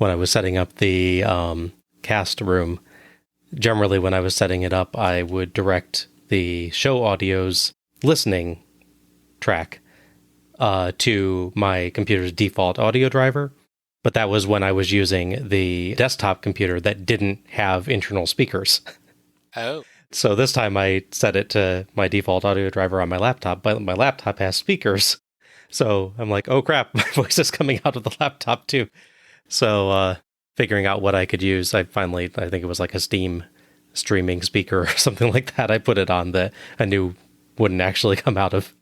when I was setting up the cast room. Generally, when I was setting it up, I would direct the show audio's listening track to my computer's default audio driver. But that was when I was using the desktop computer that didn't have internal speakers. Oh. So this time I set it to my default audio driver on my laptop, but my laptop has speakers. So I'm like, oh crap, my voice is coming out of the laptop too. So figuring out what I could use, I think it was like a Steam streaming speaker or something like that. I put it on that I knew wouldn't actually come out of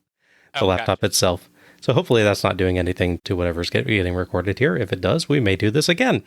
the laptop itself. So hopefully that's not doing anything to whatever's getting recorded here. If it does, we may do this again.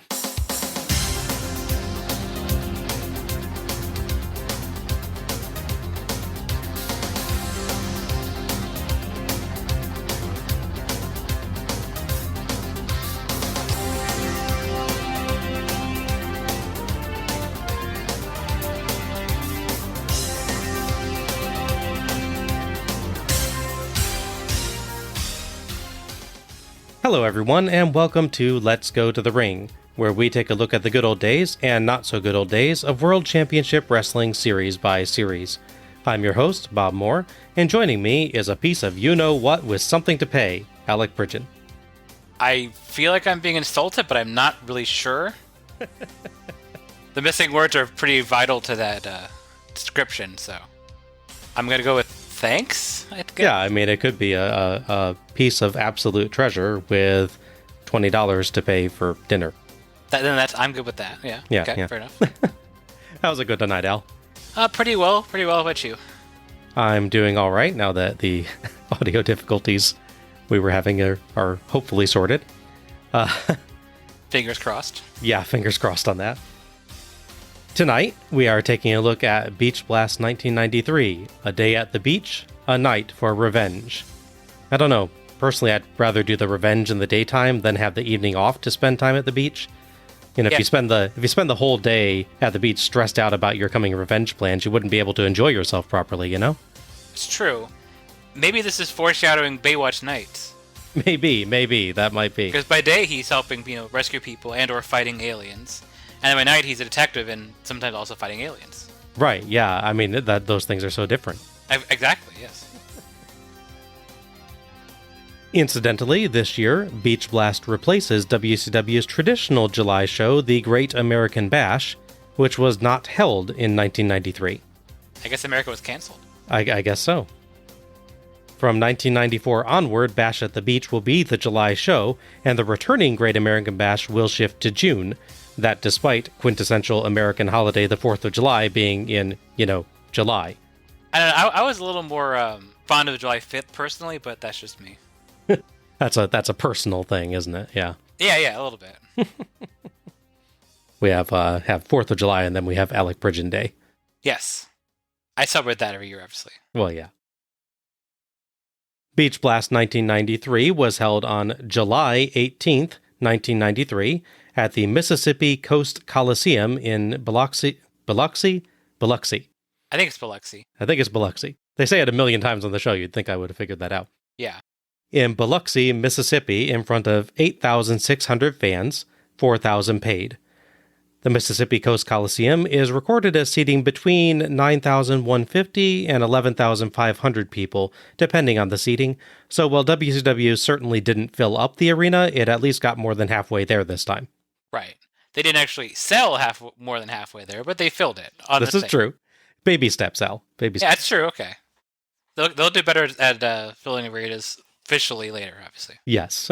Hello everyone, and welcome to Let's Go to the Ring, where we take a look at the good old days and not so good old days of World Championship Wrestling series by series. I'm your host, Bob Moore, and joining me is a piece of you-know-what with something to pay, Alec Pridgeon. I feel like I'm being insulted, but I'm not really sure. The missing words are pretty vital to that description, so I'm going to go with thanks? Yeah, I mean, it could be a piece of absolute treasure with $20 to pay for dinner. I'm good with that, yeah. Okay, yeah. Fair enough. How's it good tonight, Al? Pretty well. How about you? I'm doing all right now that the audio difficulties we were having are hopefully sorted. Fingers crossed. Yeah, fingers crossed on that. Tonight, we are taking a look at Beach Blast 1993, A Day at the Beach, A Night for Revenge. I don't know, personally I'd rather do the revenge in the daytime than have the evening off to spend time at the beach. You know, if you spend the whole day at the beach stressed out about your coming revenge plans, you wouldn't be able to enjoy yourself properly, you know? It's true. Maybe this is foreshadowing Baywatch Nights. Maybe, that might be. Because by day he's helping, rescue people and or fighting aliens. And then by night, he's a detective and sometimes also fighting aliens. Right, yeah. I mean, those things are so different. Exactly, yes. Incidentally, this year, Beach Blast replaces WCW's traditional July show, The Great American Bash, which was not held in 1993. I guess America was canceled. I guess so. From 1994 onward, Bash at the Beach will be the July show, and the returning Great American Bash will shift to June. That despite quintessential American holiday, the 4th of July, being in, July. I don't know, I was a little more fond of July 5th personally, but that's just me. That's a personal thing, isn't it? Yeah. Yeah, a little bit. We have 4th of July, and then we have Alec Pridgeon Day. Yes. I celebrate that every year, obviously. Well, yeah. Beach Blast 1993 was held on July 18th, 1993, at the Mississippi Coast Coliseum in Biloxi? I think it's Biloxi. They say it a million times on the show. You'd think I would have figured that out. Yeah. In Biloxi, Mississippi, in front of 8,600 fans, 4,000 paid. The Mississippi Coast Coliseum is recorded as seating between 9,150 and 11,500 people, depending on the seating. So while WCW certainly didn't fill up the arena, it at least got more than halfway there this time. Right. They didn't actually sell more than halfway there, but they filled it. This is true. Baby steps, Al. Baby steps. Yeah, that's true. Okay. They'll do better at filling arenas officially later, obviously. Yes.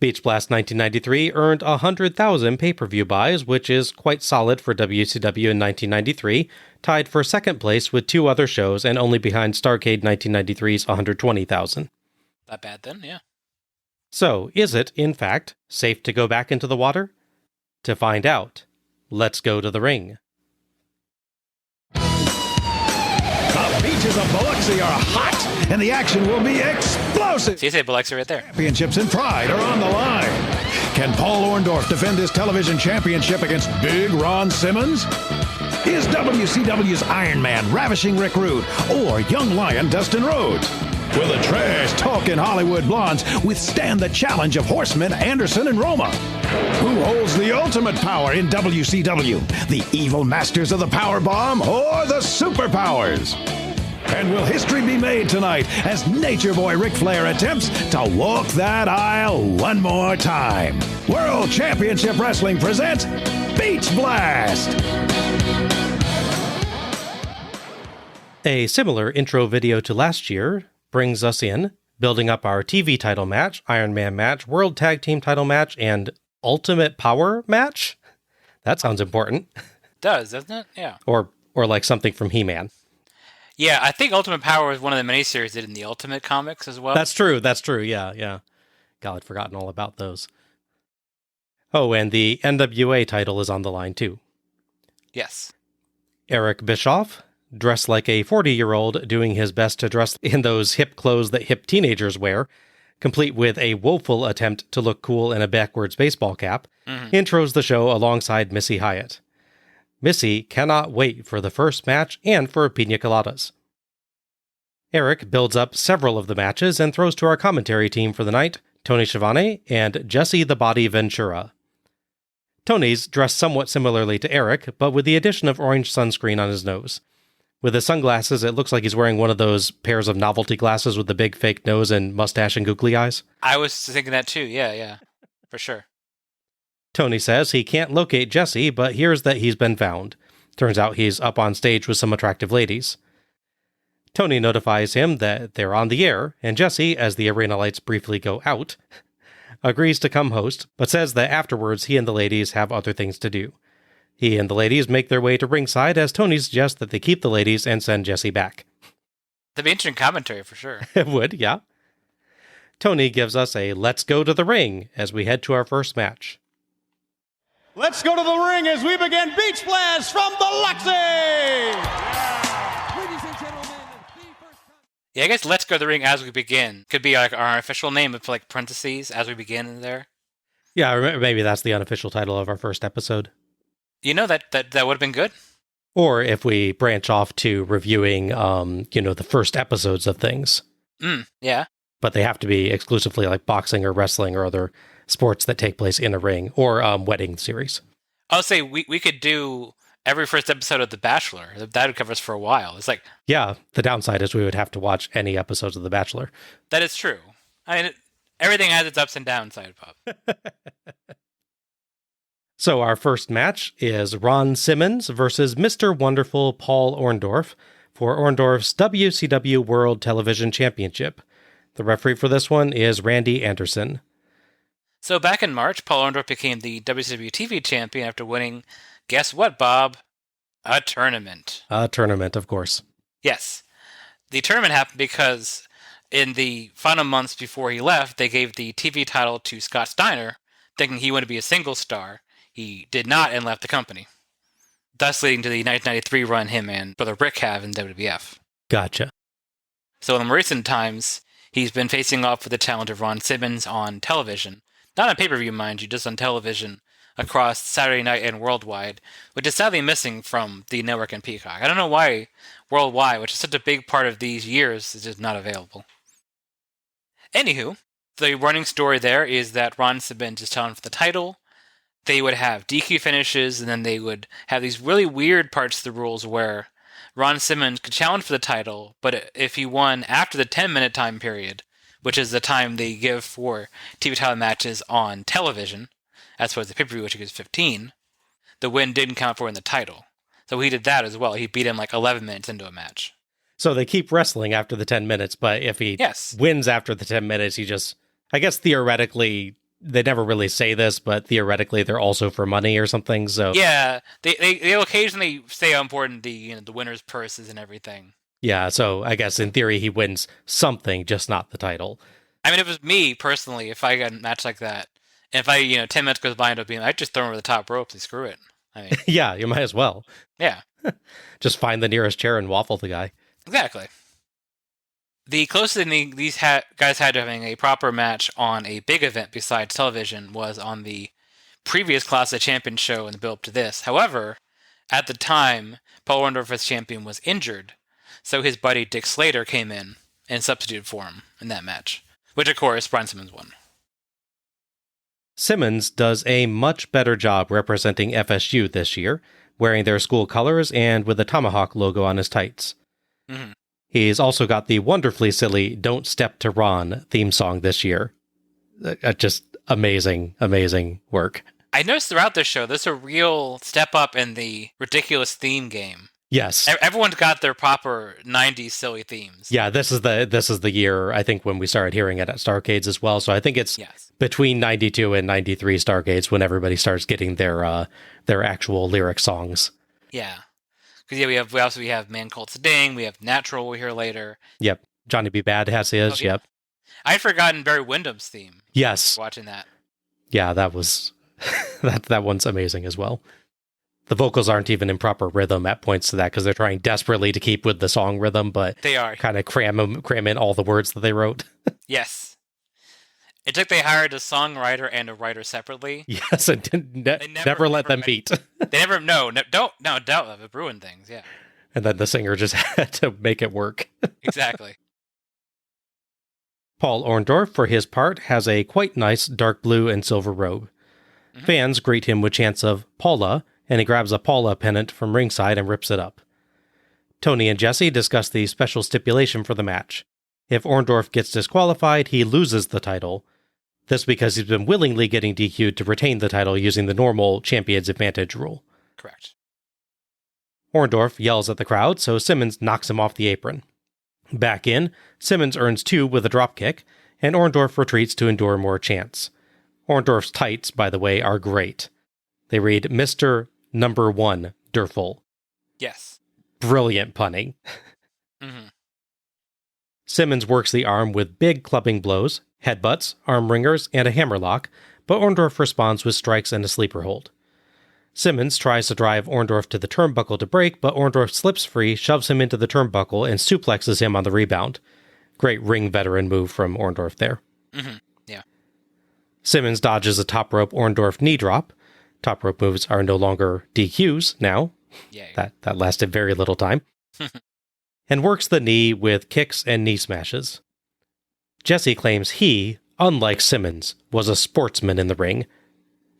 Beach Blast 1993 earned 100,000 pay-per-view buys, which is quite solid for WCW in 1993, tied for second place with two other shows and only behind Starrcade 1993's 120,000. Not bad then, yeah. So, is it, in fact, safe to go back into the water? To find out, let's go to the ring. The beaches of Biloxi are hot, and the action will be explosive. So you say Biloxi right there. Championships and pride are on the line. Can Paul Orndorff defend his television championship against Big Ron Simmons? Is WCW's Iron Man ravishing Rick Rude or young lion Dustin Rhodes? Will the trash-talking Hollywood Blondes withstand the challenge of Horseman, Anderson, and Roma? Who holds the ultimate power in WCW? The evil masters of the Powerbomb or the Superpowers? And will history be made tonight as Nature Boy Ric Flair attempts to walk that aisle one more time? World Championship Wrestling presents Beach Blast! A similar intro video to last year brings us in, building up our TV title match, Iron Man match, World Tag Team title match, and Ultimate Power match. That sounds important. Doesn't it? Yeah. Or like something from He-Man. Yeah, I think Ultimate Power is one of the miniseries did in the Ultimate comics as well. That's true. Yeah. God, I'd forgotten all about those. Oh, and the NWA title is on the line too. Yes. Eric Bischoff, dressed like a 40-year-old, doing his best to dress in those hip clothes that hip teenagers wear, complete with a woeful attempt to look cool in a backwards baseball cap, intros the show alongside Missy Hyatt. Missy cannot wait for the first match and for pina coladas. Eric builds up several of the matches and throws to our commentary team for the night, Tony Schiavone and Jesse the Body Ventura. Tony's dressed somewhat similarly to Eric, but with the addition of orange sunscreen on his nose. With his sunglasses, it looks like he's wearing one of those pairs of novelty glasses with the big fake nose and mustache and googly eyes. I was thinking that too, yeah, for sure. Tony says he can't locate Jesse, but hears that he's been found. Turns out he's up on stage with some attractive ladies. Tony notifies him that they're on the air, and Jesse, as the arena lights briefly go out, agrees to come host, but says that afterwards he and the ladies have other things to do. He and the ladies make their way to ringside as Tony suggests that they keep the ladies and send Jesse back. That'd be interesting commentary for sure. It would, yeah. Tony gives us a let's go to the ring as we head to our first match. Let's go to the ring as we begin Beach Blast from the Luxy! Ladies and gentlemen, Yeah, I guess let's go to the ring as we begin. Could be like our official name with like parentheses as we begin in there. Yeah, or maybe that's the unofficial title of our first episode. You know, that would have been good. Or if we branch off to reviewing, the first episodes of things. Yeah. But they have to be exclusively like boxing or wrestling or other sports that take place in a ring or wedding series. I'll say we could do every first episode of The Bachelor. That would cover us for a while. It's like... Yeah, the downside is we would have to watch any episodes of The Bachelor. That is true. I mean, everything has its ups and downs, side Bob. So our first match is Ron Simmons versus Mr. Wonderful Paul Orndorff for Orndorff's WCW World Television Championship. The referee for this one is Randy Anderson. So back in March, Paul Orndorff became the WCW TV champion after winning, guess what, Bob? A tournament. A tournament, of course. Yes. The tournament happened because in the final months before he left, they gave the TV title to Scott Steiner, thinking he wanted to be a single star. He did not and left the company, thus leading to the 1993 run him and brother Rick have in WWF. Gotcha. So in recent times, he's been facing off with the talent of Ron Simmons on television. Not on pay-per-view, mind you, just on television across Saturday night and worldwide, which is sadly missing from the network and Peacock. I don't know why worldwide, which is such a big part of these years, is just not available. Anywho, the running story there is that Ron Simmons is challenged for the title. They would have DQ finishes, and then they would have these really weird parts of the rules where Ron Simmons could challenge for the title, but if he won after the 10-minute time period, which is the time they give for TV title matches on television, as opposed to pay-per-view, which is 15, the win didn't count for in the title. So he did that as well. He beat him like 11 minutes into a match. So they keep wrestling after the 10 minutes, but if he wins after the 10 minutes, he just, I guess theoretically, they never really say this, but theoretically they're also for money or something. So yeah, they occasionally say how important the winner's purse is and everything. Yeah, so I guess in theory he wins something, just not the title. I mean, if it was me personally, if I got a match like that, and if I 10 minutes goes by and I'd just throw him over the top rope and screw it. I mean, yeah, you might as well. Yeah, just find the nearest chair and waffle the guy. Exactly. The closest thing these guys had to having a proper match on a big event besides television was on the previous Clash of Champions show in the build-up to this. However, at the time, Paul Orndorff as champion was injured, so his buddy Dick Slater came in in substitute form in that match, which, of course, Brian Simmons won. Simmons does a much better job representing FSU this year, wearing their school colors and with the Tomahawk logo on his tights. Mm-hmm. He's also got the wonderfully silly Don't Step to Ron theme song this year. Just amazing, amazing work. I noticed throughout this show, there's a real step up in the ridiculous theme game. Yes. Everyone's got their proper 90s silly themes. Yeah, this is the year, I think, when we started hearing it at Starcades as well. So I think it's between 92 and 93 Starcades when everybody starts getting their actual lyric songs. Yeah. Because we have Man Called Sting, we have Natural we'll hear later. Yep. Johnny B. Bad has his, Oh, yeah. yep. I'd forgotten Barry Windham's theme. Yes. Watching that. Yeah, that was... that one's amazing as well. The vocals aren't even in proper rhythm at points to that because they're trying desperately to keep with the song rhythm, but they are kind of cram in all the words that they wrote. Yes. It took they hired a songwriter and a writer separately. Yes, and never let them meet. They never, don't it ruined things, yeah. And then the singer just had to make it work. Exactly. Paul Orndorff, for his part, has a quite nice dark blue and silver robe. Mm-hmm. Fans greet him with chants of Paula, and he grabs a Paula pennant from ringside and rips it up. Tony and Jesse discuss the special stipulation for the match. If Orndorff gets disqualified, he loses the title. This because he's been willingly getting DQ'd to retain the title using the normal champion's advantage rule. Correct. Orndorff yells at the crowd, so Simmons knocks him off the apron. Back in, Simmons earns 2 with a dropkick, and Orndorff retreats to endure more chants. Orndorff's tights, by the way, are great. They read Mr. Number 1 Durful. Yes. Brilliant punning. Mm-hmm. Simmons works the arm with big clubbing blows, headbutts, arm wringers, and a hammerlock, but Orndorff responds with strikes and a sleeper hold. Simmons tries to drive Orndorff to the turnbuckle to break, but Orndorff slips free, shoves him into the turnbuckle, and suplexes him on the rebound. Great ring veteran move from Orndorff there. Mm-hmm. Yeah. Simmons dodges a top rope Orndorff knee drop. Top rope moves are no longer DQs now. Yay. That lasted very little time. And works the knee with kicks and knee smashes. Jesse claims he, unlike Simmons, was a sportsman in the ring,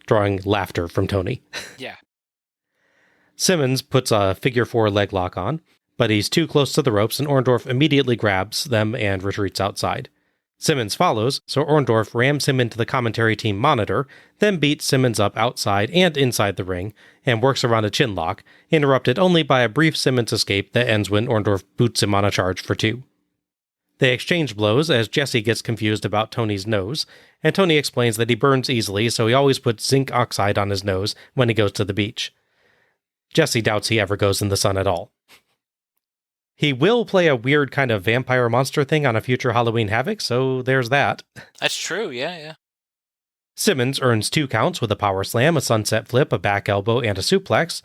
drawing laughter from Tony. Yeah. Simmons puts a figure 4 leg lock on, but he's too close to the ropes and Orndorff immediately grabs them and retreats outside. Simmons follows, so Orndorff rams him into the commentary team monitor, then beats Simmons up outside and inside the ring, and works around a chin lock, interrupted only by a brief Simmons escape that ends when Orndorff boots him on a charge for 2. They exchange blows as Jesse gets confused about Tony's nose, and Tony explains that he burns easily, so he always puts zinc oxide on his nose when he goes to the beach. Jesse doubts he ever goes in the sun at all. He will play a weird kind of vampire monster thing on a future Halloween Havoc, so there's that. That's true, yeah. Simmons earns 2 counts with a power slam, a sunset flip, a back elbow, and a suplex,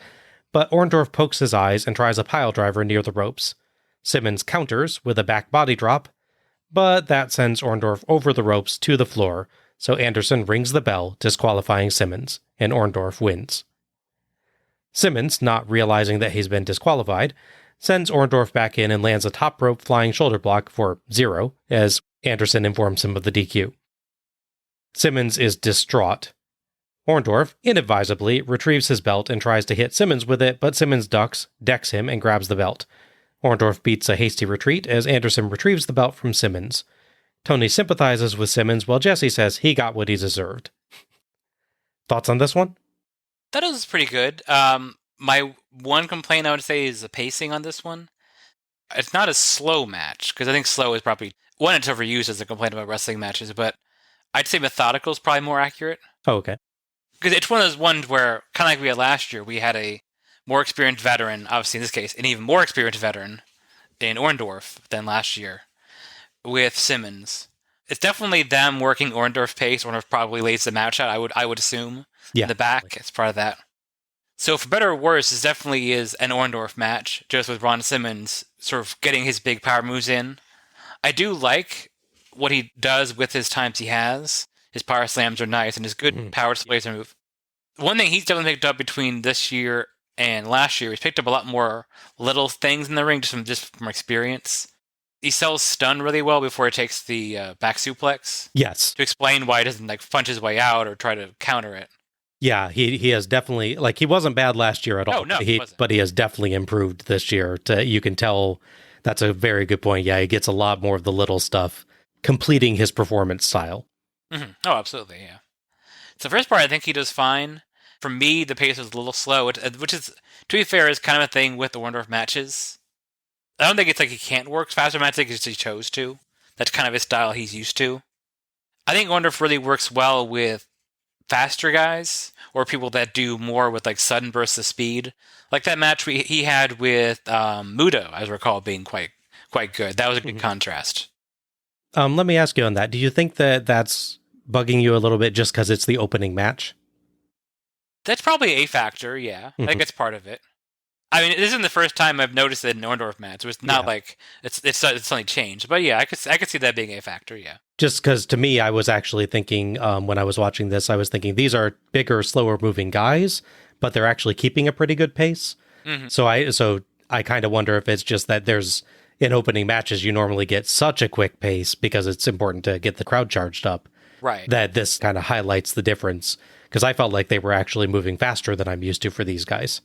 but Orndorff pokes his eyes and tries a pile driver near the ropes. Simmons counters with a back body drop, but that sends Orndorff over the ropes to the floor, so Anderson rings the bell, disqualifying Simmons, and Orndorff wins. Simmons, not realizing that he's been disqualified, sends Orndorff back in and lands a top rope flying shoulder block for 0, as Anderson informs him of the DQ. Simmons is distraught. Orndorff, inadvisably, retrieves his belt and tries to hit Simmons with it, but Simmons decks him, and grabs the belt. Orndorff beats a hasty retreat as Anderson retrieves the belt from Simmons. Tony sympathizes with Simmons while Jesse says he got what he deserved. Thoughts on this one? That was pretty good. My one complaint I would say is the pacing on this one. It's not a slow match, because I think slow is probably, one, it's overused as a complaint about wrestling matches, but I'd say methodical is probably more accurate. Oh, okay. Because it's one of those ones where, kind of like we had last year, we had a more experienced veteran, obviously in this case, an even more experienced veteran in Orndorff than last year with Simmons. It's definitely them working Orndorff pace. Orndorff probably lays the match out, I would assume. Yeah. In the back, it's part of that. So for better or worse, this definitely is an Orndorff match, just with Ron Simmons sort of getting his big power moves in. I do like what he does with his times he has. His power slams are nice, and his good power displays move. One thing he's definitely picked up between this year and last year, he's picked up a lot more little things in the ring, just from experience. he sells stun really well before he takes the back suplex. Yes. To explain why he doesn't like punch his way out or try to counter it. Yeah, he has definitely, like, he wasn't bad last year at all. No, he wasn't. But he has definitely improved this year. You can tell that's a very good point. Yeah, he gets a lot more of the little stuff, completing his performance style. Mm-hmm. Oh, absolutely, yeah. So first part, I think he does fine. For me, the pace was a little slow, which is, to be fair, is kind of a thing with the Orndorff matches. I don't think it's like he can't work faster matches, it's just he chose to. That's kind of his style he's used to. I think Orndorff really works well with faster guys, or people that do more with like sudden bursts of speed. Like that match he had with Muto, as I recall, being quite good. That was a good contrast. Let me ask you on that. Do you think that that's bugging you a little bit just because it's the opening match? That's probably a factor, yeah. I think it's part of it. I mean, this isn't the first time I've noticed it in Orndorff match. It's not like it's suddenly changed. But yeah, I could see that being a factor, yeah. Just because to me, I was actually thinking, when I was watching this, I was thinking these are bigger, slower moving guys, but they're actually keeping a pretty good pace. Mm-hmm. So I kind of wonder if it's just that there's, in opening matches, you normally get such a quick pace because it's important to get the crowd charged up. Right. That this kind of highlights the difference. Because I felt like they were actually moving faster than I'm used to for these guys.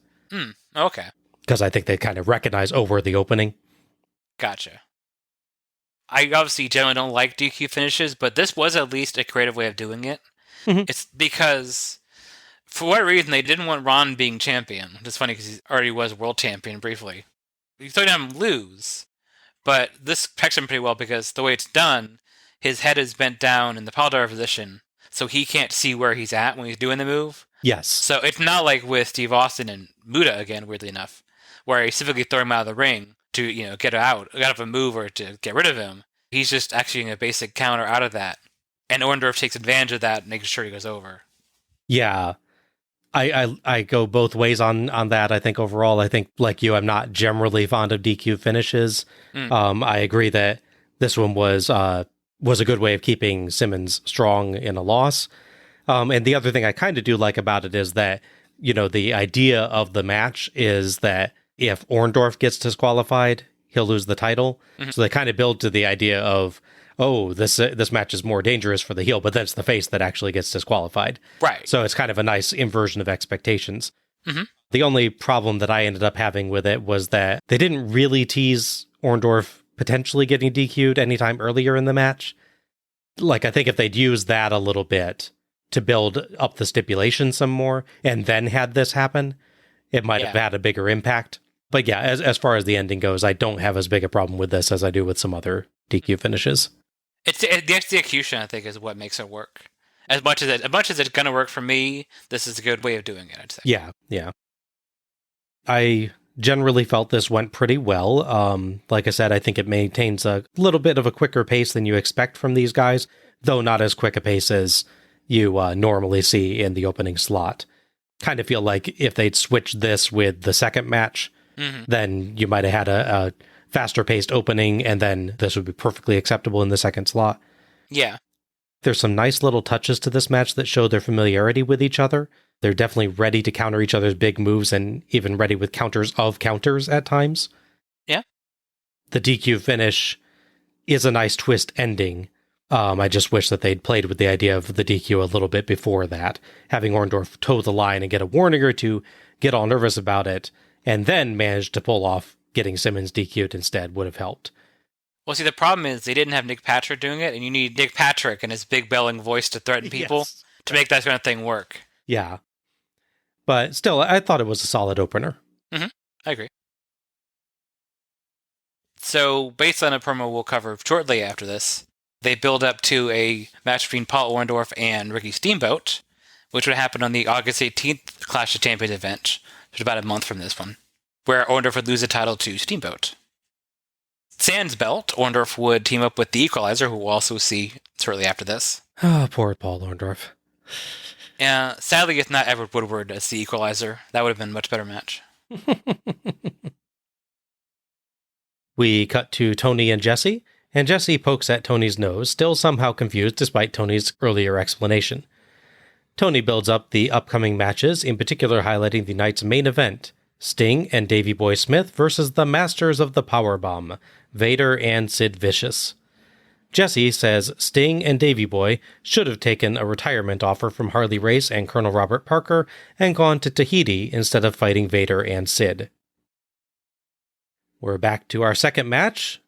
Okay. Because I think they kind of recognize over the opening. Gotcha. I obviously generally don't like DQ finishes, but this was at least a creative way of doing it. Mm-hmm. It's because, for what reason, they didn't want Ron being champion. It's funny because he already was world champion briefly. You thought him lose, but this protects him pretty well because the way it's done, his head is bent down in the pile position, so he can't see where he's at when he's doing the move. Yes. So it's not like with Steve Austin and Muta, again, weirdly enough, where he specifically throw him out of the ring to, get out of a move or to get rid of him. He's just executing a basic counter out of that. And Orndorff takes advantage of that, making sure he goes over. Yeah. I go both ways on that. I think overall, I think, like you, I'm not generally fond of DQ finishes. I agree that this one was a good way of keeping Simmons strong in a loss. And the other thing I kind of do like about it is that, the idea of the match is that if Orndorff gets disqualified, he'll lose the title. Mm-hmm. So they kind of build to the idea of, this match is more dangerous for the heel, but then it's the face that actually gets disqualified. Right. So it's kind of a nice inversion of expectations. Mm-hmm. The only problem that I ended up having with it was that they didn't really tease Orndorff potentially getting DQ'd anytime earlier in the match. Like, I think if they'd used that a little bit to build up the stipulation some more and then had this happen, it might have had a bigger impact. But yeah, as far as the ending goes, I don't have as big a problem with this as I do with some other DQ finishes. It's the execution, I think, is what makes it work. As much as it's going to work for me, this is a good way of doing it, I'd say. Yeah. I generally felt this went pretty well. Like I said, I think it maintains a little bit of a quicker pace than you expect from these guys, though not as quick a pace as you normally see in the opening slot. Kind of feel like if they'd switched this with the second match, then you might have had a faster paced opening, and then this would be perfectly acceptable in the second slot. Yeah. There's some nice little touches to this match that show their familiarity with each other. They're definitely ready to counter each other's big moves and even ready with counters of counters at times. Yeah. The DQ finish is a nice twist ending. I just wish that they'd played with the idea of the DQ a little bit before that. Having Orndorff toe the line and get a warning or two, get all nervous about it, and then manage to pull off getting Simmons DQ'd instead would have helped. Well, see, the problem is they didn't have Nick Patrick doing it, and you need Nick Patrick and his big belling voice to threaten people to make that kind of thing work. Yeah. But still, I thought it was a solid opener. I agree. So, based on a promo we'll cover shortly after this, they build up to a match between Paul Orndorff and Ricky Steamboat, which would happen on the August 18th Clash of Champions event, which is about a month from this one, where Orndorff would lose the title to Steamboat. Sans belt, Orndorff would team up with the Equalizer, who we'll also see shortly after this. Oh, poor Paul Orndorff. Sadly, it's not Edward Woodward as the Equalizer. That would have been a much better match. We cut to Tony and Jesse pokes at Tony's nose, still somehow confused despite Tony's earlier explanation. Tony builds up the upcoming matches, in particular highlighting the night's main event, Sting and Davey Boy Smith versus the Masters of the Powerbomb, Vader and Sid Vicious. Jesse says Sting and Davey Boy should have taken a retirement offer from Harley Race and Colonel Robert Parker and gone to Tahiti instead of fighting Vader and Sid. We're back to our second match,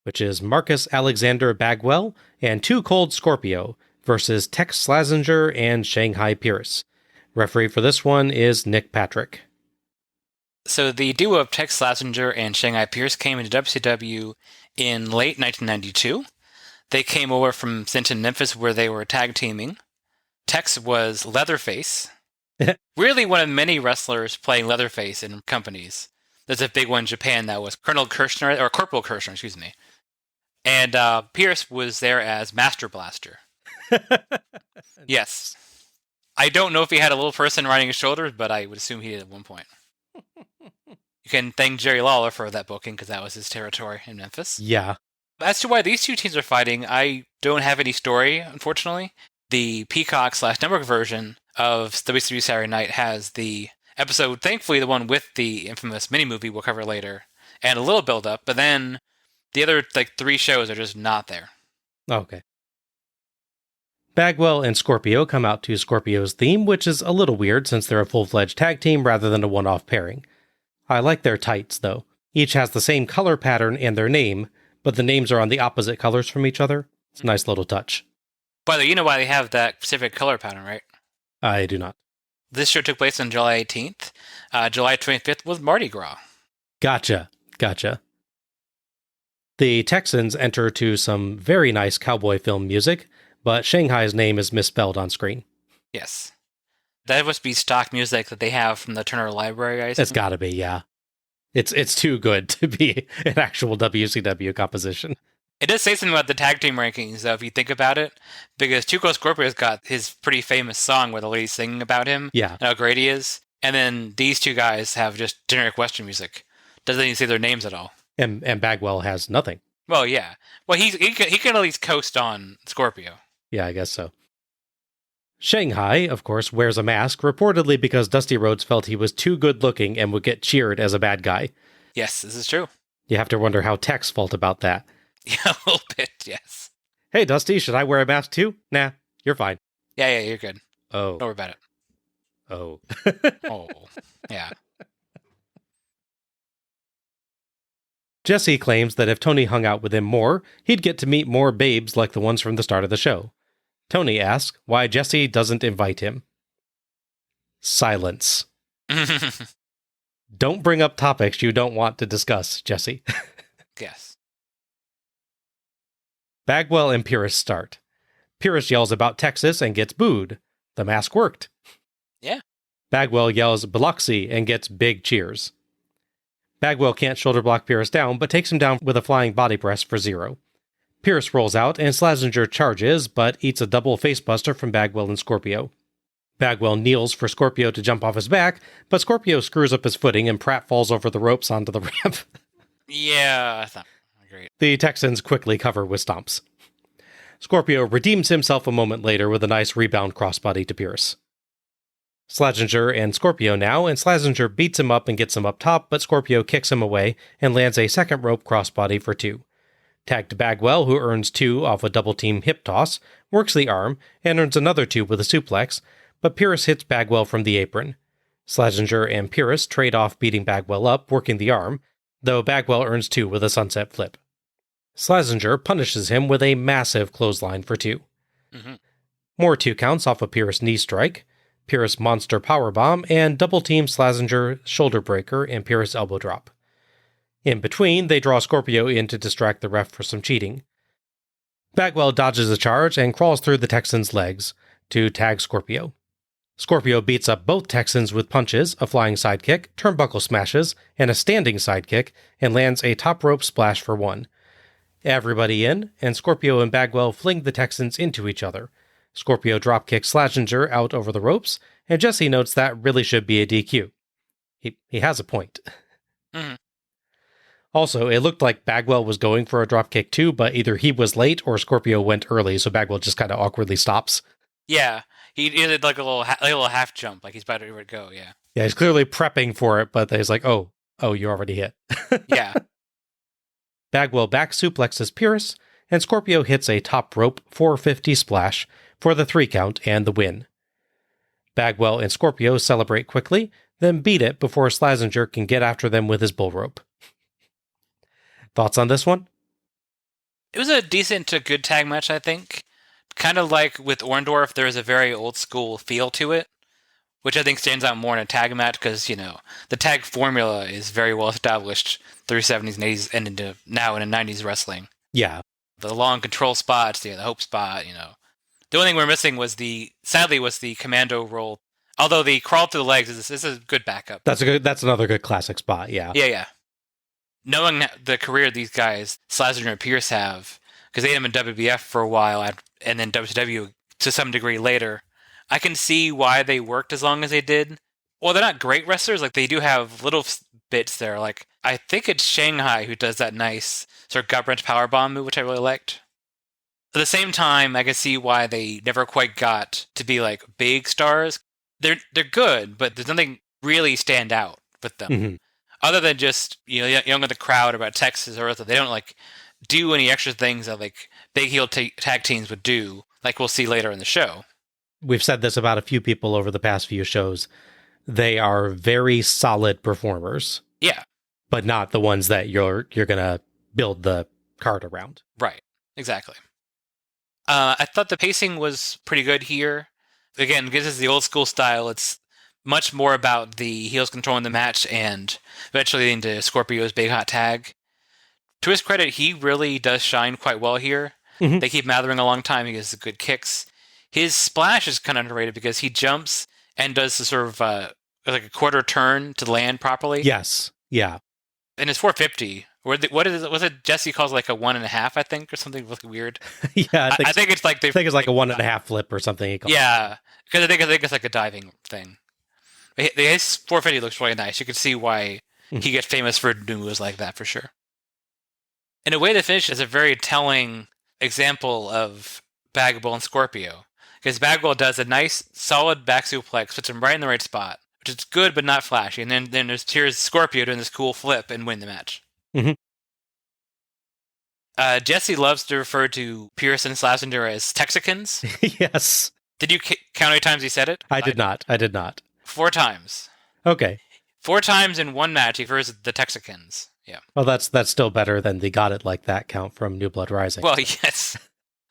which is Marcus Alexander Bagwell and Too Cold Scorpio versus Tex Slazenger and Shanghai Pierce. Referee for this one is Nick Patrick. So the duo of Tex Slazenger and Shanghai Pierce came into WCW in late 1992. They came over from Sinton, Memphis, where they were tag teaming. Tex was Leatherface. Weirdly, one of many wrestlers playing Leatherface in companies. There's a big one in Japan that was Colonel Kirshner, or Corporal Kirshner, excuse me. And Pierce was there as Master Blaster. Yes. I don't know if he had a little person riding his shoulders, but I would assume he did at one point. You can thank Jerry Lawler for that booking, because that was his territory in Memphis. Yeah. As to why these two teams are fighting, I don't have any story, unfortunately. The Peacock/Network version of WCW Saturday Night has the episode, thankfully the one with the infamous mini-movie we'll cover later, and a little build-up, but then the other 3 shows are just not there. Okay. Bagwell and Scorpio come out to Scorpio's theme, which is a little weird since they're a full-fledged tag team rather than a one-off pairing. I like their tights, though. Each has the same color pattern and their name, but the names are on the opposite colors from each other. It's a nice little touch. By the way, you know why they have that specific color pattern, right? I do not. This show took place on July 18th. July 25th was Mardi Gras. Gotcha. The Texans enter to some very nice cowboy film music, but Shanghai's name is misspelled on screen. Yes. That must be stock music that they have from the Turner Library, I assume. It's gotta be, yeah. It's too good to be an actual WCW composition. It does say something about the tag team rankings, though, if you think about it, because Too Cold Scorpio's got his pretty famous song where the lady's singing about him, yeah, and how great he is, and then these two guys have just generic Western music. Doesn't even say their names at all. And Bagwell has nothing. Well, yeah. Well, he can at least coast on Scorpio. Yeah, I guess so. Shanghai, of course, wears a mask, reportedly because Dusty Rhodes felt he was too good-looking and would get cheered as a bad guy. Yes, this is true. You have to wonder how Tex felt about that. Yeah, a little bit, yes. Hey, Dusty, should I wear a mask too? Nah, you're fine. Yeah, you're good. Oh. Don't worry about it. Oh. Oh, yeah. Jesse claims that if Tony hung out with him more, he'd get to meet more babes like the ones from the start of the show. Tony asks why Jesse doesn't invite him. Silence. Don't bring up topics you don't want to discuss, Jesse. Yes. Bagwell and Pierce start. Pierce yells about Texas and gets booed. The mask worked. Yeah. Bagwell yells Biloxi and gets big cheers. Bagwell can't shoulder block Pierce down, but takes him down with a flying body press for 0. Pierce rolls out, and Slazenger charges, but eats a double facebuster from Bagwell and Scorpio. Bagwell kneels for Scorpio to jump off his back, but Scorpio screws up his footing, and Pratt falls over the ropes onto the ramp. Yeah, that's not great. The Texans quickly cover with stomps. Scorpio redeems himself a moment later with a nice rebound crossbody to Pierce. Slazenger and Scorpio now, and Slazenger beats him up and gets him up top, but Scorpio kicks him away and lands a second rope crossbody for 2. Tag to Bagwell, who earns 2 off a double-team hip toss, works the arm, and earns another 2 with a suplex, but Pierce hits Bagwell from the apron. Slazenger and Pierce trade off beating Bagwell up, working the arm, though Bagwell earns 2 with a sunset flip. Slazenger punishes him with a massive clothesline for 2. Mm-hmm. More 2 counts off a Pierce knee strike, Pierce monster powerbomb, and double-team Slazenger shoulder breaker and Pierce elbow drop. In between, they draw Scorpio in to distract the ref for some cheating. Bagwell dodges a charge and crawls through the Texans' legs to tag Scorpio. Scorpio beats up both Texans with punches, a flying sidekick, turnbuckle smashes, and a standing sidekick, and lands a top rope splash for 1. Everybody in, and Scorpio and Bagwell fling the Texans into each other. Scorpio dropkicks Slazenger out over the ropes, and Jesse notes that really should be a DQ. He has a point. Mm-hmm. Also, it looked like Bagwell was going for a dropkick too, but either he was late or Scorpio went early, so Bagwell just kind of awkwardly stops. Yeah. He did like a little half jump, like he's about to go. Yeah. Yeah, he's clearly prepping for it, but he's like, oh, you already hit. Yeah. Bagwell back suplexes Pierce, and Scorpio hits a top rope 450 splash for the 3 count and the win. Bagwell and Scorpio celebrate quickly, then beat it before Slazenger can get after them with his bull rope. Thoughts on this one? It was a decent to good tag match, I think. Kind of like with Orndorff, there is a very old school feel to it, which I think stands out more in a tag match because, the tag formula is very well established through 70s and 80s and into now in the 90s wrestling. Yeah. The long control spots, the hope spot, The only thing we're missing was the commando roll. Although the crawl to the legs is a good backup. That's another good classic spot, yeah. Yeah. Knowing the career these guys, Slazenger and Pierce have, because they had them in WBF for a while and then WCW to some degree later, I can see why they worked as long as they did. Well, they're not great wrestlers. Like, they do have little bits there. Like, I think it's Shanghai who does that nice sort of gut-wrench powerbomb move, which I really liked. At the same time, I can see why they never quite got to be, like, big stars. They're good, but there's nothing really stand out with them. Mm-hmm. Other than just, yelling at the crowd about Texas or Earth, they don't, like, do any extra things that, like, big heel tag teams would do, like we'll see later in the show. We've said this about a few people over the past few shows. They are very solid performers. Yeah. But not the ones that you're going to build the card around. Right. Exactly. I thought the pacing was pretty good here. Again, this is the old school style. It's much more about the heels controlling the match and eventually into Scorpio's big hot tag. To his credit, he really does shine quite well here. Mm-hmm. They keep Mathering a long time. He has good kicks. His splash is kind of underrated because he jumps and does the sort of like a quarter turn to land properly. Yes. Yeah. And his 450, was it Jesse calls like a 1.5, I think, or something really weird? Yeah. I think it's like I think it's like a 1.5 flip or something. Yeah. Because I think it's like a diving thing. His 450 looks really nice. You can see why he gets famous for doing moves like that for sure. In a way, the finish is a very telling example of Bagwell and Scorpio. Because Bagwell does a nice, solid back suplex, puts him right in the right spot, which is good but not flashy. And then here's Scorpio doing this cool flip and win the match. Mm-hmm. Jesse loves to refer to Pierce and Slazenger as Texicans. Yes. Did you count how many times he said it? I did not. 4 times. Okay. 4 times in one match he refers to the Texicans. Yeah. Well, that's still better than the Got It Like That count from New Blood Rising. Well, yes.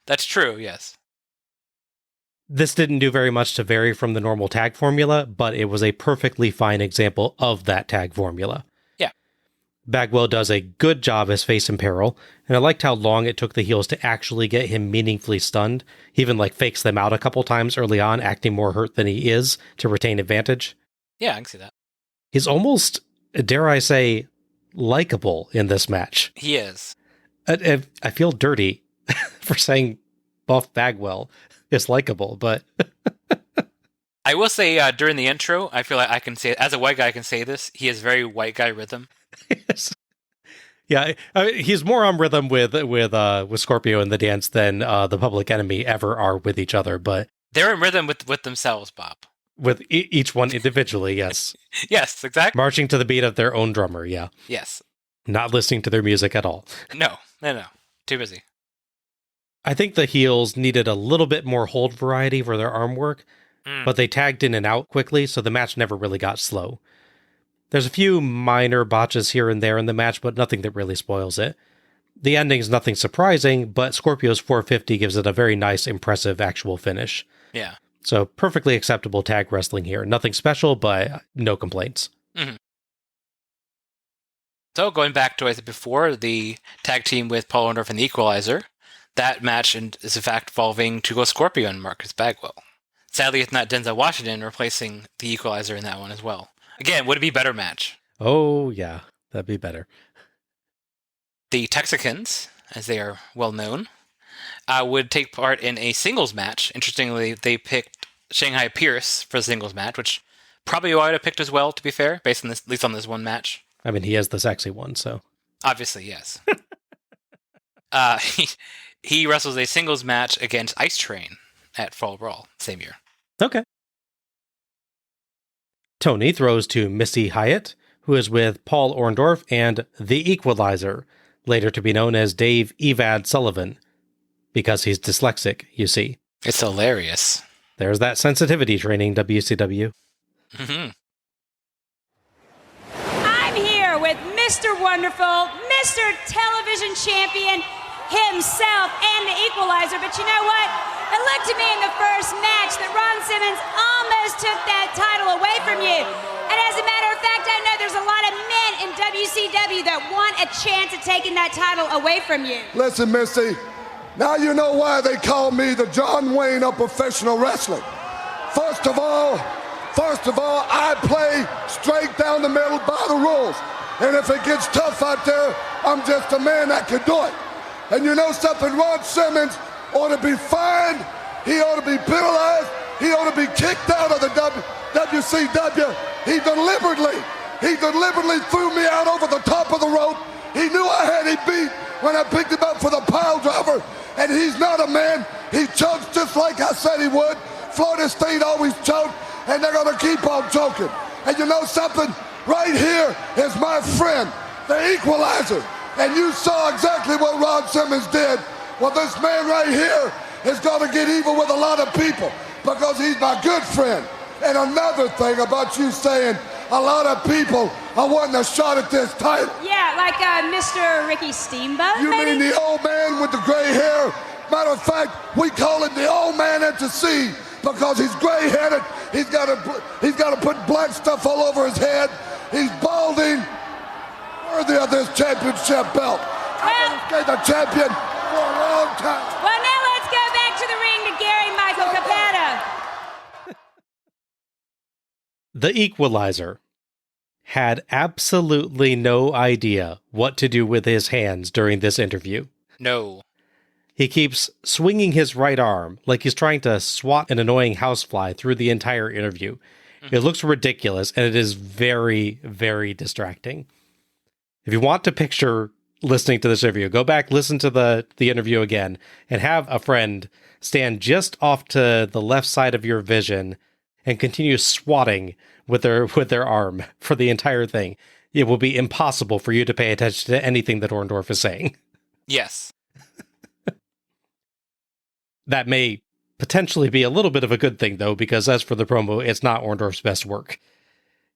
That's true, yes. This didn't do very much to vary from the normal tag formula, but it was a perfectly fine example of that tag formula. Yeah. Bagwell does a good job as face in peril, and I liked how long it took the heels to actually get him meaningfully stunned. He even fakes them out a couple times early on, acting more hurt than he is to retain advantage. Yeah, I can see that. He's almost, dare I say, likable in this match. He is. I feel dirty for saying Buff Bagwell is likable, but I will say during the intro, I feel like I can say, as a white guy, I can say this. He has very white guy rhythm. Yes. Yeah, he's more on rhythm with Scorpio in the dance than the Public Enemy ever are with each other, but they're in rhythm with themselves, Bob. With each one individually, yes. Yes, exactly. Marching to the beat of their own drummer, yeah. Yes. Not listening to their music at all. No. Too busy. I think the heels needed a little bit more hold variety for their arm work, but they tagged in and out quickly, so the match never really got slow. There's a few minor botches here and there in the match, but nothing that really spoils it. The ending's nothing surprising, but Scorpio's 450 gives it a very nice, impressive actual finish. Yeah. So perfectly acceptable tag wrestling here. Nothing special, but no complaints. Mm-hmm. So going back to what I said before, the tag team with Paul Orndorff and the Equalizer, that match is in fact involving Tugo Scorpio and Marcus Bagwell. Sadly, it's not Denzel Washington replacing the Equalizer in that one as well. Again, would it be a better match? Oh, yeah. That'd be better. The Texicans, as they are well known, would take part in a singles match. Interestingly, they picked Shanghai Pierce for the singles match, which probably I would have picked as well, to be fair, based on this, at least on this one match. I mean, he is the sexy one, so. Obviously, yes. He wrestles a singles match against Ice Train at Fall Brawl, same year. Okay. Tony throws to Missy Hyatt, who is with Paul Orndorff and The Equalizer, later to be known as Dave Evad Sullivan, because he's dyslexic, you see. It's hilarious. There's that sensitivity training, WCW. Mm-hmm. I'm here with Mr. Wonderful, Mr. Television Champion himself, and the Equalizer. But you know what? It looked to me in the first match that Ron Simmons almost took that title away from you. And as a matter of fact, I know there's a lot of men in WCW that want a chance at taking that title away from you. Listen, Missy, now you know why they call me the John Wayne of professional wrestling. First of all, I play straight down the middle by the rules. And if it gets tough out there, I'm just a man that can do it. And you know something, Ron Simmons ought to be fined, he ought to be penalized, he ought to be kicked out of the WCW. He deliberately threw me out over the top of the rope. He knew I had him beat when I picked him up for the pile driver, and he's not a man. He chokes just like I said he would. Florida State always choked, and they're gonna keep on choking. And you know something? Right here is my friend, the Equalizer. And you saw exactly what Ron Simmons did. Well, this man right here is going to get even with a lot of people because he's my good friend. And another thing about you saying a lot of people are wanting a shot at this title. Yeah, like Mr. Ricky Steamboat, You maybe? mean the old man with the gray hair? Matter of fact, we call him the old man at the sea because he's gray-headed. He's got to put black stuff all over his head. He's balding. Worthy of this championship belt. I've been the champion for a long time. Well, now let's go back to the ring to Gary Michael Capetta. The Equalizer had absolutely no idea what to do with his hands during this interview. No. He keeps swinging his right arm like he's trying to swat an annoying housefly through the entire interview. It looks ridiculous, and it is very, very distracting. If you want to picture listening to this interview, go back, listen to the interview again, and have a friend stand just off to the left side of your vision and continue swatting with their arm for the entire thing. It will be impossible for you to pay attention to anything that Orndorff is saying. Yes. That may potentially be a little bit of a good thing, though, because as for the promo, it's not Orndorff's best work.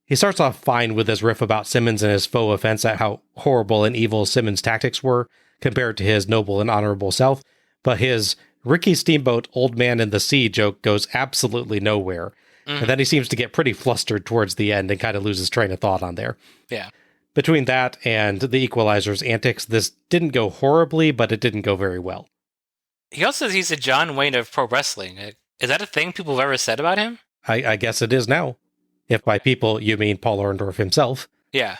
He starts off fine with his riff about Simmons and his faux offense at how horrible and evil Simmons' tactics were compared to his noble and honorable self, but his Ricky Steamboat old man in the sea joke goes absolutely nowhere. And then he seems to get pretty flustered towards the end and kind of loses train of thought on there. Yeah. Between that and the Equalizer's antics, this didn't go horribly, but it didn't go very well. He also says he's the John Wayne of pro wrestling. Is that a thing people have ever said about him? I guess it is now. If by people, you mean Paul Orndorff himself. Yeah.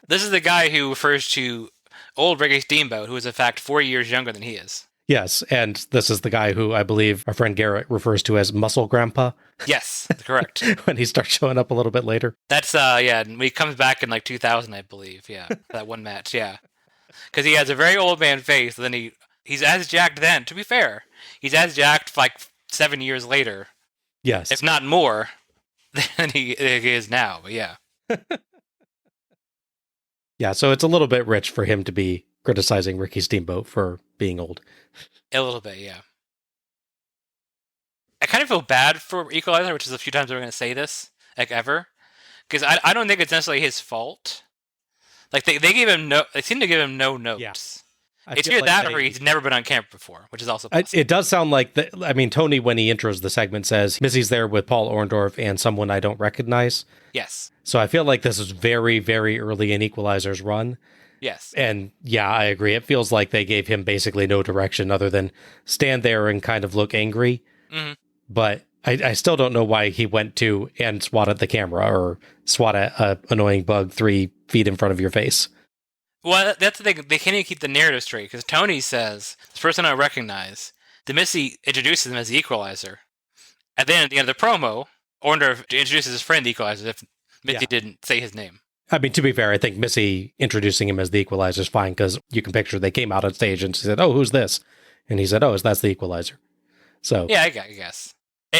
This is the guy who refers to old Ricky Steamboat, who is in fact 4 years younger than he is. Yes, and this is the guy who I believe our friend Garrett refers to as Muscle Grandpa. Yes, correct. When he starts showing up a little bit later. That's, yeah, and he comes back in like 2000, I believe. Yeah, that one match, yeah. Because he has a very old man face, and then he's as jacked then, to be fair. He's as jacked like 7 years later. Yes. If not more than he is now, but yeah. Yeah, so it's a little bit rich for him to be criticizing Ricky Steamboat for being old. A little bit, yeah. I kind of feel bad for Equalizer, which is a few times we're going to say this, like ever. Because I don't think it's necessarily his fault. Like, they seem to give him no notes. Yeah. It's either that or he's never been on camera before, which is also possible. It does sound like, Tony, when he intros the segment, says, Missy's there with Paul Orndorff and someone I don't recognize. Yes. So I feel like this is very, very early in Equalizer's run. Yes. And yeah, I agree. It feels like they gave him basically no direction other than stand there and kind of look angry. Mm-hmm. But I still don't know why he went to and swat at the camera or swat at an annoying bug 3 feet in front of your face. Well, that's the thing. They can't even keep the narrative straight because Tony says, this person I recognize, the Missy introduces him as the Equalizer. And then at the end of the promo, Orndorff introduces his friend, the Equalizer, if Missy didn't say his name. I mean, to be fair, I think Missy introducing him as the Equalizer is fine because you can picture they came out on stage and she said, "Oh, who's this?" And he said, "Oh, that's the Equalizer." So yeah, I guess.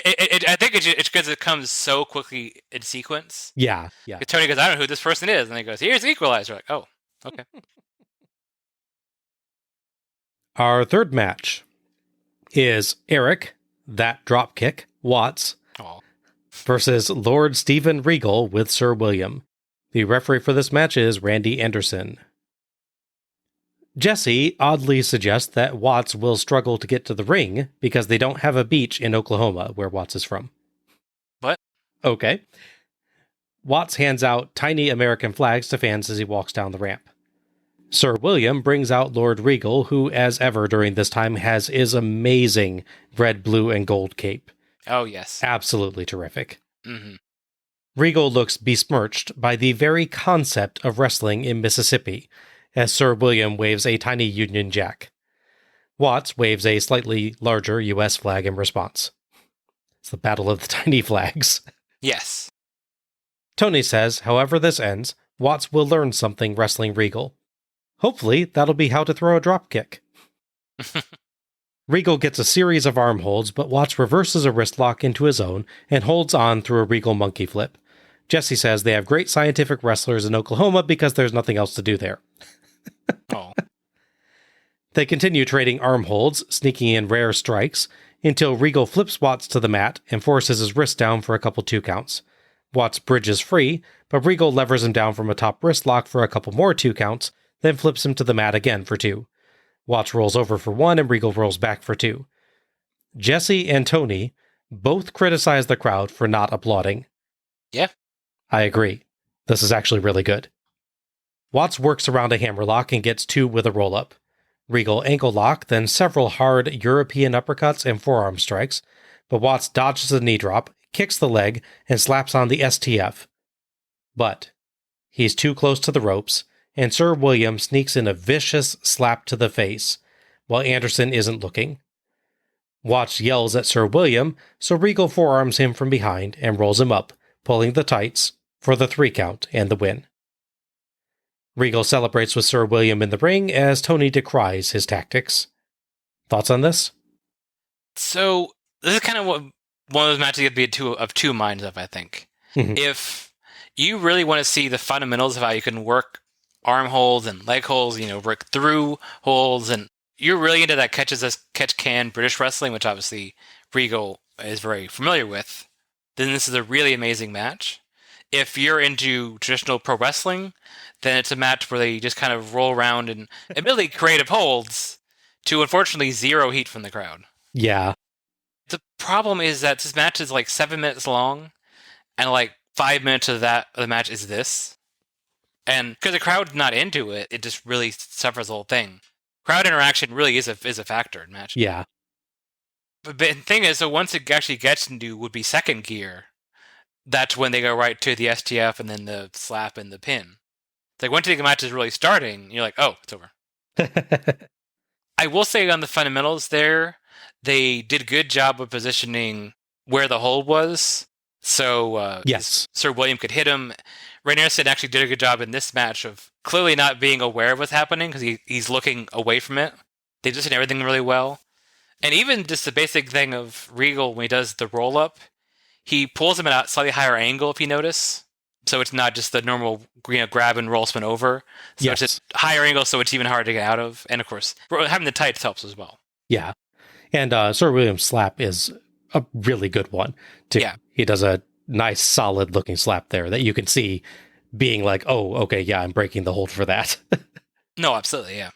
I think it's because it comes so quickly in sequence. Yeah. Tony goes, I don't know who this person is. And he goes, here's the Equalizer. Like, oh, okay. Our third match is Eric, that dropkick, Watts, versus Lord Stephen Regal with Sir William. The referee for this match is Randy Anderson. Jesse oddly suggests that Watts will struggle to get to the ring because they don't have a beach in Oklahoma, where Watts is from. What? Okay. Watts hands out tiny American flags to fans as he walks down the ramp. Sir William brings out Lord Regal, who, as ever during this time, has his amazing red, blue, and gold cape. Oh, yes. Absolutely terrific. Mm-hmm. Regal looks besmirched by the very concept of wrestling in Mississippi, as Sir William waves a tiny Union Jack. Watts waves a slightly larger U.S. flag in response. It's the Battle of the Tiny Flags. Yes. Tony says, however this ends, Watts will learn something wrestling Regal. Hopefully, that'll be how to throw a dropkick. Regal gets a series of arm holds, but Watts reverses a wrist lock into his own and holds on through a Regal monkey flip. Jesse says they have great scientific wrestlers in Oklahoma because there's nothing else to do there. Oh. They continue trading arm holds, sneaking in rare strikes, until Regal flips Watts to the mat and forces his wrist down for a couple 2 counts. Watts bridges free, but Regal levers him down from a top wrist lock for a couple more 2 counts, then flips him to the mat again for 2. Watts rolls over for 1 and Regal rolls back for 2. Jesse and Tony both criticize the crowd for not applauding. Yeah. I agree. This is actually really good. Watts works around a hammerlock and gets 2 with a roll-up. Regal ankle lock, then several hard European uppercuts and forearm strikes, but Watts dodges the knee drop, kicks the leg, and slaps on the STF. But he's too close to the ropes, and Sir William sneaks in a vicious slap to the face, while Anderson isn't looking. Watts yells at Sir William, so Regal forearms him from behind and rolls him up, pulling the tights for the 3 count and the win. Regal celebrates with Sir William in the ring as Tony decries his tactics. Thoughts on this? So, this is kind of one of those matches you'd be of two minds of, I think. Mm-hmm. If you really want to see the fundamentals of how you can work arm holds and leg holds, work through holds, and you're really into that catch can British wrestling, which obviously Regal is very familiar with, then this is a really amazing match. If you're into traditional pro wrestling, then it's a match where they just kind of roll around and admittedly creative holds to unfortunately 0 heat from the crowd. Yeah. The problem is that this match is like 7 minutes long, and like 5 minutes of the match is this. And because the crowd's not into it, it just really suffers the whole thing. Crowd interaction really is a factor in matches. Yeah. But the thing is, so once it actually gets into would be second gear, that's when they go right to the STF and then the slap and the pin. It's like once the match is really starting, you're like, oh, it's over. I will say on the fundamentals there, they did a good job of positioning where the hold was. So yes, Sir William could hit him. Randy Anderson actually did a good job in this match of clearly not being aware of what's happening because he's looking away from it. They just did everything really well. And even just the basic thing of Regal, when he does the roll-up, he pulls him at a slightly higher angle, if you notice. So it's not just the normal grab and roll spin over. So yes. It's a higher angle, so it's even harder to get out of. And of course, having the tights helps as well. Yeah. And Sir William's slap is a really good one, too. Yeah. He does a nice, solid-looking slap there that you can see being like, oh, okay, yeah, I'm breaking the hold for that. No, absolutely, yeah.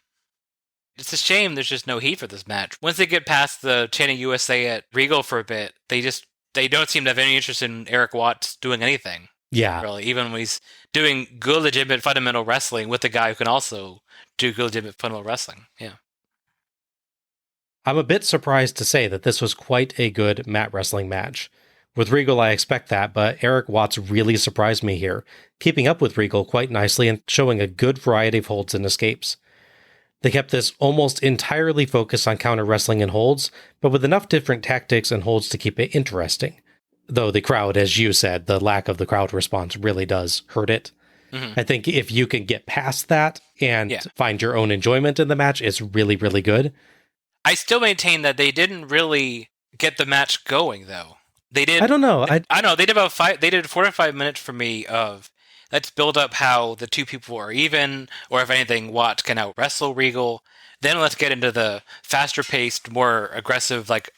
It's a shame there's just no heat for this match. Once they get past the chanting USA at Regal for a bit, they don't seem to have any interest in Eric Watts doing anything. Yeah. Really, even when he's doing good, legitimate, fundamental wrestling with the guy who can also do good, legitimate, fundamental wrestling. Yeah. I'm a bit surprised to say that this was quite a good mat wrestling match. With Regal, I expect that, but Eric Watts really surprised me here, keeping up with Regal quite nicely and showing a good variety of holds and escapes. They kept this almost entirely focused on counter wrestling and holds, but with enough different tactics and holds to keep it interesting. Though the crowd, as you said, the lack of the crowd response really does hurt it. Mm-hmm. I think if you can get past that and find your own enjoyment in the match, it's really, really good. I still maintain that they didn't really get the match going, though. They did. I don't know. I don't know. They did about 4 to 5 minutes for me of let's build up how the two people are even, or if anything, Watts can out wrestle Regal. Then let's get into the faster paced, more aggressive, like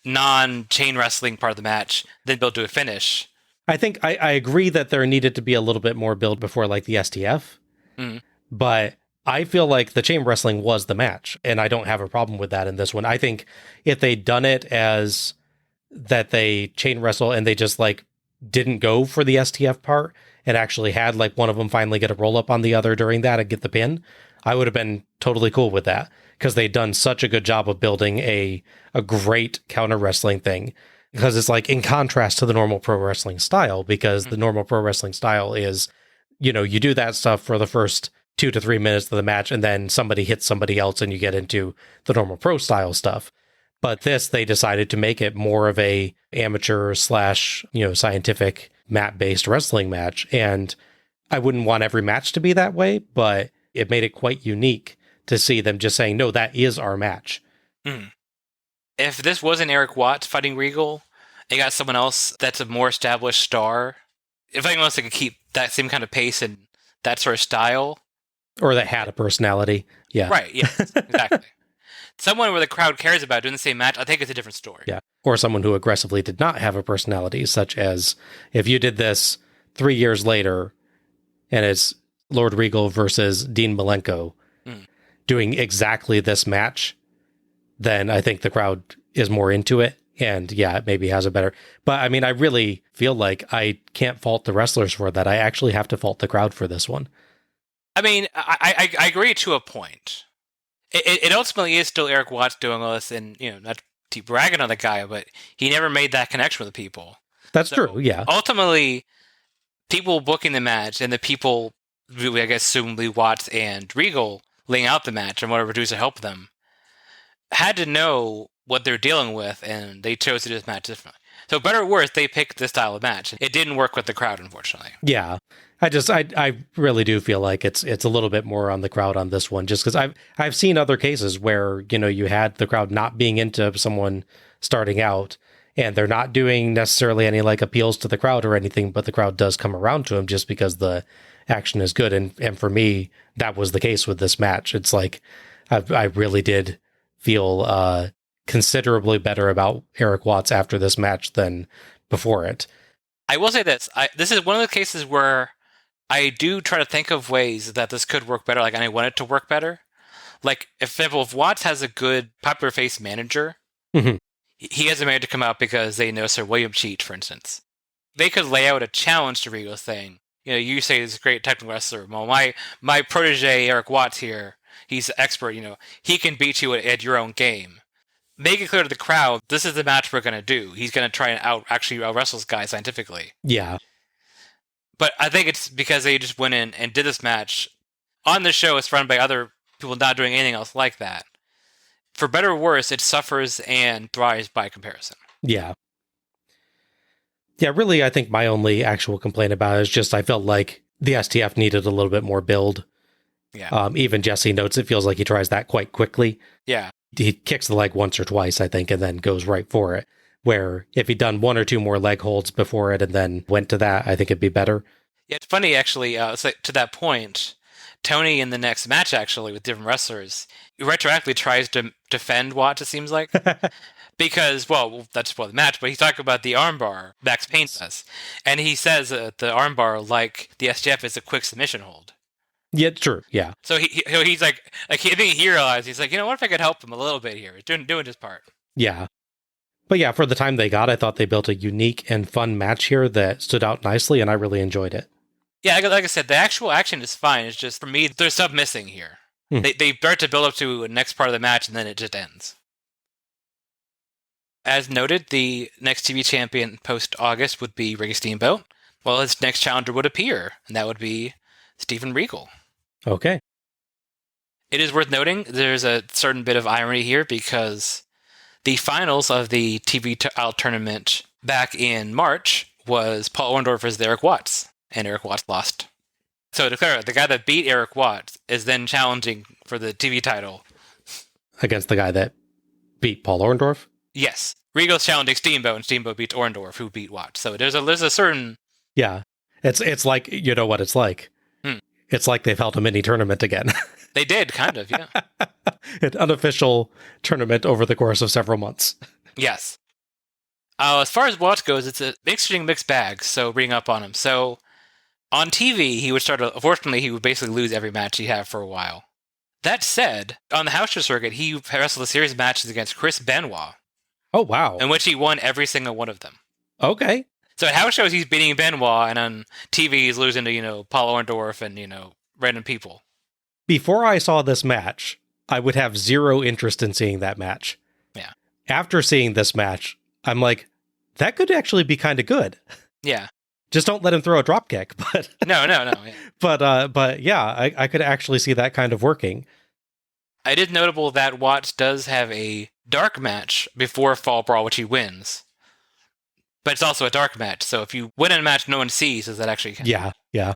non-chain wrestling part of the match. Then build to a finish. I think I agree that there needed to be a little bit more build before like the STF, but I feel like the chain wrestling was the match, and I don't have a problem with that in this one. I think if they'd done it as that they chain wrestle and they just like didn't go for the STF part and actually had like one of them finally get a roll up on the other during that and get the pin, I would have been totally cool with that, because they'd done such a good job of building a great counter wrestling thing. Because it's like in contrast to the normal pro wrestling style, because the normal pro wrestling style is, you know, you do that stuff for the first 2 to 3 minutes of the match and then somebody hits somebody else and you get into the normal pro style stuff. But this, they decided to make it more of a amateur / scientific mat-based wrestling match. And I wouldn't want every match to be that way, but it made it quite unique to see them just saying, no, that is our match. If this wasn't Eric Watts fighting Regal, and you got someone else that's a more established star, if anyone else that could keep that same kind of pace and that sort of style. Or that had a personality. Yeah. Right, yeah, exactly. Someone where the crowd cares about doing the same match, I think it's a different story. Yeah. Or someone who aggressively did not have a personality, such as if you did this 3 years later and it's Lord Regal versus Dean Malenko doing exactly this match, then I think the crowd is more into it. And yeah, it maybe has a better, but I mean, I really feel like I can't fault the wrestlers for that. I actually have to fault the crowd for this one. I mean, I agree to a point. It ultimately is still Eric Watts doing all this, and, you know, not to keep bragging on the guy, but he never made that connection with the people. That's true, yeah. Ultimately, people booking the match and the people, I guess, assumably Watts and Regal laying out the match and whatever producer helped them, had to know what they're dealing with, and they chose to do this match differently. So better or worse, they picked this style of match. It didn't work with the crowd, unfortunately. Yeah. I really do feel like it's a little bit more on the crowd on this one, just because I've seen other cases where, you know, you had the crowd not being into someone starting out, and they're not doing necessarily any like appeals to the crowd or anything, but the crowd does come around to them just because the action is good. And for me, that was the case with this match. It's like I really did feel considerably better about Eric Watts after this match than before it. I will say this. This is one of the cases where I do try to think of ways that this could work better. Like, I want it to work better. Like, if Watts has a good popular face manager, he has a manager to come out because they know Sir William Cheat, for instance. They could lay out a challenge to Regal saying, you know, you say he's a great technical wrestler. Well, my protege, Eric Watts here, he's an expert, you know, he can beat you at your own game. Make it clear to the crowd, this is the match we're going to do. He's going to try and out wrestle this guy scientifically. Yeah. But I think it's because they just went in and did this match on the show. It's run by other people not doing anything else like that. For better or worse, it suffers and thrives by comparison. Yeah. Yeah, really, I think my only actual complaint about it is just I felt like the STF needed a little bit more build. Yeah. Even Jesse notes it feels like he tries that quite quickly. Yeah. He kicks the leg once or twice, I think, and then goes right for it. Where if he'd done 1 or 2 more leg holds before it and then went to that, I think it'd be better. Yeah, it's funny, actually. It's like, to that point, Tony in the next match, actually, with different wrestlers, retroactively tries to defend Watts, it seems like. Because, well, that's for the match, but he's talking about the armbar Max Payne does. And he says the armbar, like the STF, is a quick submission hold. Yeah, true. Yeah. So he's like I think he realized, he's like, you know, what if I could help him a little bit here? He's doing his part. Yeah. But yeah, for the time they got, I thought they built a unique and fun match here that stood out nicely, and I really enjoyed it. Yeah, like I said, the actual action is fine. It's just, for me, there's stuff missing here. They start to build up to the next part of the match, and then it just ends. As noted, the next TV champion post-August would be Ricky Steamboat. Well, his next challenger would appear, and that would be Steven Regal. Okay. It is worth noting there's a certain bit of irony here, because the finals of the TV tournament back in March was Paul Orndorff versus Eric Watts, and Eric Watts lost. So to clarify, the guy that beat Eric Watts is then challenging for the TV title against the guy that beat Paul Orndorff? Yes. Regal's challenging Steamboat, and Steamboat beats Orndorff, who beat Watts. So there's a certain... Yeah. It's like, you know what it's like. It's like they've held a mini tournament again. They did, kind of, yeah. An unofficial tournament over the course of several months. Yes. As far as Watts goes, it's an interesting mixed bag, so reading up on him. So, on TV, unfortunately, he would basically lose every match he had for a while. That said, on the house show circuit, he wrestled a series of matches against Chris Benoit. Oh, wow. In which he won every single one of them. Okay. So at house shows, he's beating Benoit, and on TV, he's losing to, Paul Orndorff and, random people. Before I saw this match, I would have zero interest in seeing that match. Yeah. After seeing this match, I'm like, that could actually be kind of good. Yeah. Just don't let him throw a dropkick. But No. Yeah. But yeah, I could actually see that kind of working. It is notable that Watts does have a dark match before Fall Brawl, which he wins. But it's also a dark match, so if you win a match no one sees, does that actually count? Yeah.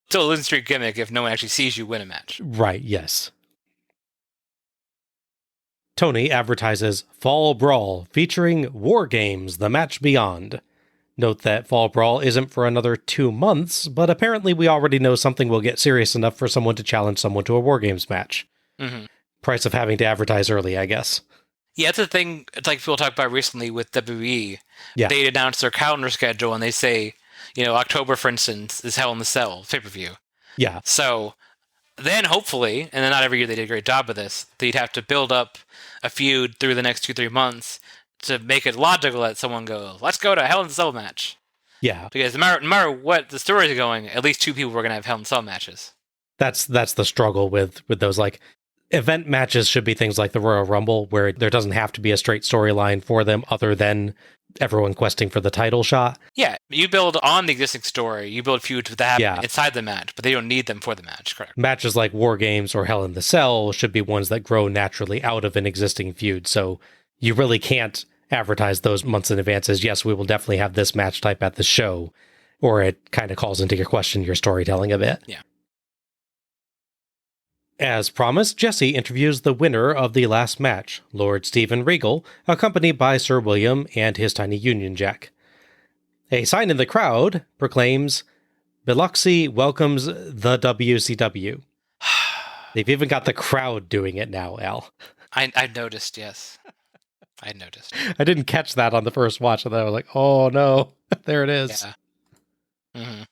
Still a losing streak gimmick if no one actually sees you win a match. Right, yes. Tony advertises Fall Brawl featuring War Games, The Match Beyond. Note that Fall Brawl isn't for another 2 months, but apparently we already know something will get serious enough for someone to challenge someone to a War Games match. Mm-hmm. Price of having to advertise early, I guess. Yeah, it's a thing. It's like people talk about recently with WWE. Yeah. They announce their calendar schedule and they say, October, for instance, is Hell in the Cell pay-per-view. Yeah. So then hopefully, and then not every year they did a great job of this, they'd have to build up a feud through the next 2-3 months to make it logical that someone goes, let's go to Hell in the Cell match. Yeah. Because no matter what the story is going, at least 2 people were going to have Hell in the Cell matches. That's the struggle with those, like, event matches should be things like the Royal Rumble, where there doesn't have to be a straight storyline for them other than everyone questing for the title shot. Yeah, you build on the existing story. You build feuds that happen inside the match, but they don't need them for the match, correct? Matches like War Games or Hell in the Cell should be ones that grow naturally out of an existing feud, so you really can't advertise those months in advance as, yes, we will definitely have this match type at the show, or it kind of calls into question your storytelling a bit. Yeah. As promised, Jesse interviews the winner of the last match, Lord Stephen Regal, accompanied by Sir William and his tiny Union Jack. A sign in the crowd proclaims, Biloxi welcomes the WCW. They've even got the crowd doing it now, Al. I noticed, yes. I noticed. I didn't catch that on the first watch, and then I was like, oh no, there it is. Yeah. Mm-hmm.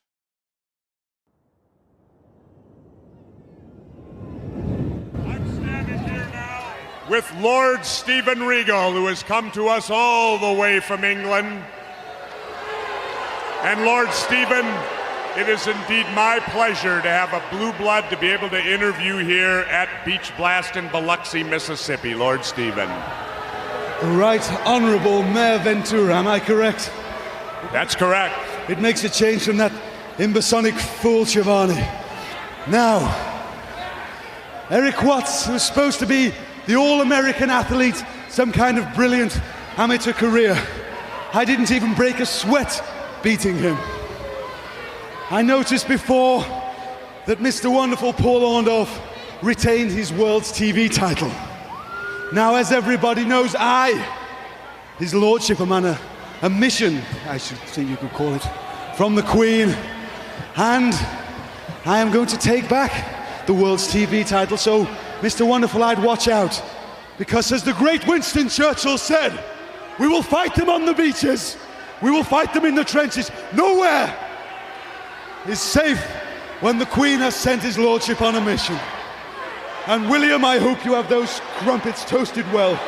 With Lord Stephen Regal, who has come to us all the way from England. And Lord Stephen, it is indeed my pleasure to have a blue blood to be able to interview here at Beach Blast in Biloxi, Mississippi. Lord Stephen. Right Honourable Mayor Ventura, am I correct? That's correct. It makes a change from that imbecilic fool Schiavone. Now, Eric Watts, who's supposed to be the all-American athlete, some kind of brilliant amateur career. I didn't even break a sweat beating him. I noticed before that Mr. Wonderful Paul Orndorff retained his world's TV title. Now, as everybody knows, his lordship, am on a mission, I should think you could call it, from the Queen, and I am going to take back the world's TV title, so Mr. Wonderful, I'd watch out, because as the great Winston Churchill said, we will fight them on the beaches, we will fight them in the trenches. Nowhere is safe when the Queen has sent his lordship on a mission. And William, I hope you have those crumpets toasted well.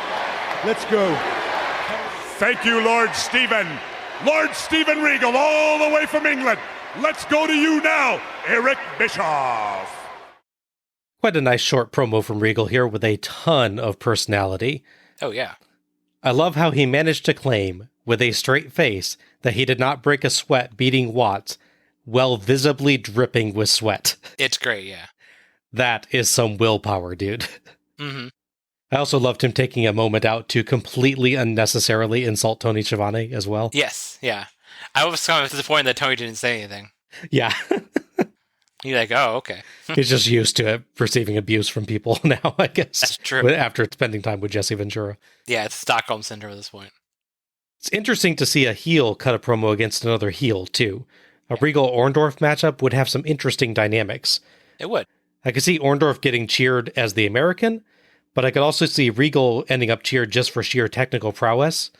Let's go. Thank you, Lord Stephen. Lord Stephen Regal, all the way from England. Let's go to you now, Eric Bischoff. Quite a nice short promo from Regal here with a ton of personality. Oh, yeah. I love how he managed to claim, with a straight face, that he did not break a sweat beating Watts, while visibly dripping with sweat. It's great, yeah. That is some willpower, dude. Mm-hmm. I also loved him taking a moment out to completely unnecessarily insult Tony Schiavone as well. Yes, yeah. I was kind of disappointed that Tony didn't say anything. Yeah. You're like, oh, okay. He's just used to it, receiving abuse from people now, I guess. That's true. After spending time with Jesse Ventura. Yeah, it's Stockholm Syndrome at this point. It's interesting to see a heel cut a promo against another heel, too. A Regal-Orndorff matchup would have some interesting dynamics. It would. I could see Orndorff getting cheered as the American, but I could also see Regal ending up cheered just for sheer technical prowess.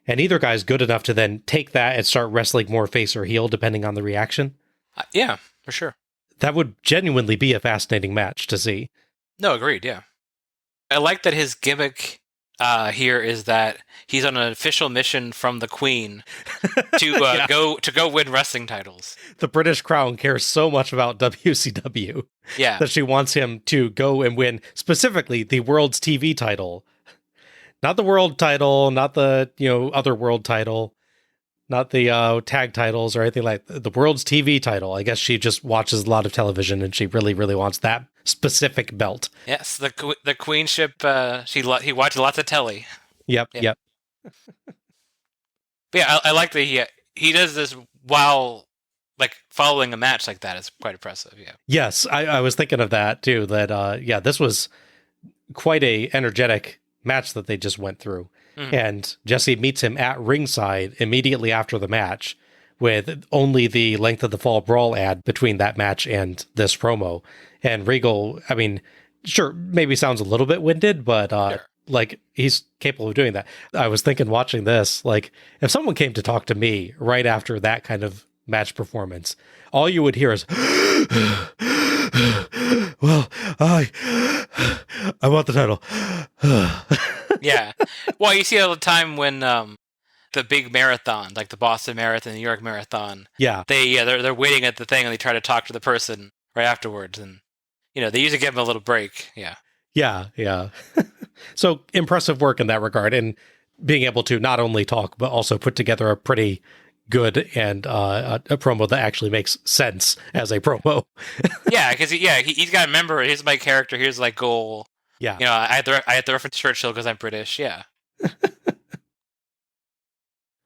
And either guy's good enough to then take that and start wrestling more face or heel, depending on the reaction. Yeah, for sure. That would genuinely be a fascinating match to see. No, agreed, yeah. I like that his gimmick here is that he's on an official mission from the Queen to go win wrestling titles. The British Crown cares so much about WCW that she wants him to go and win specifically the world's TV title. Not the world title, not the other world title, not the tag titles or anything like that. The world's TV title. I guess she just watches a lot of television and she really, really wants that specific belt. Yes, the queenship. He watched lots of telly. Yep. But yeah, I like that he does this while following a match like that is quite impressive. Yeah. Yes, I was thinking of that too. That this was quite a energetic match that they just went through. And Jesse meets him at ringside immediately after the match with only the Length of the Fall Brawl ad between that match and this promo. And Regal, I mean, sure, maybe sounds a little bit winded, but he's capable of doing that. I was thinking watching this, if someone came to talk to me right after that kind of match performance, all you would hear is, well, I want the title. Yeah. Well, you see all the time when the big marathon, like the Boston Marathon, the New York Marathon. Yeah. They're waiting at the thing and they try to talk to the person right afterwards, and they usually give them a little break. Yeah. Yeah. So impressive work in that regard, and being able to not only talk but also put together a pretty good and a promo that actually makes sense as a promo. Yeah, because he's got to remember, here's my character, here's my goal. Yeah. I have to reference Churchill because I'm British. Yeah.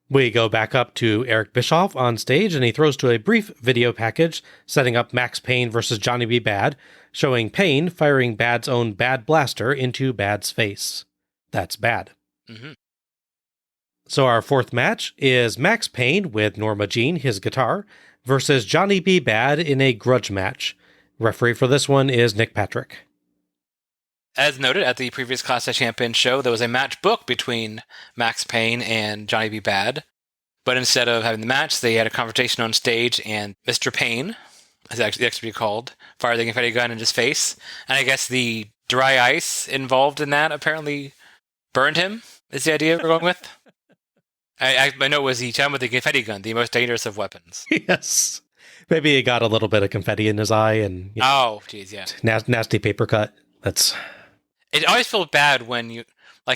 We go back up to Eric Bischoff on stage, and he throws to a brief video package setting up Max Payne versus Johnny B. Bad, showing Payne firing Bad's own Bad Blaster into Bad's face. That's Bad. Mm-hmm. So our fourth match is Max Payne with Norma Jean, his guitar, versus Johnny B. Bad in a grudge match. Referee for this one is Nick Patrick. As noted at the previous Clash of Champions show, there was a match booked between Max Payne and Johnny B. Bad. But instead of having the match, they had a confrontation on stage, and Mr. Payne, as it actually called, fired the confetti gun in his face. And I guess the dry ice involved in that apparently burned him, is the idea we're going with. My note was he shot him with the confetti gun, the most dangerous of weapons. Yes. Maybe he got a little bit of confetti in his eye and... Oh, jeez, yeah. Nasty paper cut. That's... It always feels bad when you,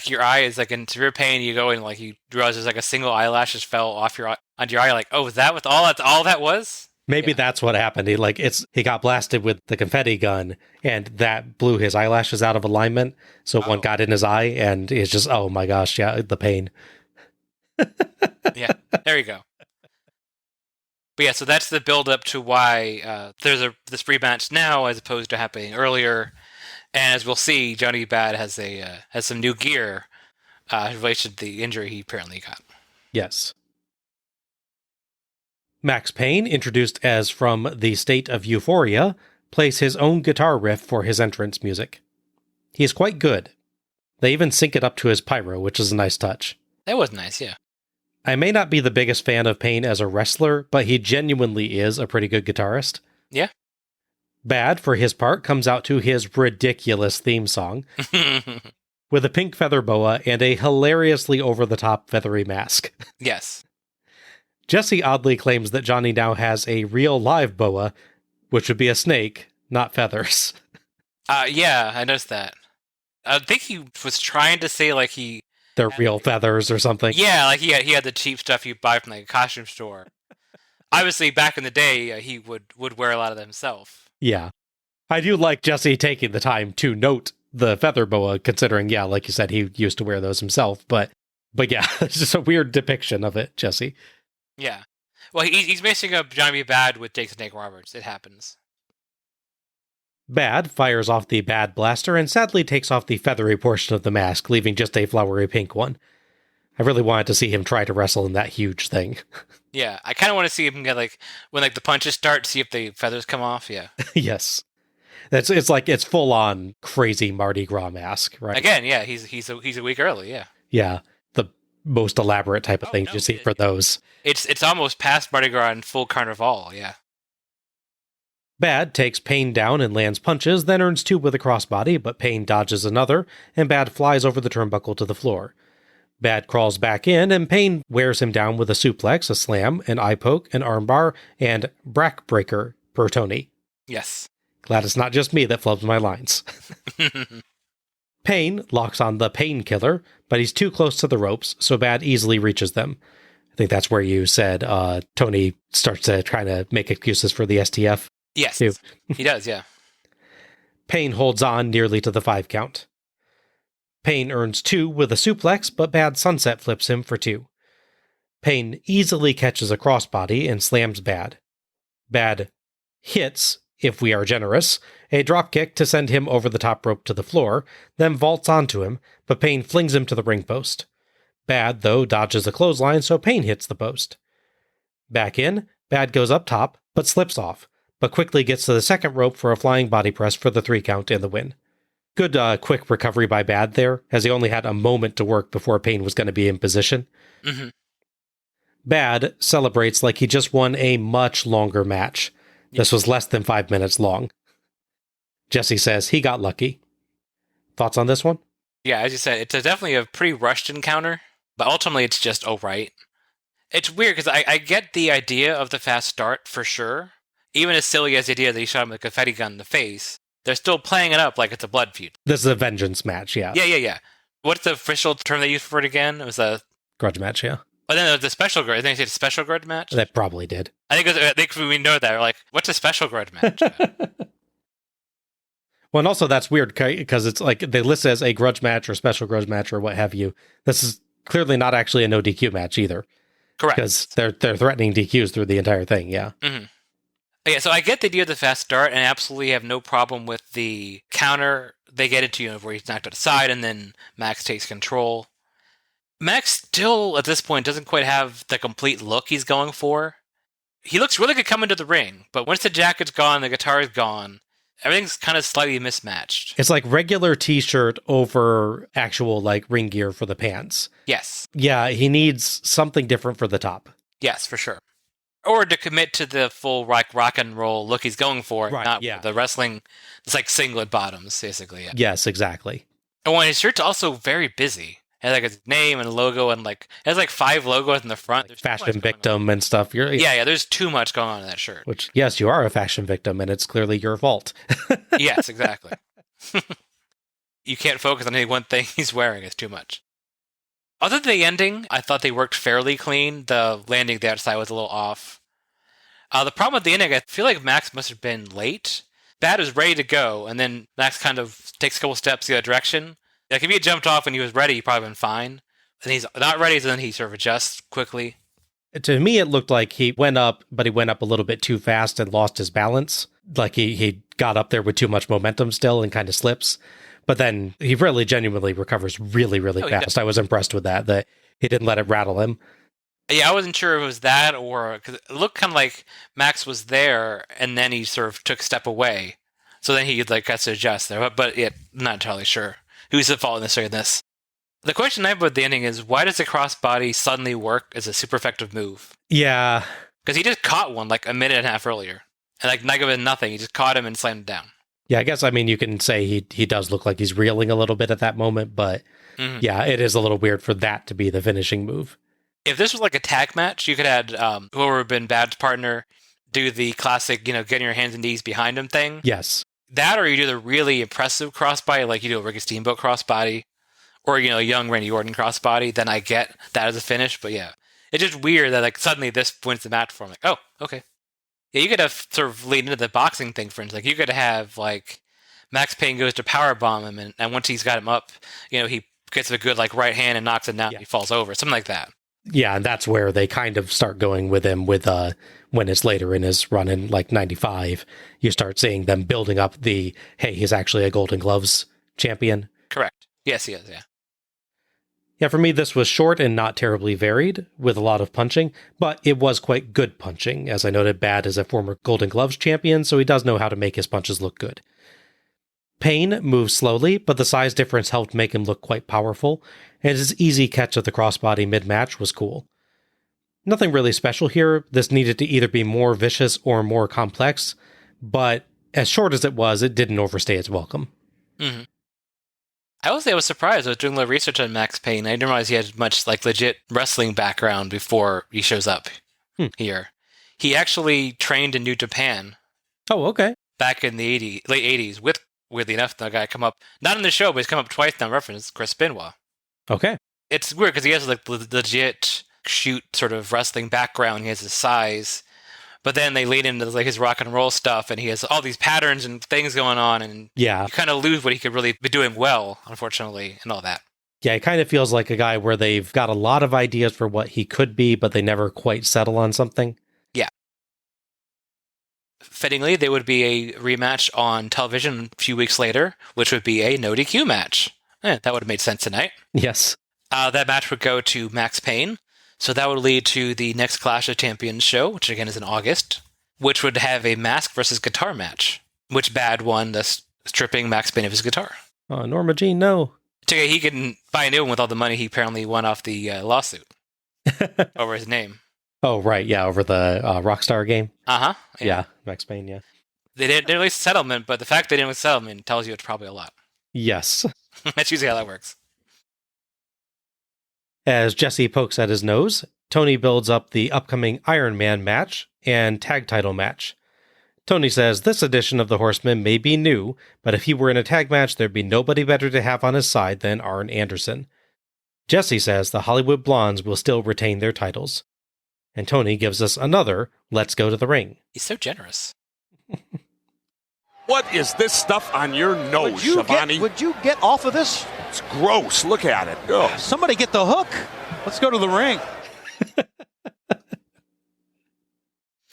your eye is in severe pain. You go and you realize there's a single eyelash just fell off onto your eye. Was that with all that was? Maybe that's what happened. He got blasted with the confetti gun, and that blew his eyelashes out of alignment. So one got in his eye, and it's just, oh my gosh, yeah, the pain. Yeah, there you go. But yeah, so that's the build up to why there's this rematch now as opposed to happening earlier. And as we'll see, Johnny Bad has some new gear in relation to the injury he apparently got. Yes. Max Payne, introduced as from the state of Euphoria, plays his own guitar riff for his entrance music. He is quite good. They even sync it up to his pyro, which is a nice touch. That was nice, yeah. I may not be the biggest fan of Payne as a wrestler, but he genuinely is a pretty good guitarist. Yeah. Bad, for his part, comes out to his ridiculous theme song with a pink feather boa and a hilariously over-the-top feathery mask. Yes. Jesse oddly claims that Johnny now has a real live boa, which would be a snake, not feathers. Yeah, I noticed that. I think he was trying to say they're real feathers or something. Yeah, he had the cheap stuff you buy from a costume store. Obviously, back in the day, he would wear a lot of them himself. Yeah. I do like Jesse taking the time to note the feather boa, considering, yeah, like you said, he used to wear those himself. But yeah, it's just a weird depiction of it, Jesse. Yeah. Well, he's mixing up Johnny B. Bad with Jake Snake Roberts. It happens. Bad fires off the Bad Blaster and sadly takes off the feathery portion of the mask, leaving just a flowery pink one. I really wanted to see him try to wrestle in that huge thing. Yeah, I kind of want to see him get when the punches start, see if the feathers come off. Yeah. Yes. It's full on crazy Mardi Gras mask, right? Again, yeah, he's a week early, yeah. Yeah, the most elaborate type of things you see for those. It's almost past Mardi Gras and full Carnival, yeah. Bad takes Pain down and lands punches, then earns 2 with a crossbody, but Pain dodges another, and Bad flies over the turnbuckle to the floor. Bad crawls back in, and Pain wears him down with a suplex, a slam, an eye poke, an armbar, and brack breaker per Tony. Yes. Glad it's not just me that flubs my lines. Pain locks on the Painkiller, but he's too close to the ropes, so Bad easily reaches them. I think that's where you said Tony starts to try to make excuses for the STF. Yes, too. He does, yeah. Pain holds on nearly to the 5 count. Pain earns 2 with a suplex, but Bad sunset flips him for 2. Pain easily catches a crossbody and slams Bad. Bad hits, if we are generous, a dropkick to send him over the top rope to the floor, then vaults onto him, but Pain flings him to the ring post. Bad, though, dodges a clothesline, so Pain hits the post. Back in, Bad goes up top, but slips off, but quickly gets to the second rope for a flying body press for the 3 count and the win. Good quick recovery by Bad there, as he only had a moment to work before Pain was going to be in position. Mm-hmm. Bad celebrates like he just won a much longer match. This was less than 5 minutes long. Jesse says he got lucky. Thoughts on this one? Yeah, as you said, it's definitely a pretty rushed encounter, but ultimately it's just alright. It's weird, because I get the idea of the fast start, for sure. Even as silly as the idea that he shot him with a confetti gun in the face, they're still playing it up like it's a blood feud. This is a vengeance match, yeah. Yeah. What's the official term they used for it again? It was a... grudge match, yeah. But then there was the special grudge. I think they said special grudge match? That probably did. I think we know that. We're like, what's a special grudge match? Well, and also that's weird, because it's like they list it as a grudge match or special grudge match or what have you. This is clearly not actually a no DQ match either. Correct. Because they're threatening DQs through the entire thing, yeah. Mm-hmm. Yeah, so I get the idea of the fast start, and absolutely have no problem with the counter they get into, where he's knocked aside, and then Max takes control. Max still, at this point, doesn't quite have the complete look he's going for. He looks really good coming to the ring, but once the jacket's gone, the guitar is gone, everything's kind of slightly mismatched. It's like regular t-shirt over actual ring gear for the pants. Yes. Yeah, he needs something different for the top. Yes, for sure. Or to commit to the full rock and roll look he's going for, right, not yeah. the wrestling. It's like singlet bottoms, basically. Yeah. Yes, exactly. And when his shirt's also very busy. It has his name and logo, and it has 5 logos in the front. There's fashion victim and stuff. Yeah, there's too much going on in that shirt. Which, yes, you are a fashion victim, and it's clearly your fault. Yes, exactly. You can't focus on any one thing he's wearing. It's too much. Other than the ending, I thought they worked fairly clean. The landing the outside was a little off. The problem with the ending, I feel like Max must have been late. Bad was ready to go, and then Max kind of takes a couple steps the other direction. If he had jumped off when he was ready, he'd probably been fine. And he's not ready, so then he sort of adjusts quickly. To me, it looked like he went up, but he went up a little bit too fast and lost his balance. Like he got up there with too much momentum still and kind of slips. But then he really genuinely recovers really, really fast. I was impressed with that he didn't let it rattle him. Yeah, I wasn't sure if it was that or... because it looked kind of like Max was there, and then he sort of took a step away. So then he has to adjust there. But yeah, not entirely sure who's at fault in this. The question I have with the ending is, why does the crossbody suddenly work as a super effective move? Yeah. Because he just caught one a minute and a half earlier. And not given nothing, he just caught him and slammed it down. Yeah, I guess, you can say he does look like he's reeling a little bit at that moment, but yeah, it is a little weird for that to be the finishing move. If this was a tag match, you could have whoever had been Bad's partner do the classic, getting your hands and knees behind him thing. Yes. That, or you do the really impressive crossbody, like you do a Ricky Steamboat crossbody, or, a young Randy Orton crossbody, then I get that as a finish. But yeah, it's just weird that suddenly this wins the match for him. Oh, okay. Yeah, you could have sort of lead into the boxing thing, for instance. You could have Max Payne goes to powerbomb him, and once he's got him up, he gets a good right hand and knocks him down. Yeah. He falls over, something like that. Yeah, and that's where they kind of start going with him with when it's later in his run in like 95, you start seeing them building up the, hey, he's actually a Golden Gloves champion. Correct. Yes, he is, yeah. Yeah, for me, this was short and not terribly varied, with a lot of punching, but it was quite good punching. As I noted, Bad is a former Golden Gloves champion, so he does know how to make his punches look good. Payne moves slowly, but the size difference helped make him look quite powerful, and his easy catch of the crossbody mid-match was cool. Nothing really special here. This needed to either be more vicious or more complex, but as short as it was, it didn't overstay its welcome. Mm-hmm. I was surprised. I was doing a little research on Max Payne. I didn't realize he had much like legit wrestling background before he shows up here. He actually trained in New Japan. Oh, okay. Back in the late 80s with, weirdly enough, the guy come up, not in the show, but he's come up twice now, reference Chris Benoit. Okay. It's weird because he has like legit shoot sort of wrestling background. He has his size. But then they lead into like his rock and roll stuff, and he has all these patterns and things going on, and you kind of lose what he could really be doing well, unfortunately, and all that. Yeah, it kind of feels like a guy where they've got a lot of ideas for what he could be, but they never quite settle on something. Yeah. Fittingly, there would be a rematch on television a few weeks later, which would be a no DQ match. That would have made sense tonight. Yes. That match would go to Max Payne. So that would lead to the next Clash of Champions show, which again is in August, which would have a mask versus guitar match, which Bad won, thus stripping Max Payne of his guitar. Norma Jean, no. He can buy a new one with all the money he apparently won off the lawsuit over his name. Oh, right, yeah, over the Rockstar game. Uh-huh. Yeah, Max Payne, yeah. They didn't release a settlement, but the fact they didn't release a settlement tells you it's probably a lot. Yes. That's usually how that works. As Jesse pokes at his nose, Tony builds up the upcoming Iron Man match and tag title match. Tony says this edition of the Horsemen may be new, but if he were in a tag match, there'd be nobody better to have on his side than Arn Anderson. Jesse says the Hollywood Blondes will still retain their titles. And Tony gives us another let's go to the ring. He's so generous. What is this stuff on your nose, Schiavone? Would you get off of this? It's gross. Look at it. Ugh. Somebody get the hook. Let's go to the ring.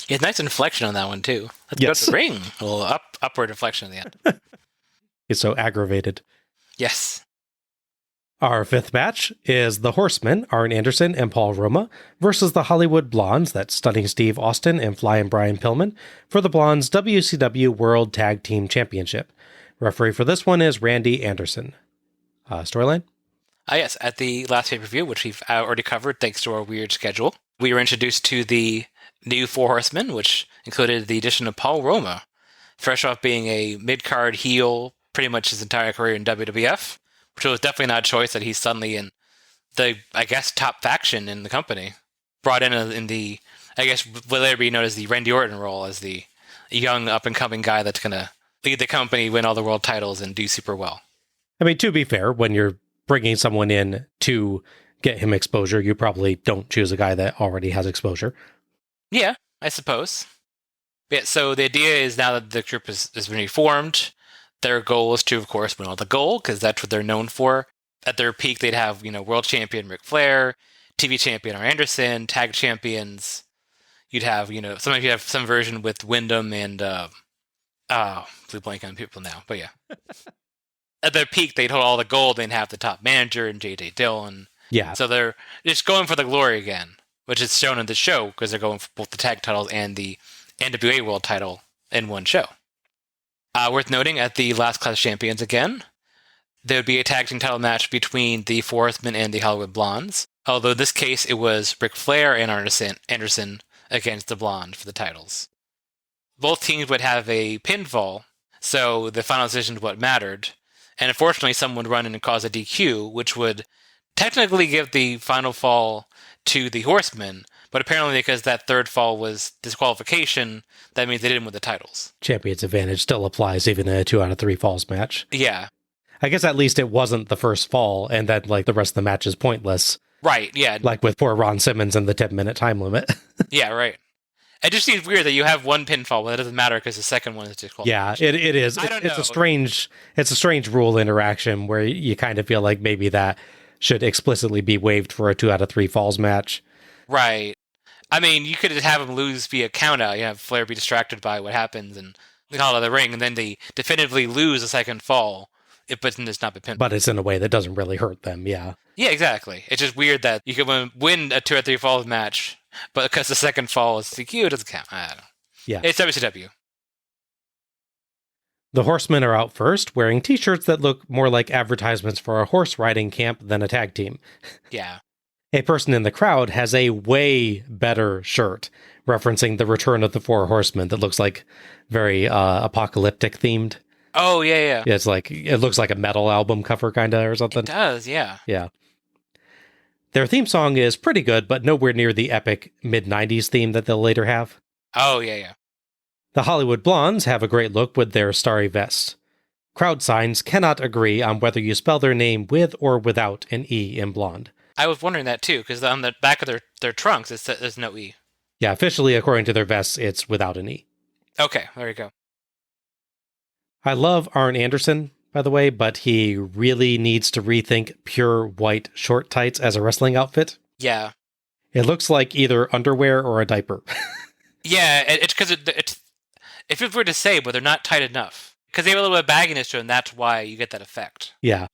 He has nice inflection on that one, too. Let's go to the ring. A little upward inflection at the end. He's so aggravated. Yes. Our fifth match is the Horsemen, Arn Anderson and Paul Roma, versus the Hollywood Blondes, that's Stunning Steve Austin and Flying Brian Pillman, for the Blondes WCW World Tag Team Championship. Referee for this one is Randy Anderson. Storyline? Yes, at the last pay-per-view, which we've already covered thanks to our weird schedule, we were introduced to the new Four Horsemen, which included the addition of Paul Roma, fresh off being a mid-card heel pretty much his entire career in WWF, which was definitely not a choice that he's suddenly in the, I guess, top faction in the company. Brought in the, I guess, will later be known as the Randy Orton role, as the young up-and-coming guy that's going to lead the company, win all the world titles, and do super well. I mean, to be fair, when you're bringing someone in to get him exposure, you probably don't choose a guy that already has exposure. Yeah, I suppose. Yeah, so the idea is now that the group has been reformed, their goal is to, of course, win all the gold, because that's what they're known for. At their peak, they'd have, world champion Ric Flair, TV champion Arn Anderson, tag champions. You'd have, sometimes you'd have some version with Windham and, blue blank on people now, but yeah. At their peak, they'd hold all the gold, they'd have the top manager and J.J. Dillon. Yeah. So they're just going for the glory again, which is shown in the show, because they're going for both the tag titles and the NWA world title in one show. Worth noting, at the last Clash of Champions again, there would be a tag team title match between the Four Horsemen and the Hollywood Blondes. Although in this case, it was Ric Flair and Anderson against the Blonde for the titles. Both teams would have a pinfall, so the final decision is what mattered. And unfortunately, someone would run in and cause a DQ, which would technically give the final fall to the Horsemen, but apparently because that third fall was disqualification, that means they didn't win the titles. Champion's advantage still applies even in a 2 out of 3 falls match. Yeah. I guess at least it wasn't the first fall, and then the rest of the match is pointless. Right, yeah. Like with poor Ron Simmons and the 10-minute time limit. Yeah, right. It just seems weird that you have one pinfall, but it doesn't matter because the second one is disqualification. Yeah, it is. It's a strange rule interaction where you kind of feel like maybe that should explicitly be waived for a 2 out of 3 falls match. Right. I mean, you could have him lose via countout. You have Flair be distracted by what happens and call out of the ring, and then they definitively lose a second fall. But it's not been pinned. But it's in a way that doesn't really hurt them, yeah. Yeah, exactly. It's just weird that you can win a 2 or 3 falls match, but because the second fall is DQ, it doesn't count. I don't know. Yeah. It's WCW. The Horsemen are out first, wearing t-shirts that look more like advertisements for a horse riding camp than a tag team. Yeah. A person in the crowd has a way better shirt, referencing the return of the 4 Horsemen that looks like very apocalyptic themed. Oh, yeah. It's like, it looks like a metal album cover kind of or something. It does, yeah. Yeah. Their theme song is pretty good, but nowhere near the epic mid-90s theme that they'll later have. Oh, yeah. The Hollywood Blondes have a great look with their starry vests. Crowd signs cannot agree on whether you spell their name with or without an E in blonde. I was wondering that too, because on the back of their trunks, there's no E. Yeah, officially, according to their vests, it's without an E. Okay, there you go. I love Arn Anderson, by the way, but he really needs to rethink pure white short tights as a wrestling outfit. Yeah. It looks like either underwear or a diaper. Yeah, it's because it feels weird to say, but they're not tight enough. Because they have a little bit of bagginess to them, and that's why you get that effect. Yeah.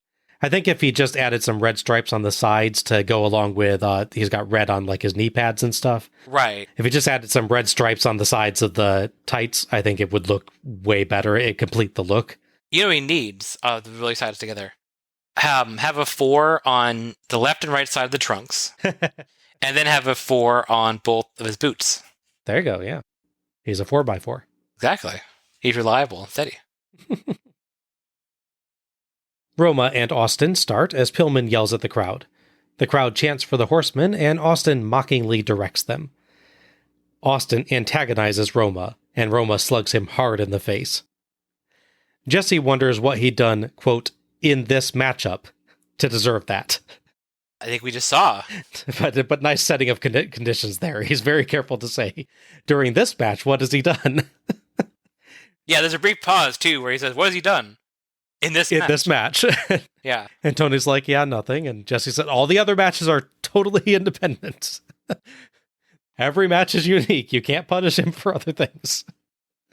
I think if he just added some red stripes on the sides to go along with, he's got red on like his knee pads and stuff. Right. If he just added some red stripes on the sides of the tights, I think it would look way better. It'd complete the look. You know what he needs, the really sides together? Have a 4 on the left and right side of the trunks, and then have a 4 on both of his boots. There you go, yeah. He's a 4x4. Exactly. He's reliable and steady. Roma and Austin start as Pillman yells at the crowd. The crowd chants for the Horsemen, and Austin mockingly directs them. Austin antagonizes Roma, and Roma slugs him hard in the face. Jesse wonders what he'd done, quote, in this matchup to deserve that. I think we just saw. But nice setting of conditions there. He's very careful to say, during this match, what has he done? Yeah, there's a brief pause, too, where he says, what has he done? In this match. Yeah. And Tony's like, yeah, nothing. And Jesse said, all the other matches are totally independent. Every match is unique. You can't punish him for other things.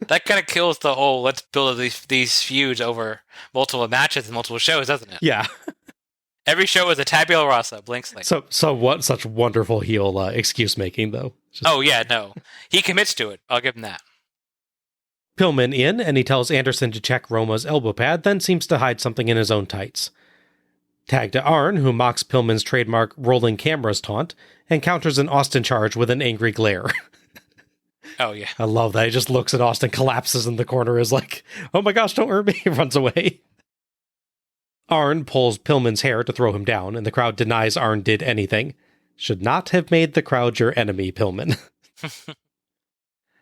That kind of kills the whole, let's build these feuds over multiple matches and multiple shows, doesn't it? Yeah. Every show is a tabula rasa, blank slate. So what? Such wonderful heel excuse making, though. Oh, yeah, no. He commits to it. I'll give him that. Pillman in, and he tells Anderson to check Roma's elbow pad, then seems to hide something in his own tights. Tag to Arn, who mocks Pillman's trademark rolling cameras taunt, and counters an Austin charge with an angry glare. Oh, yeah. I love that. He just looks at Austin, collapses in the corner, is like, oh my gosh, don't hurt me, runs away. Arn pulls Pillman's hair to throw him down, and the crowd denies Arn did anything. Should not have made the crowd your enemy, Pillman.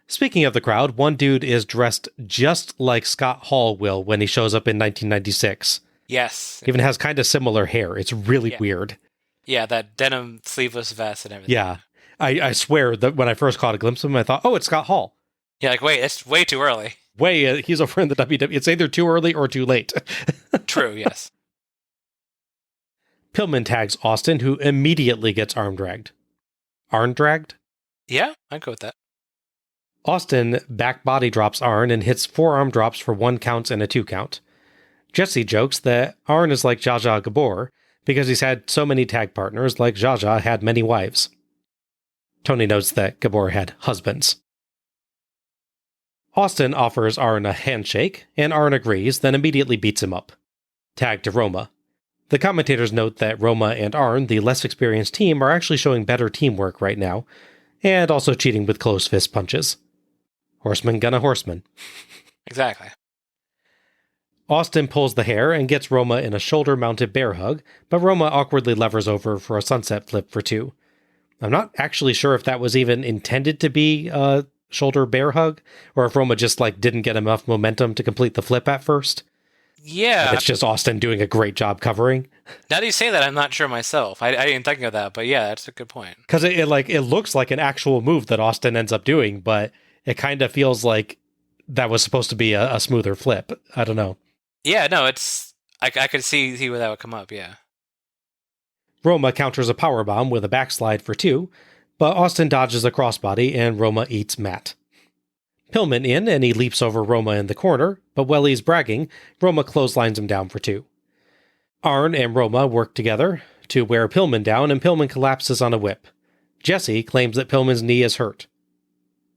Speaking of the crowd, one dude is dressed just like Scott Hall will when he shows up in 1996. Yes. Even has kind of similar hair. It's really weird. Yeah, that denim sleeveless vest and everything. Yeah. I swear that when I first caught a glimpse of him, I thought, oh, it's Scott Hall. Yeah, like, wait, it's way too early. He's over in the WWE. It's either too early or too late. True, yes. Pillman tags Austin, who immediately gets arm dragged. Arm dragged? Yeah, I'd go with that. Austin back body drops Arn and hits forearm drops for 1 count and a 2 count. Jesse jokes that Arn is like Zsa Zsa Gabor because he's had so many tag partners like Zsa Zsa had many wives. Tony notes that Gabor had husbands. Austin offers Arn a handshake, and Arn agrees, then immediately beats him up. Tag to Roma. The commentators note that Roma and Arn, the less experienced team, are actually showing better teamwork right now, and also cheating with close fist punches. Horseman gonna horseman. Exactly. Austin pulls the hair and gets Roma in a shoulder-mounted bear hug, but Roma awkwardly levers over for a sunset flip for 2. I'm not actually sure if that was even intended to be a shoulder bear hug, or if Roma just didn't get enough momentum to complete the flip at first. Yeah. And it's just Austin doing a great job covering. Now that you say that, I'm not sure myself. I didn't think of that, but yeah, that's a good point. Because it looks like an actual move that Austin ends up doing, but it kind of feels like that was supposed to be a smoother flip. I don't know. Yeah, no, it's... I could see where that would come up, yeah. Roma counters a powerbomb with a backslide for 2, but Austin dodges a crossbody and Roma eats Matt. Pillman in, and he leaps over Roma in the corner, but while he's bragging, Roma clotheslines him down for 2. Arn and Roma work together to wear Pillman down, and Pillman collapses on a whip. Jesse claims that Pillman's knee is hurt.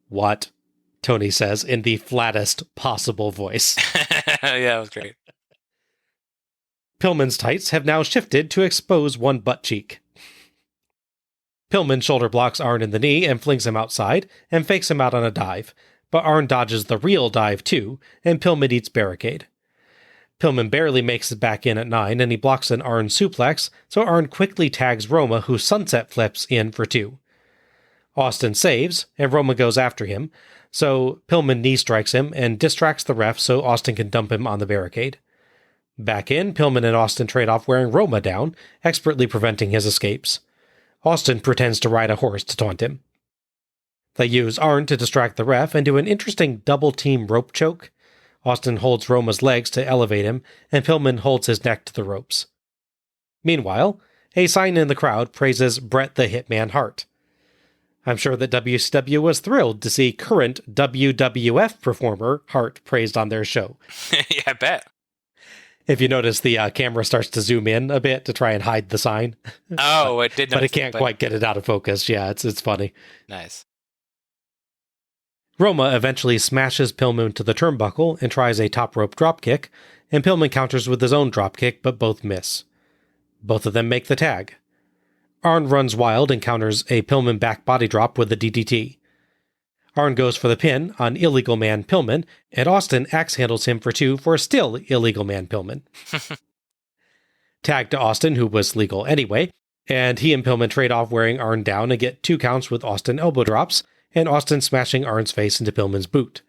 What? Tony says in the flattest possible voice. Yeah, that was great. Pillman's tights have now shifted to expose one butt cheek. Pillman shoulder blocks Arn in the knee and flings him outside and fakes him out on a dive, but Arn dodges the real dive too, and Pillman eats barricade. Pillman barely makes it back in at 9, and he blocks an Arn suplex, so Arn quickly tags Roma, who sunset flips in for 2. Austin saves, and Roma goes after him, so Pillman knee strikes him and distracts the ref so Austin can dump him on the barricade. Back in, Pillman and Austin trade off wearing Roma down, expertly preventing his escapes. Austin pretends to ride a horse to taunt him. They use Arn to distract the ref and do an interesting double-team rope choke. Austin holds Roma's legs to elevate him, and Pillman holds his neck to the ropes. Meanwhile, a sign in the crowd praises Bret the Hitman Hart. I'm sure that WCW was thrilled to see current WWF performer Hart praised on their show. Yeah, I bet. If you notice, the camera starts to zoom in a bit to try and hide the sign. Oh, it did. But it can't quite get it out of focus. Yeah, it's funny. Nice. Roma eventually smashes Pillman to the turnbuckle and tries a top rope dropkick, and Pillman counters with his own dropkick, but both miss. Both of them make the tag. Arn runs wild and counters a Pillman back body drop with a DDT. Arn goes for the pin on Illegal Man Pillman, and Austin axe handles him for 2 for still Illegal Man Pillman. Tag to Austin, who was legal anyway, and he and Pillman trade off wearing Arn down and get 2 counts with Austin elbow drops, and Austin smashing Arn's face into Pillman's boot.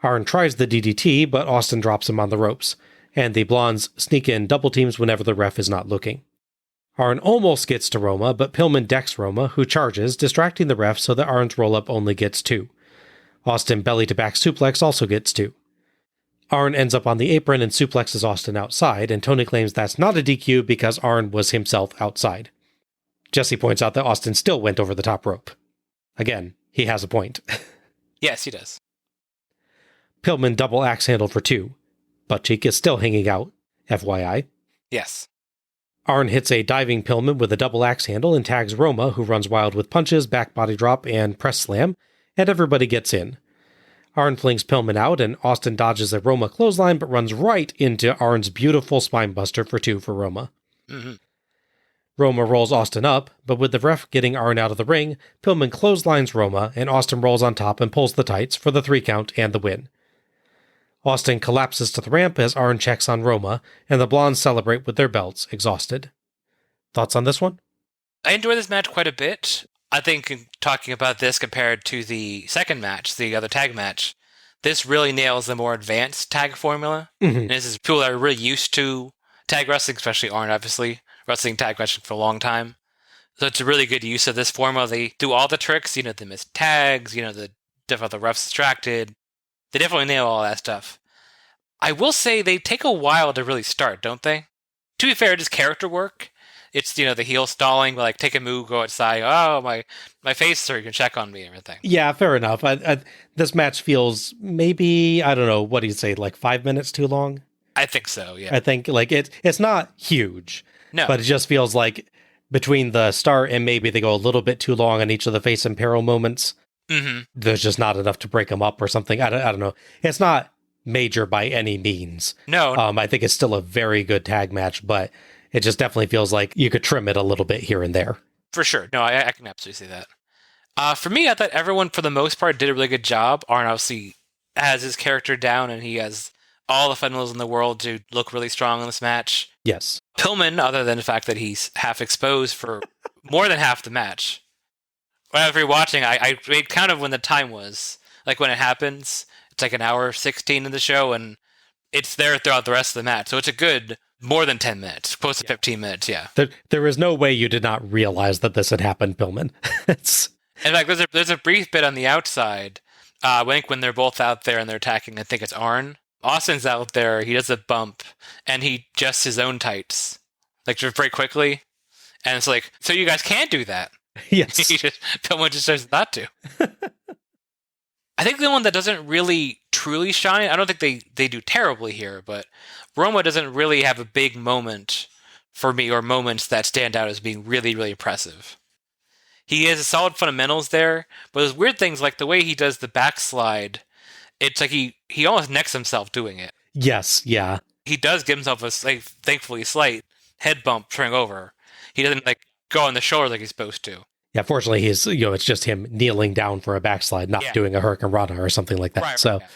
Arn tries the DDT, but Austin drops him on the ropes, and the Blondes sneak in double teams whenever the ref is not looking. Arn almost gets to Roma, but Pillman decks Roma, who charges, distracting the ref so that Arn's roll-up only gets 2. Austin belly-to-back suplex also gets 2. Arn ends up on the apron and suplexes Austin outside, and Tony claims that's not a DQ because Arn was himself outside. Jesse points out that Austin still went over the top rope. Again, he has a point. Yes, he does. Pillman double axe handle for 2. Butt cheek is still hanging out, FYI. Yes. Arn hits a diving Pillman with a double axe handle and tags Roma, who runs wild with punches, back body drop, and press slam, and everybody gets in. Arn flings Pillman out, and Austin dodges a Roma clothesline but runs right into Arn's beautiful spinebuster for 2 for Roma. Mm-hmm. Roma rolls Austin up, but with the ref getting Arn out of the ring, Pillman clotheslines Roma, and Austin rolls on top and pulls the tights for the 3 count and the win. Austin collapses to the ramp as Arn checks on Roma, and the Blondes celebrate with their belts, exhausted. Thoughts on this one? I enjoy this match quite a bit. I think in talking about this compared to the second match, the other tag match, this really nails the more advanced tag formula. Mm-hmm. And this is people that are really used to tag wrestling, especially Arn, obviously, wrestling tag wrestling for a long time. So it's a really good use of this formula. They do all the tricks, the missed tags, the refs distracted. They definitely nail all that stuff. I will say they take a while to really start, don't they? To be fair, it is character work. It's, the heel stalling, like, take a move, go outside, oh, my face, sir, you can check on me and everything. Yeah, fair enough. This match feels maybe, I don't know, what do you say, like 5 minutes too long? I think so, yeah. I think, like, it's not huge. No. But it just feels like between the start and maybe they go a little bit too long on each of the face and peril moments, there's just not enough to break them up or something. I don't know. It's not major by any means. No. I think it's still a very good tag match, but it just definitely feels like you could trim it a little bit here and there. For sure. No, I can absolutely see that. For me, I thought everyone, for the most part, did a really good job. Arn obviously has his character down, and he has all the fundamentals in the world to look really strong in this match. Yes. Pillman, other than the fact that he's half exposed for more than half the match. When I was rewatching, I made count of when the time was. Like, when it happens, it's like an hour 16 in the show, and it's there throughout the rest of the match. So it's a good more than 10 minutes, close to 15 minutes, yeah. There is no way you did not realize that this had happened, Pillman. In fact, there's a brief bit on the outside, I think when they're both out there and they're attacking, I think it's Arn. Austin's out there, he does a bump, and he adjusts his own tights, like, just very quickly. And it's like, so you guys can't do that. Yes. Pillman just says not to. I think the one that doesn't really truly shine, I don't think they do terribly here, but Roma doesn't really have a big moment for me, or moments that stand out as being really, really impressive. He has solid fundamentals there, but there's weird things like the way he does the backslide. It's like he almost necks himself doing it. Yes, yeah. He does give himself a thankfully slight head bump turning over. He doesn't go on the shoulder like he's supposed to. Yeah, fortunately, it's just him kneeling down for a backslide, not doing a Hurricane Rana or something like that. Right, so, yeah.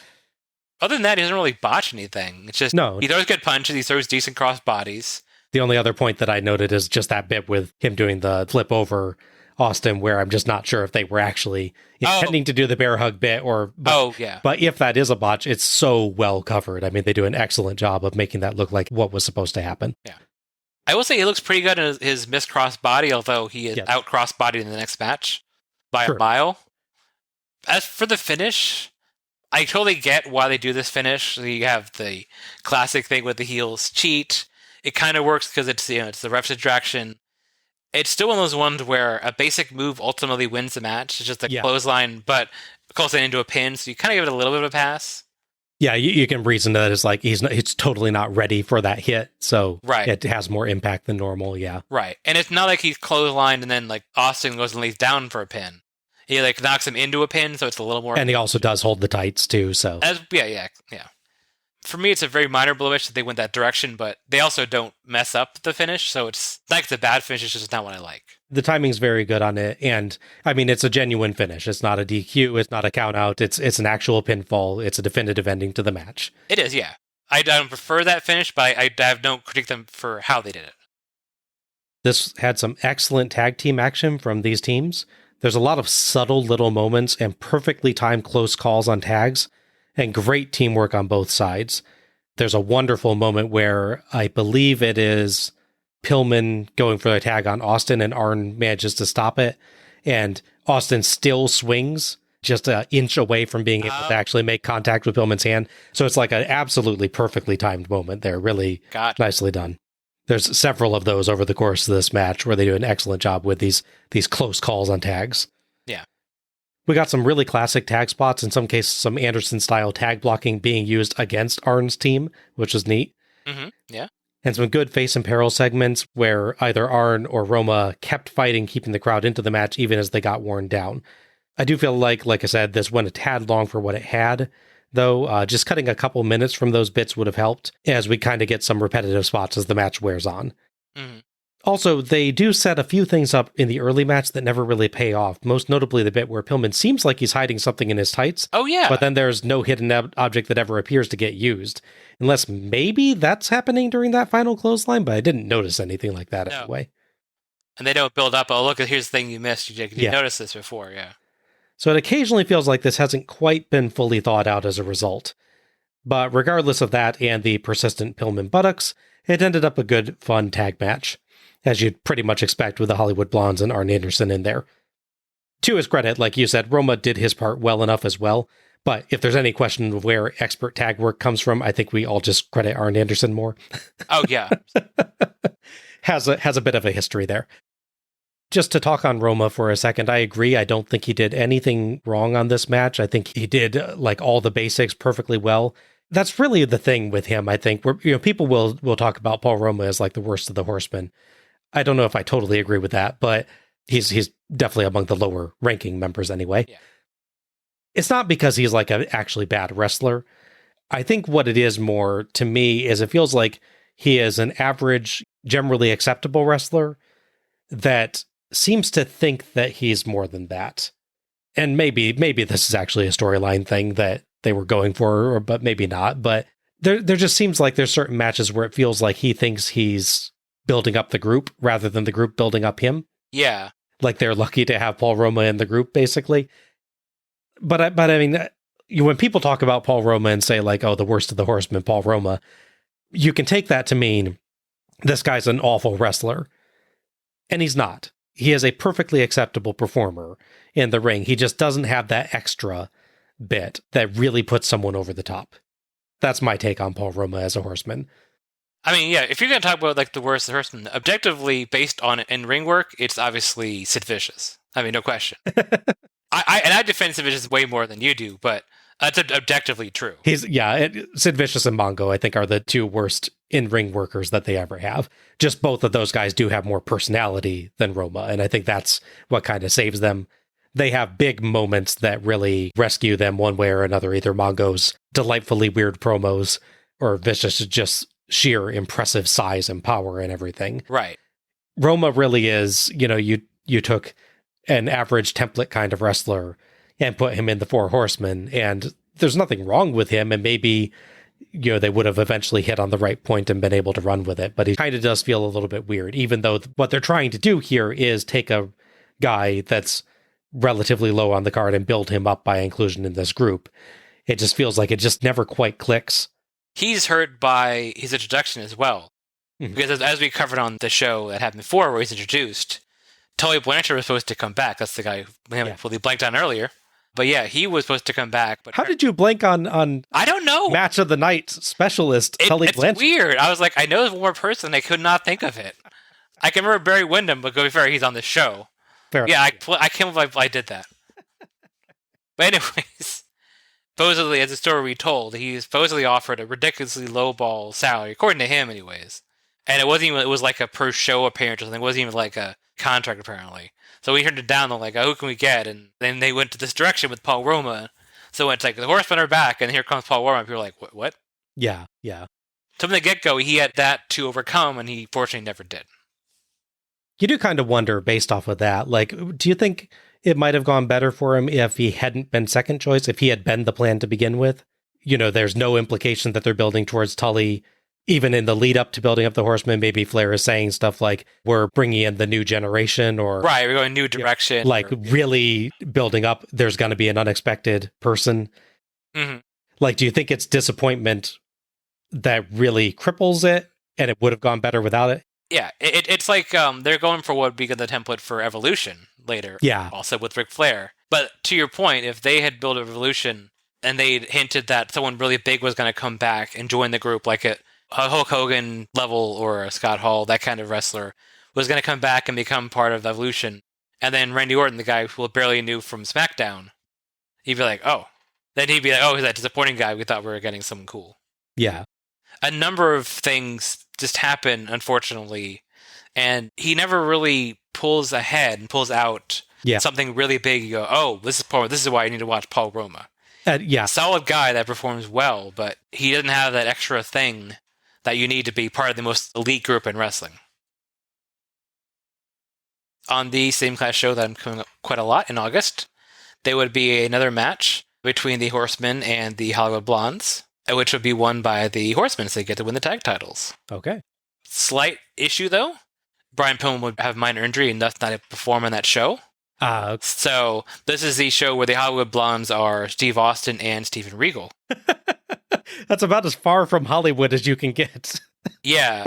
Other than that, he doesn't really botch anything. It's just he throws good punches, he throws decent cross bodies. The only other point that I noted is just that bit with him doing the flip over Austin, where I'm just not sure if they were actually intending to do the bear hug bit but if that is a botch, it's so well covered. I mean, they do an excellent job of making that look like what was supposed to happen. Yeah. I will say he looks pretty good in his missed cross body, although he is out cross bodied in the next match by a mile. As for the finish, I totally get why they do this finish. So you have the classic thing with the heels cheat. It kind of works because it's the ref's distraction. It's still one of those ones where a basic move ultimately wins the match. It's just a clothesline, but clothesline into a pin, so you kind of give it a little bit of a pass. Yeah, you can reason that it's like he's totally not ready for that hit, so it has more impact than normal, yeah. Right, and it's not like he's clotheslined and then Austin goes and lays down for a pin. He knocks him into a pin, so it's a little more... And he also does hold the tights, too, so... Yeah. For me, it's a very minor blemish that they went that direction, but they also don't mess up the finish, so it's like the bad finish, it's just not what I like. The timing's very good on it, and I mean, it's a genuine finish. It's not a DQ, it's not a count out, it's an actual pinfall, it's a definitive ending to the match. It is, yeah. I don't prefer that finish, but I have no critique them for how they did it. This had some excellent tag team action from these teams. There's a lot of subtle little moments and perfectly timed close calls on tags, and great teamwork on both sides. There's a wonderful moment where I believe it is Pillman going for the tag on Austin, and Arn manages to stop it, and Austin still swings just an inch away from being able to actually make contact with Pillman's hand. So it's like an absolutely perfectly timed moment there. Really nicely done. There's several of those over the course of this match where they do an excellent job with these close calls on tags. Yeah. We got some really classic tag spots, in some cases some Anderson-style tag blocking being used against Arn's team, which is neat. Mm-hmm. Yeah. And some good face and peril segments where either Arn or Roma kept fighting, keeping the crowd into the match even as they got worn down. I do feel like I said, this went a tad long for what it had, though. Just cutting a couple minutes from those bits would have helped, as we kind of get some repetitive spots as the match wears on. Mm-hmm. Also, they do set a few things up in the early match that never really pay off, most notably the bit where Pillman seems like he's hiding something in his tights. Oh, yeah. But then there's no hidden object that ever appears to get used. Unless maybe that's happening during that final clothesline, but I didn't notice anything like that anyway. And they don't build up, oh, look, here's the thing you missed. You noticed this before, yeah. So it occasionally feels like this hasn't quite been fully thought out as a result. But regardless of that and the persistent Pillman buttocks, it ended up a good, fun tag match, as you'd pretty much expect with the Hollywood Blondes and Arn Anderson in there. To his credit, like you said, Roma did his part well enough as well, but if there's any question of where expert tag work comes from, I think we all just credit Arn Anderson more. Oh, yeah. has a bit of a history there. Just to talk on Roma for a second, I agree. I don't think he did anything wrong on this match. I think he did all the basics perfectly well. That's really the thing with him, I think. People will talk about Paul Roma as like the worst of the Horsemen. I don't know if I totally agree with that, but he's definitely among the lower ranking members anyway. Yeah. It's not because he's like an actually bad wrestler. I think what it is more to me is it feels like he is an average, generally acceptable wrestler that seems to think that he's more than that. And maybe this is actually a storyline thing that they were going for, but maybe not. But there just seems like there's certain matches where it feels like he thinks he's building up the group rather than the group building up him. Yeah. Like they're lucky to have Paul Roma in the group, basically. But I mean, when people talk about Paul Roma and say like, oh, the worst of the Horsemen, Paul Roma, you can take that to mean this guy's an awful wrestler. And he's not. He is a perfectly acceptable performer in the ring. He just doesn't have that extra bit that really puts someone over the top. That's my take on Paul Roma as a Horseman. I mean, yeah, if you're going to talk about like the worst person, objectively based on in-ring work, it's obviously Sid Vicious. I mean, no question. I defend Sid Vicious way more than you do, but that's objectively true. Sid Vicious and Mongo, I think, are the two worst in-ring workers that they ever have. Just both of those guys do have more personality than Roma, and I think that's what kind of saves them. They have big moments that really rescue them one way or another, either Mongo's delightfully weird promos or Vicious just sheer impressive size and power and everything. Right. Roma really is, you took an average template kind of wrestler and put him in the Four Horsemen, and there's nothing wrong with him, and maybe, they would have eventually hit on the right point and been able to run with it, but he kind of does feel a little bit weird, even though what they're trying to do here is take a guy that's relatively low on the card and build him up by inclusion in this group. It just feels like it just never quite clicks. He's hurt by his introduction as well. Mm-hmm. Because as we covered on the show that happened before where he's introduced, Tully Blanchard was supposed to come back. That's the guy who blanked on earlier. But yeah, he was supposed to come back. But how did you blank on I don't know. Match of the night specialist Tully Blanchard? It's weird. I was like, I know there's one more person. I could not think of it. I can remember Barry Windham, but to be fair, he's on the show. Fair yeah, I can't believe I did that. But anyways, supposedly, as the story we told, he supposedly offered a ridiculously lowball salary, according to him anyways. And it was like a per show appearance or something. It wasn't even like a contract apparently. So we turned it down. They're like, who can we get? And then they went to this direction with Paul Roma. So it's like the Horsemen are back, and here comes Paul Roma. People are like, what? Yeah. So from the get-go, he had that to overcome, and he fortunately never did. You do kind of wonder, based off of that, like, do you think it might have gone better for him if he hadn't been second choice, if he had been the plan to begin with? There's no implication that they're building towards Tully. Even in the lead up to building up the Horsemen, maybe Flair is saying stuff like, we're bringing in the new generation, or... Right, we're going new direction. Really building up, there's going to be an unexpected person. Mm-hmm. Like, do you think it's disappointment that really cripples it, and it would have gone better without it? Yeah, it's like they're going for what would be the template for Evolution later. Yeah. Also with Ric Flair. But to your point, if they had built Evolution and they'd hinted that someone really big was going to come back and join the group, like a Hulk Hogan level or a Scott Hall, that kind of wrestler, was going to come back and become part of Evolution, and then Randy Orton, the guy who barely knew from SmackDown, he'd be like, oh. Then he'd be like, oh, he's that disappointing guy. We thought we were getting someone cool. Yeah. A number of things just happen, unfortunately, and he never really pulls ahead and pulls out something really big. You go, oh, this is why you need to watch Paul Roma. Solid guy that performs well, but he doesn't have that extra thing that you need to be part of the most elite group in wrestling. On the same class show that I'm coming up quite a lot in August, there would be another match between the Horsemen and the Hollywood Blondes, which would be won by the Horsemen, so they get to win the tag titles. Okay. Slight issue, though. Brian Pillman would have minor injury and thus not perform on that show. So this is the show where the Hollywood Blondes are Steve Austin and Steven Regal. That's about as far from Hollywood as you can get. Yeah.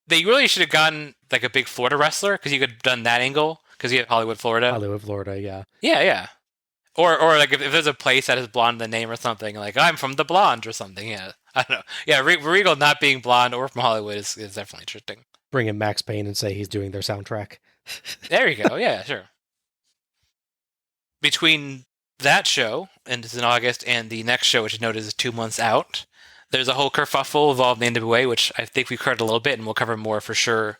They really should have gotten like a big Florida wrestler, because you could have done that angle, because you have Hollywood, Florida. Hollywood, Florida, yeah. Yeah. Or like if there's a place that has blonde in the name or something, like I'm from the Blonde or something, yeah. I don't know. Yeah, Regal not being blonde or from Hollywood is definitely interesting. Bring in Max Payne and say he's doing their soundtrack. There you go, yeah, sure. Between that show, and it's in August, and the next show, which is noted as 2 months out, there's a whole kerfuffle involved in the NWA, which I think we've covered a little bit, and we'll cover more for sure.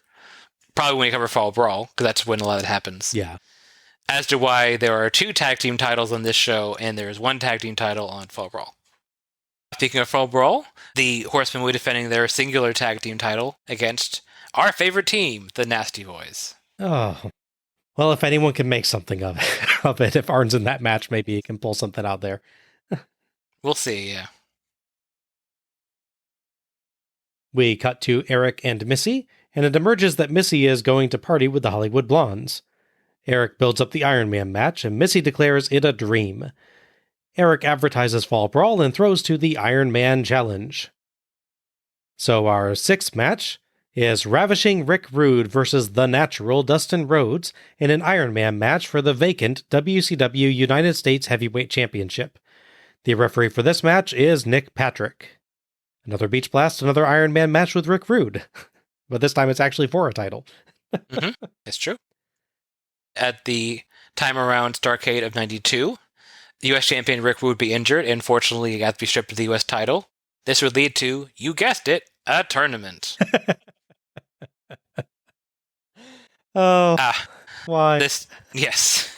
Probably when we cover Fall Brawl, because that's when a lot of it happens. Yeah. As to why there are 2 tag team titles on this show, and there's 1 tag team title on Fall Brawl. Speaking of Fall Brawl, the Horsemen will be defending their singular tag team title against our favorite team, the Nasty Boys. Oh. Well, if anyone can make something of it, if Arn's in that match, maybe he can pull something out there. We'll see, yeah. We cut to Eric and Missy, and it emerges that Missy is going to party with the Hollywood Blondes. Eric builds up the Iron Man match, and Missy declares it a dream. Eric advertises Fall Brawl and throws to the Iron Man Challenge. So our 6th match is Ravishing Rick Rude versus The Natural Dustin Rhodes in an Iron Man match for the vacant WCW United States Heavyweight Championship. The referee for this match is Nick Patrick. Another Beach Blast, another Iron Man match with Rick Rude. But this time it's actually for a title. It's true. At the time around Starrcade of 92, the U.S. champion Rick Rude would be injured, and fortunately he got to be stripped of the U.S. title. This would lead to, you guessed it, a tournament. Why? Yes.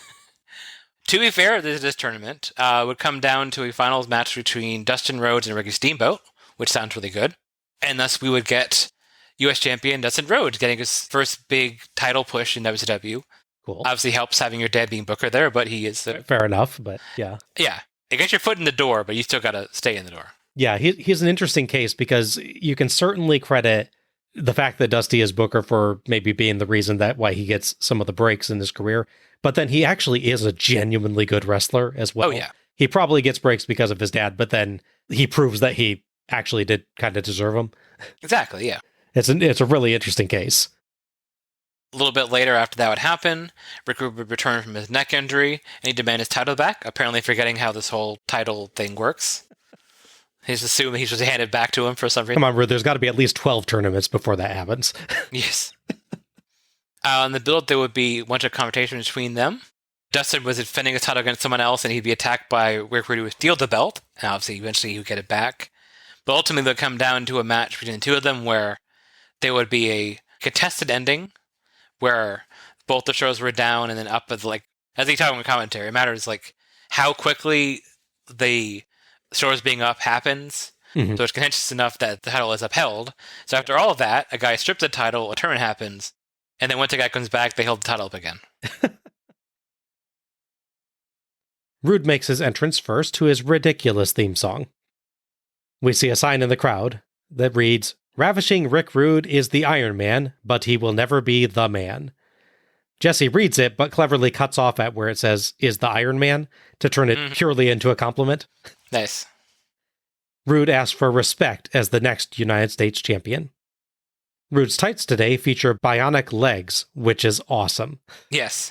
To be fair, this tournament would come down to a finals match between Dustin Rhodes and Ricky Steamboat, which sounds really good. And thus we would get U.S. champion Dustin Rhodes getting his first big title push in WCW. Cool. Obviously helps having your dad being Booker there, but he is... Fair enough, but yeah. Yeah. It gets your foot in the door, but you still got to stay in the door. Yeah, he's an interesting case because you can certainly credit the fact that Dusty is Booker for maybe being the reason that why he gets some of the breaks in his career. But then he actually is a genuinely good wrestler as well. Oh, yeah. He probably gets breaks because of his dad, but then he proves that he actually did kind of deserve them. Exactly, yeah. It's a really interesting case. A little bit later after that would happen, Rick Rude would return from his neck injury, and he'd demand his title back, apparently forgetting how this whole title thing works. He's assuming he should hand it back to him for some reason. Come on, Rude, there's got to be at least 12 tournaments before that happens. Yes. In the build, there would be a bunch of confrontation between them. Dustin was defending his title against someone else, and he'd be attacked by Rick Rude who would steal the belt, and obviously eventually he would get it back. But ultimately, it would come down to a match between the two of them where there would be a contested ending where both the shows were down and then up as they talk in commentary, it matters how quickly the shows being up happens. Mm-hmm. So it's contentious enough that the title is upheld. So after all of that, a guy strips the title, a tournament happens, and then once the guy comes back, they hold the title up again. Rude makes his entrance first to his ridiculous theme song. We see a sign in the crowd that reads, "Ravishing Rick Rude is the Iron Man, but he will never be the man." Jesse reads it, but cleverly cuts off at where it says, "is the Iron Man," to turn it purely into a compliment. Nice. Rude asks for respect as the next United States champion. Rude's tights today feature bionic legs, which is awesome. Yes.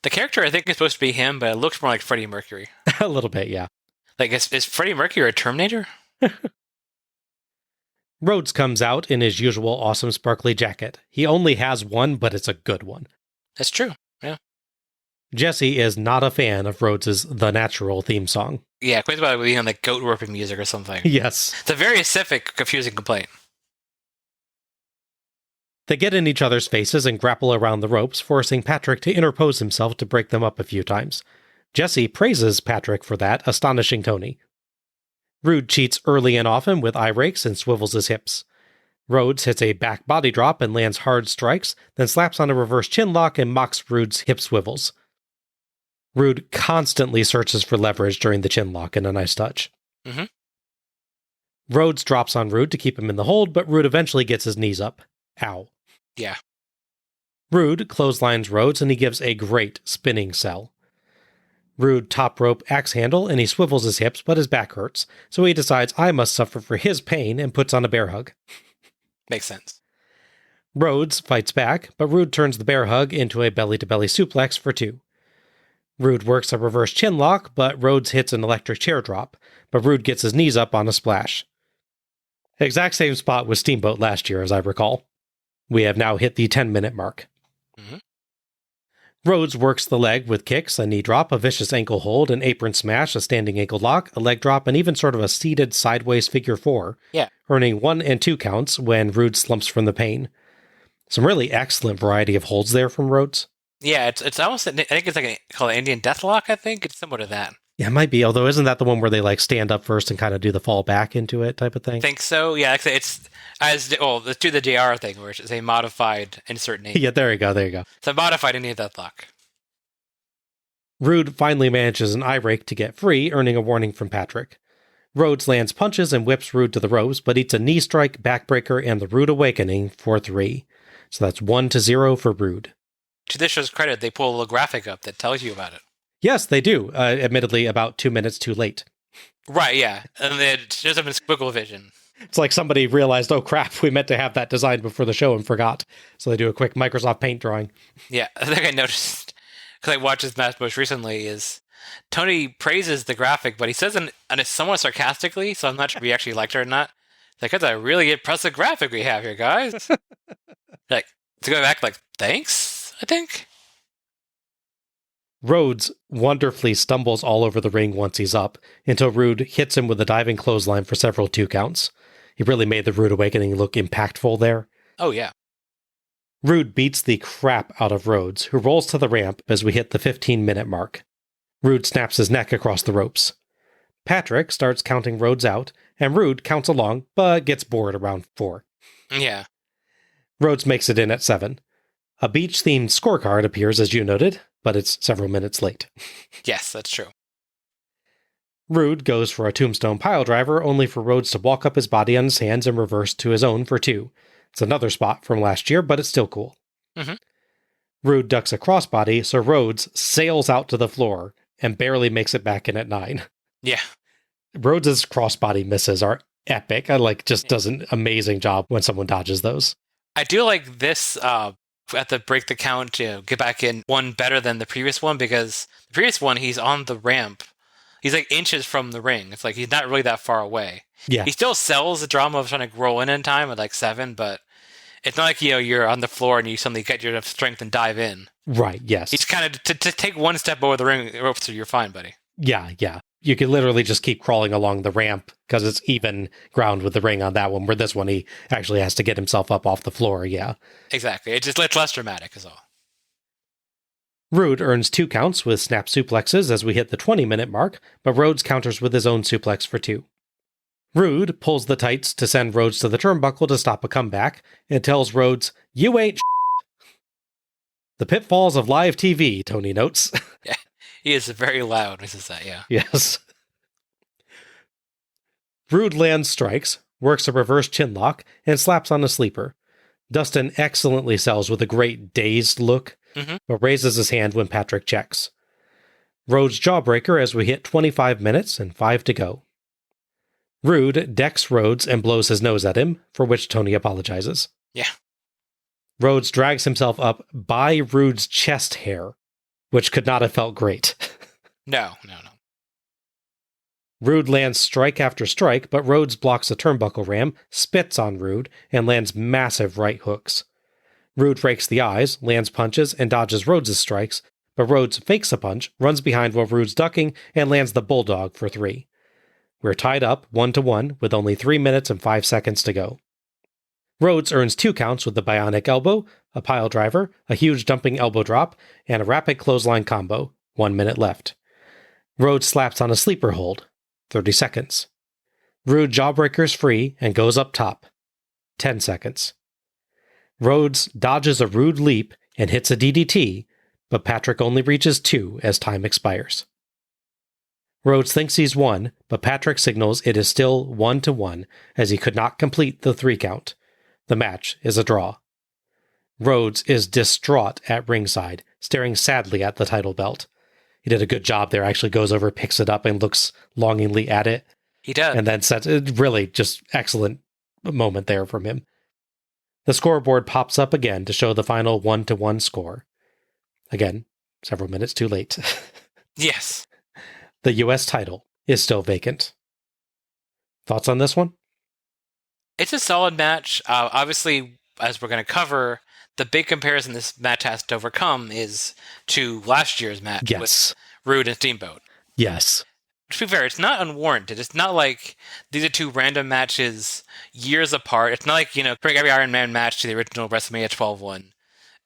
The character, I think, is supposed to be him, but it looks more like Freddie Mercury. A little bit, yeah. Is Freddie Mercury a Terminator? Rhodes comes out in his usual awesome sparkly jacket. He only has one, but it's a good one. That's true, yeah. Jesse is not a fan of Rhodes's The Natural theme song. Yeah, quite about it being on goat warping music or something. Yes. It's a very specific, confusing complaint. They get in each other's faces and grapple around the ropes, forcing Patrick to interpose himself to break them up a few times. Jesse praises Patrick for that, astonishing Tony. Rude cheats early and often with eye rakes and swivels his hips. Rhodes hits a back body drop and lands hard strikes, then slaps on a reverse chin lock and mocks Rude's hip swivels. Rude constantly searches for leverage during the chin lock in a nice touch. Mm-hmm. Rhodes drops on Rude to keep him in the hold, but Rude eventually gets his knees up. Ow. Yeah. Rude clotheslines Rhodes and he gives a great spinning cell. Rude top rope axe handle and he swivels his hips, but his back hurts, so he decides I must suffer for his pain and puts on a bear hug. Makes sense. Rhodes fights back, but Rude turns the bear hug into a belly-to-belly suplex for 2. Rude works a reverse chin lock, but Rhodes hits an electric chair drop, but Rude gets his knees up on a splash. Exact same spot with Steamboat last year, as I recall. We have now hit the 10-minute mark. Mm-hmm. Rhodes works the leg with kicks, a knee drop, a vicious ankle hold, an apron smash, a standing ankle lock, a leg drop, and even sort of a seated sideways figure 4, earning 1 and 2 counts when Rude slumps from the pain. Some really excellent variety of holds there from Rhodes. Yeah, it's almost, I think it's called an Indian Deathlock, I think. It's similar to that. Yeah, it might be, although isn't that the one where they stand up first and kind of do the fall back into it type of thing? I think so, yeah. Let's do the JR thing, where it's a modified insert name. Yeah, there you go. It's a modified Indian Deathlock. Rude finally manages an eye rake to get free, earning a warning from Patrick. Rhodes lands punches and whips Rude to the ropes, but eats a knee strike, backbreaker, and the Rude Awakening for 3. So that's 1-0 for Rude. To this show's credit, they pull a little graphic up that tells you about it. Yes, they do. Admittedly, about 2 minutes too late. Right, yeah. And it shows up in squiggle vision. It's like somebody realized, oh crap, we meant to have that designed before the show and forgot. So they do a quick Microsoft Paint drawing. Yeah, I think I noticed, because I watched this match most recently, is Tony praises the graphic, but he says it somewhat sarcastically, so I'm not sure if he actually liked it or not. Like, that's a really impressive graphic we have here, guys. Like, to go back, like, thanks, I think. Rhodes wonderfully stumbles all over the ring once he's up, until Rude hits him with a diving clothesline for several 2 counts. He really made the Rude Awakening look impactful there. Oh, yeah. Rude beats the crap out of Rhodes, who rolls to the ramp as we hit the 15-minute mark. Rude snaps his neck across the ropes. Patrick starts counting Rhodes out, and Rude counts along, but gets bored around 4. Yeah. Rhodes makes it in at 7. A beach-themed scorecard appears, as you noted, but it's several minutes late. Yes, that's true. Rude goes for a tombstone piledriver, only for Rhodes to walk up his body on his hands and reverse to his own for 2. It's another spot from last year, but it's still cool. Mm-hmm. Rude ducks a crossbody, so Rhodes sails out to the floor and barely makes it back in at 9. Yeah. Rhodes' crossbody misses are epic. Just does an amazing job when someone dodges those. I do like this at the break the count, get back in one better than the previous one, because the previous one, he's on the ramp. He's like inches from the ring. It's like he's not really that far away. Yeah. He still sells the drama of trying to roll in time at like 7, but it's not like, you're on the floor and you suddenly get your strength and dive in. Right, yes. He's kind of to take one step over the ring ropes, so you're fine, buddy. Yeah. You can literally just keep crawling along the ramp because it's even ground with the ring on that one, where this one he actually has to get himself up off the floor, yeah. Exactly. It's less dramatic is all. Rude earns 2 counts with snap suplexes as we hit the 20-minute mark, but Rhodes counters with his own suplex for 2. Rude pulls the tights to send Rhodes to the turnbuckle to stop a comeback and tells Rhodes, "You ain't The pitfalls of live TV," Tony notes. Yeah, he is very loud when he says that, yeah. Yes. Rude lands strikes, works a reverse chinlock, and slaps on a sleeper. Dustin excellently sells with a great dazed look, but raises his hand when Patrick checks. Rhodes jawbreaker as we hit 25 minutes and 5 to go. Rude decks Rhodes and blows his nose at him, for which Tony apologizes. Yeah. Rhodes drags himself up by Rude's chest hair, which could not have felt great. No. Rude lands strike after strike, but Rhodes blocks a turnbuckle ram, spits on Rude, and lands massive right hooks. Rude rakes the eyes, lands punches, and dodges Rhodes' strikes, but Rhodes fakes a punch, runs behind while Rude's ducking, and lands the bulldog for 3. We're tied up 1-1 with only 3 minutes and 5 seconds to go. Rhodes earns 2 counts with the bionic elbow, a pile driver, a huge dumping elbow drop, and a rapid clothesline combo. 1 minute left. Rhodes slaps on a sleeper hold. 30 seconds. Rude jawbreakers free and goes up top. 10 seconds. Rhodes dodges a Rude leap and hits a DDT, but Patrick only reaches 2 as time expires. Rhodes thinks he's won, but Patrick signals it is still 1-1 as he could not complete the 3 count. The match is a draw. Rhodes is distraught at ringside, staring sadly at the title belt. He did a good job there, actually goes over, picks it up, and looks longingly at it. He does. And then sets it. Really just excellent moment there from him. The scoreboard pops up again to show the final 1-1 score. Again, several minutes too late. Yes. The U.S. title is still vacant. Thoughts on this one? It's a solid match. Obviously, as we're going to cover, the big comparison this match has to overcome is to last year's match with Rude and Steamboat. Yes. To be fair, it's not unwarranted. It's not like these are 2 random matches years apart. It's not like, bring every Iron Man match to the original WrestleMania 12 one,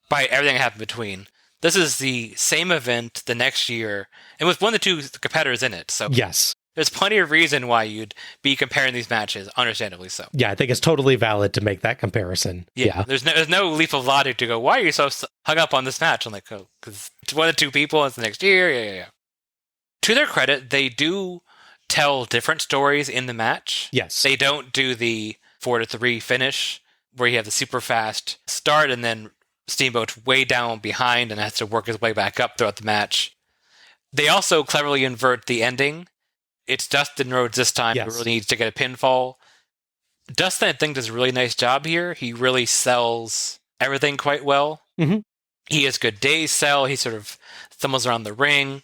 by everything that happened between. This is the same event the next year, and with one of the 2 competitors in it. So yes. There's plenty of reason why you'd be comparing these matches, understandably so. Yeah, I think it's totally valid to make that comparison. Yeah. There's no leap of logic to go, why are you so hung up on this match? I'm like, oh, because it's one of the 2 people, it's the next year, yeah. To their credit, they do tell different stories in the match. Yes. They don't do the 4-3 finish, where you have the super fast start, and then Steamboat's way down behind and has to work his way back up throughout the match. They also cleverly invert the ending. It's Dustin Rhodes this time who really needs to get a pinfall. Dustin, I think, does a really nice job here. He really sells everything quite well. Mm-hmm. He has good days sell. He sort of stumbles around the ring.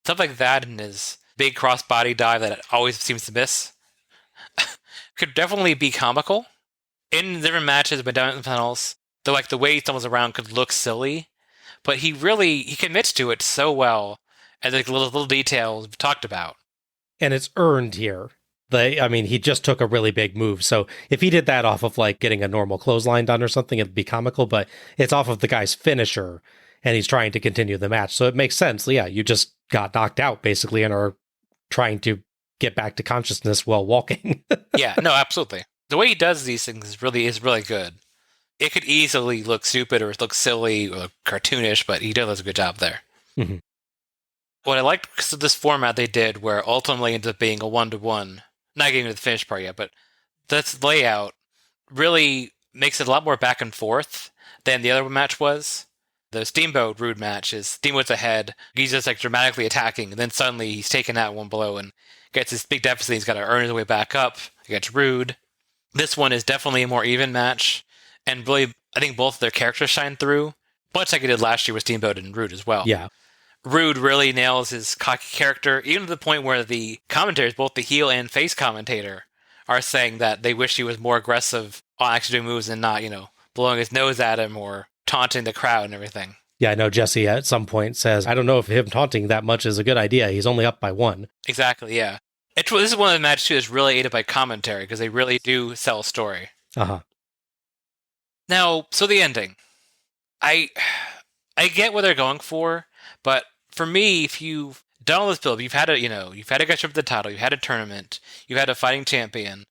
Stuff like that, and his big cross-body dive that always seems to miss. could definitely be comical. In different matches, but down in the panels, the way he stumbles around could look silly, but he commits to it so well, and the little details we've talked about. And it's earned here. He just took a really big move. So if he did that off of like getting a normal clothesline done or something, it'd be comical, but it's off of the guy's finisher and he's trying to continue the match. So it makes sense. Yeah, you just got knocked out basically and are trying to get back to consciousness while walking. Yeah, no, absolutely. The way he does these things is really good. It could easily look stupid or look silly or look cartoonish, but he does a good job there. Mm-hmm. What I liked because of this format they did, where ultimately ends up being a 1-to-1, not getting to the finish part yet, but this layout really makes it a lot more back and forth than the other match was. The Steamboat Rude match is Steamboat's ahead, he's just like dramatically attacking, and then suddenly he's taken out one blow and gets this big deficit, he's got to earn his way back up against Rude. This one is definitely a more even match, and really, I think both of their characters shine through, much like it did last year with Steamboat and Rude as well. Yeah. Rude really nails his cocky character, even to the point where the commentators, both the heel and face commentator, are saying that they wish he was more aggressive on actually doing moves and not, blowing his nose at him or taunting the crowd and everything. Yeah, I know Jesse at some point says, I don't know if him taunting that much is a good idea. He's only up by 1. Exactly, yeah. This is one of the matches too that's really aided by commentary because they really do sell a story. Uh-huh. Now, so the ending. I get what they're going for, but for me, if you've done all this build, you've had a guy show up the title, you've had a tournament, you've had a fighting champion,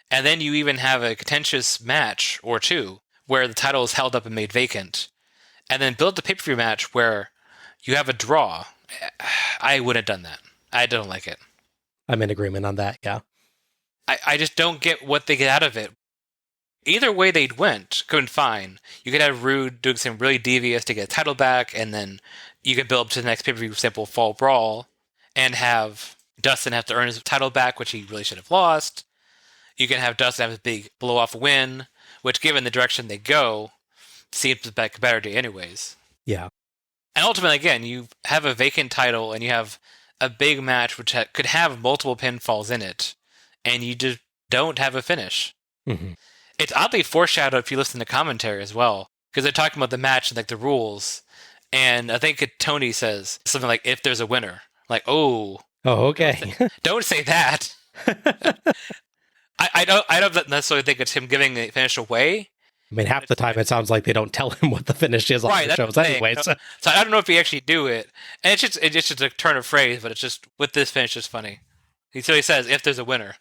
and then you even have a contentious match or two where the title is held up and made vacant, and then build the pay-per-view match where you have a draw. I wouldn't have done that. I don't like it. I'm in agreement on that, yeah. I just don't get what they get out of it. Either way they went, couldn't fine. You could have Rude doing something really devious to get a title back, and then you could build up to the next pay-per-view simple Fall Brawl, and have Dustin have to earn his title back, which he really should have lost. You can have Dustin have his big blow-off win, which, given the direction they go, seems like a better day anyways. Yeah. And ultimately, again, you have a vacant title, and you have a big match which could have multiple pinfalls in it, and you just don't have a finish. Mm-hmm. It's oddly foreshadowed if you listen to commentary as well, because they're talking about the match and like the rules, and I think Tony says something like, if there's a winner. Like, oh, okay. Don't say that. I don't necessarily think it's him giving the finish away. I mean, half the time it sounds like they don't tell him what the finish is on the shows anyway. So I don't know if he actually do it. And it's just a turn of phrase, but it's just, with this finish, it's funny. So he says, if there's a winner.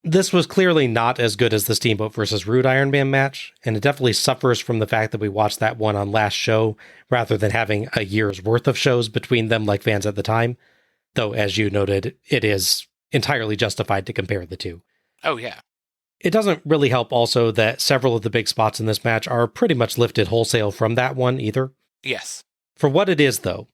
This was clearly not as good as the Steamboat versus Rude Iron Man match, and it definitely suffers from the fact that we watched that one on last show, rather than having a year's worth of shows between them like fans at the time. Though, as you noted, it is entirely justified to compare the two. Oh, yeah. It doesn't really help also that several of the big spots in this match are pretty much lifted wholesale from that one either. Yes. For what it is, though,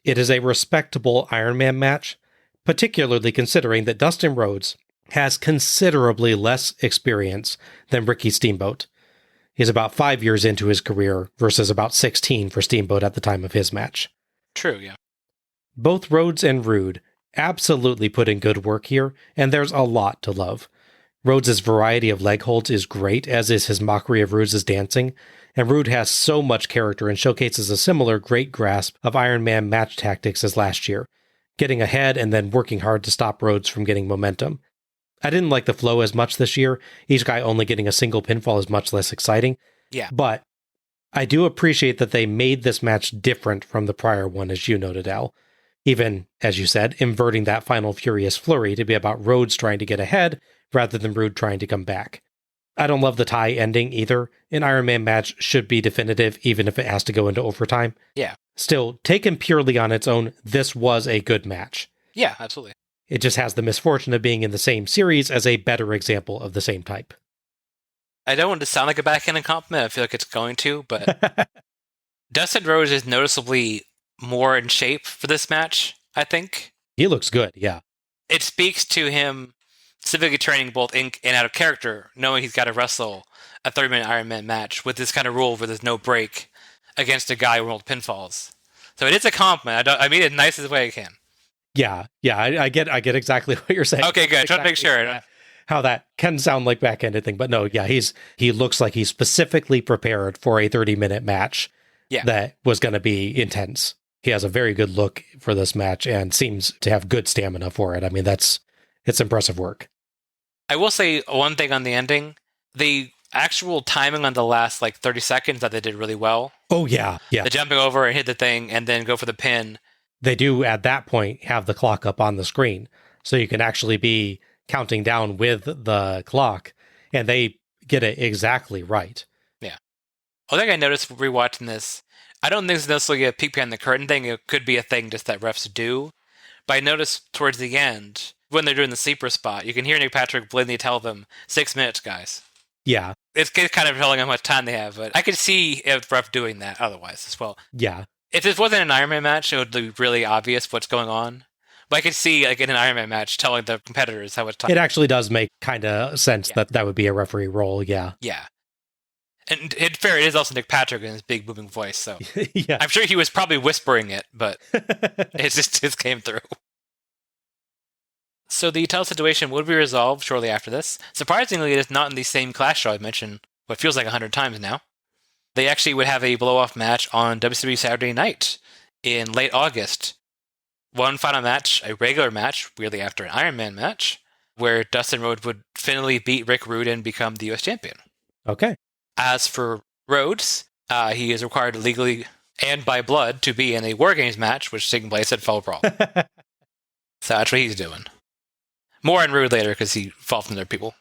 it is a respectable Iron Man match, particularly considering that Dustin Rhodes has considerably less experience than Ricky Steamboat. He's about 5 years into his career versus about 16 for Steamboat at the time of his match. True, yeah. Both Rhodes and Rude absolutely put in good work here, and there's a lot to love. Rhodes' variety of leg holds is great, as is his mockery of Rude's dancing, and Rude has so much character and showcases a similar great grasp of Iron Man match tactics as last year, getting ahead and then working hard to stop Rhodes from getting momentum. I didn't like the flow as much this year. Each guy only getting a single pinfall is much less exciting. Yeah. But I do appreciate that they made this match different from the prior one, as you noted, Al. Even, as you said, inverting that final Furious Flurry to be about Rhodes trying to get ahead rather than Rude trying to come back. I don't love the tie ending either. An Iron Man match should be definitive, even if it has to go into overtime. Yeah. Still, taken purely on its own, this was a good match. Yeah, absolutely. It just has the misfortune of being in the same series as a better example of the same type. I don't want to sound like a backhanded compliment. I feel like it's going to, but Dustin Rhodes is noticeably more in shape for this match, I think. He looks good, yeah. It speaks to him specifically training both in and out of character, knowing he's got to wrestle a 30-minute Iron Man match with this kind of rule where there's no break against a guy with pinfalls. So it is a compliment. I mean it the nicest way I can. Yeah, I get exactly what you're saying. Okay, good. Trying to make sure. How that can sound like back-ended thing, but no, yeah, he looks like he's specifically prepared for a 30-minute match that was going to be intense. He has a very good look for this match and seems to have good stamina for it. I mean, it's impressive work. I will say one thing on the ending. The actual timing on the last 30 seconds that they did really well. Oh, yeah. The jumping over and hit the thing and then go for the pin. They do, at that point, have the clock up on the screen. So you can actually be counting down with the clock, and they get it exactly right. Yeah. One thing I noticed rewatching this, I don't think it's necessarily a peek behind the curtain thing. It could be a thing just that refs do. But I noticed towards the end, when they're doing the sleeper spot, you can hear Nick Patrick blatantly tell them, 6 minutes, guys. Yeah. It's kind of telling how much time they have, but I could see a ref doing that otherwise as well. Yeah. If this wasn't an Iron Man match, it would be really obvious what's going on. But I could see, in an Iron Man match, telling the competitors how much time. It actually does make kind of sense that would be a referee role, yeah. Yeah. And in fair, it is also Nick Patrick in his big booming voice, so yeah. I'm sure he was probably whispering it, but it just came through. So the title situation would be resolved shortly after this. Surprisingly, it is not in the same Clash show I've mentioned what feels like 100 times now. They actually would have a blow-off match on WWE Saturday Night in late August. One final match, a regular match, weirdly after an Iron Man match, where Dustin Rhodes would finally beat Rick Rude and become the US champion. Okay. As for Rhodes, he is required legally and by blood to be in a War Games match, which is taking place at Fall Brawl. So that's what he's doing. More on Rude later, because he fought from their people.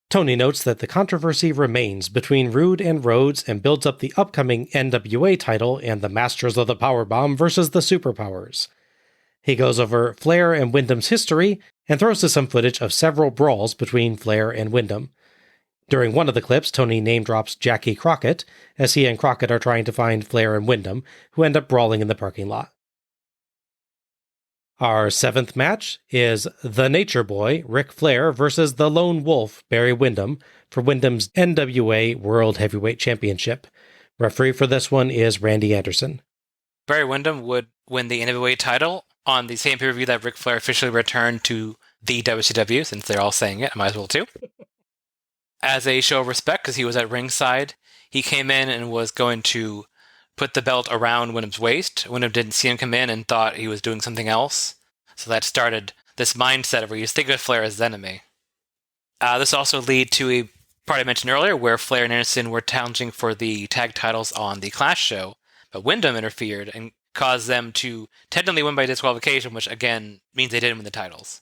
Tony notes that the controversy remains between Rude and Rhodes and builds up the upcoming NWA title and the Masters of the Powerbomb versus the Superpowers. He goes over Flair and Windham's history and throws to some footage of several brawls between Flair and Windham. During one of the clips, Tony name drops Jackie Crockett, as he and Crockett are trying to find Flair and Windham, who end up brawling in the parking lot. Our seventh match is The Nature Boy, Ric Flair, versus The Lone Wolf, Barry Windham, for Windham's NWA World Heavyweight Championship. Referee for this one is Randy Anderson. Barry Windham would win the NWA title on the same pay-per-view that Ric Flair officially returned to the WCW, since they're all saying it, I might as well too. As a show of respect, because he was at ringside, he came in and was going to put the belt around Windham's waist. Windham didn't see him come in and thought he was doing something else. So that started this mindset where you think of Flair as his enemy. This also led to a part I mentioned earlier where Flair and Anderson were challenging for the tag titles on the Clash show, but Windham interfered and caused them to technically win by disqualification, which again means they didn't win the titles.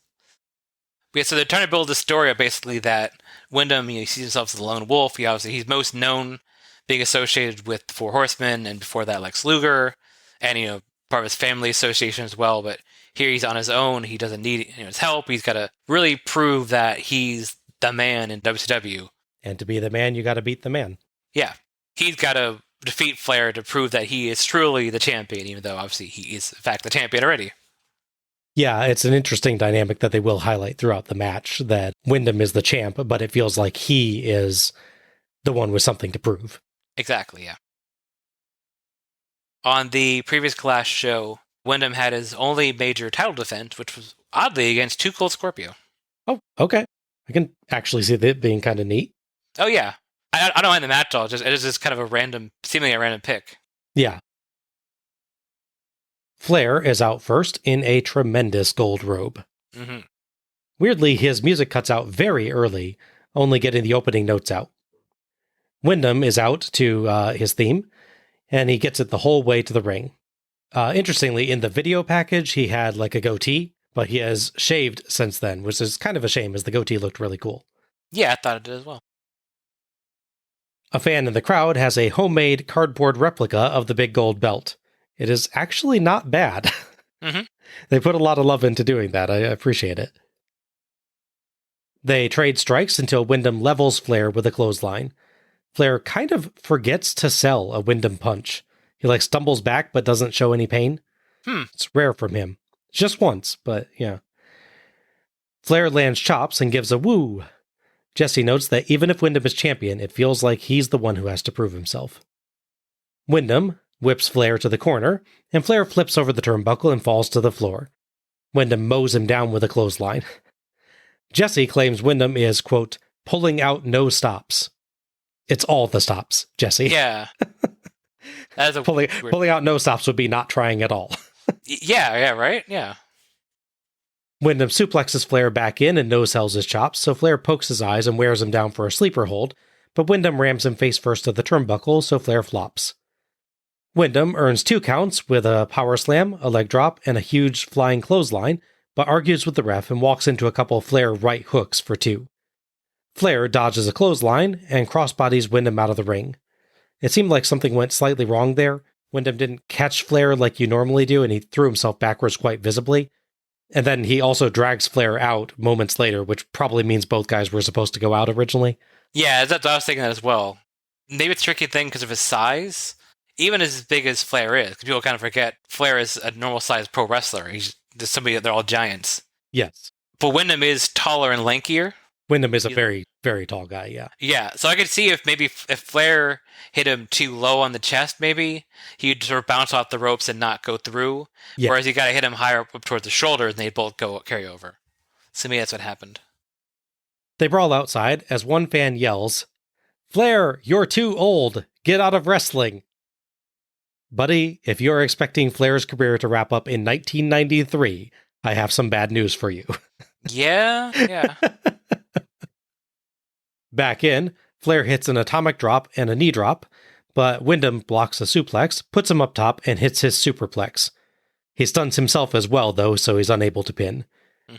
Yeah, so they're trying to build a story of basically that Windham, he sees himself as the lone wolf. He's most known being associated with the Four Horsemen, and before that Lex Luger, and part of his family association as well. But here he's on his own. He doesn't need his help. He's got to really prove that he's the man in WCW. And to be the man, you got to beat the man. Yeah, he's got to defeat Flair to prove that he is truly the champion, even though obviously he is in fact the champion already. Yeah, it's an interesting dynamic that they will highlight throughout the match, that Windham is the champ, but it feels like he is the one with something to prove. Exactly, yeah. On the previous Clash show, Windham had his only major title defense, which was oddly against Too Cold Scorpio. Oh, okay. I can actually see that being kind of neat. Oh, yeah. I don't mind the match at all. It is just kind of seemingly a random pick. Yeah. Flair is out first in a tremendous gold robe. Mm-hmm. Weirdly, his music cuts out very early, only getting the opening notes out. Windham is out to his theme, and he gets it the whole way to the ring. Interestingly, in the video package, he had like a goatee, but he has shaved since then, which is kind of a shame, as the goatee looked really cool. Yeah, I thought it did as well. A fan in the crowd has a homemade cardboard replica of the big gold belt. It is actually not bad. Mm-hmm. They put a lot of love into doing that. I appreciate it. They trade strikes until Windham levels Flair with a clothesline. Flair kind of forgets to sell a Windham punch. He stumbles back but doesn't show any pain. It's rare from him. Just once, but yeah. Flair lands chops and gives a woo. Jesse notes that even if Windham is champion, it feels like he's the one who has to prove himself. Windham, whips Flair to the corner, and Flair flips over the turnbuckle and falls to the floor. Windham mows him down with a clothesline. Jesse claims Windham is, quote, pulling out no stops. It's all the stops, Jesse. Yeah. That's a pulling out no stops would be not trying at all. Yeah, right? Yeah. Windham suplexes Flair back in and no-sells his chops, so Flair pokes his eyes and wears him down for a sleeper hold, but Windham rams him face first to the turnbuckle, so Flair flops. Windham earns 2 counts with a power slam, a leg drop, and a huge flying clothesline, but argues with the ref and walks into a couple Flair right hooks for 2. Flair dodges a clothesline and crossbodies Windham out of the ring. It seemed like something went slightly wrong there. Windham didn't catch Flair like you normally do, and he threw himself backwards quite visibly. And then he also drags Flair out moments later, which probably means both guys were supposed to go out originally. Yeah, that's what I was thinking that as well. Maybe it's a tricky thing because of his size. Even as big as Flair is, because people kind of forget Flair is a normal-sized pro wrestler. He's just somebody that they're all giants. Yes. But Windham is taller and lankier. Windham is a very, very tall guy, yeah. Yeah, so I could see if Flair hit him too low on the chest, maybe, he'd sort of bounce off the ropes and not go through. Yeah. Whereas you got to hit him higher up towards the shoulders, and they'd both carry over. So maybe that's what happened. They brawl outside as one fan yells, "Flair, you're too old. Get out of wrestling." Buddy, if you're expecting Flair's career to wrap up in 1993, I have some bad news for you. Yeah. Back in, Flair hits an atomic drop and a knee drop, but Windham blocks a suplex, puts him up top, and hits his superplex. He stuns himself as well, though, so he's unable to pin.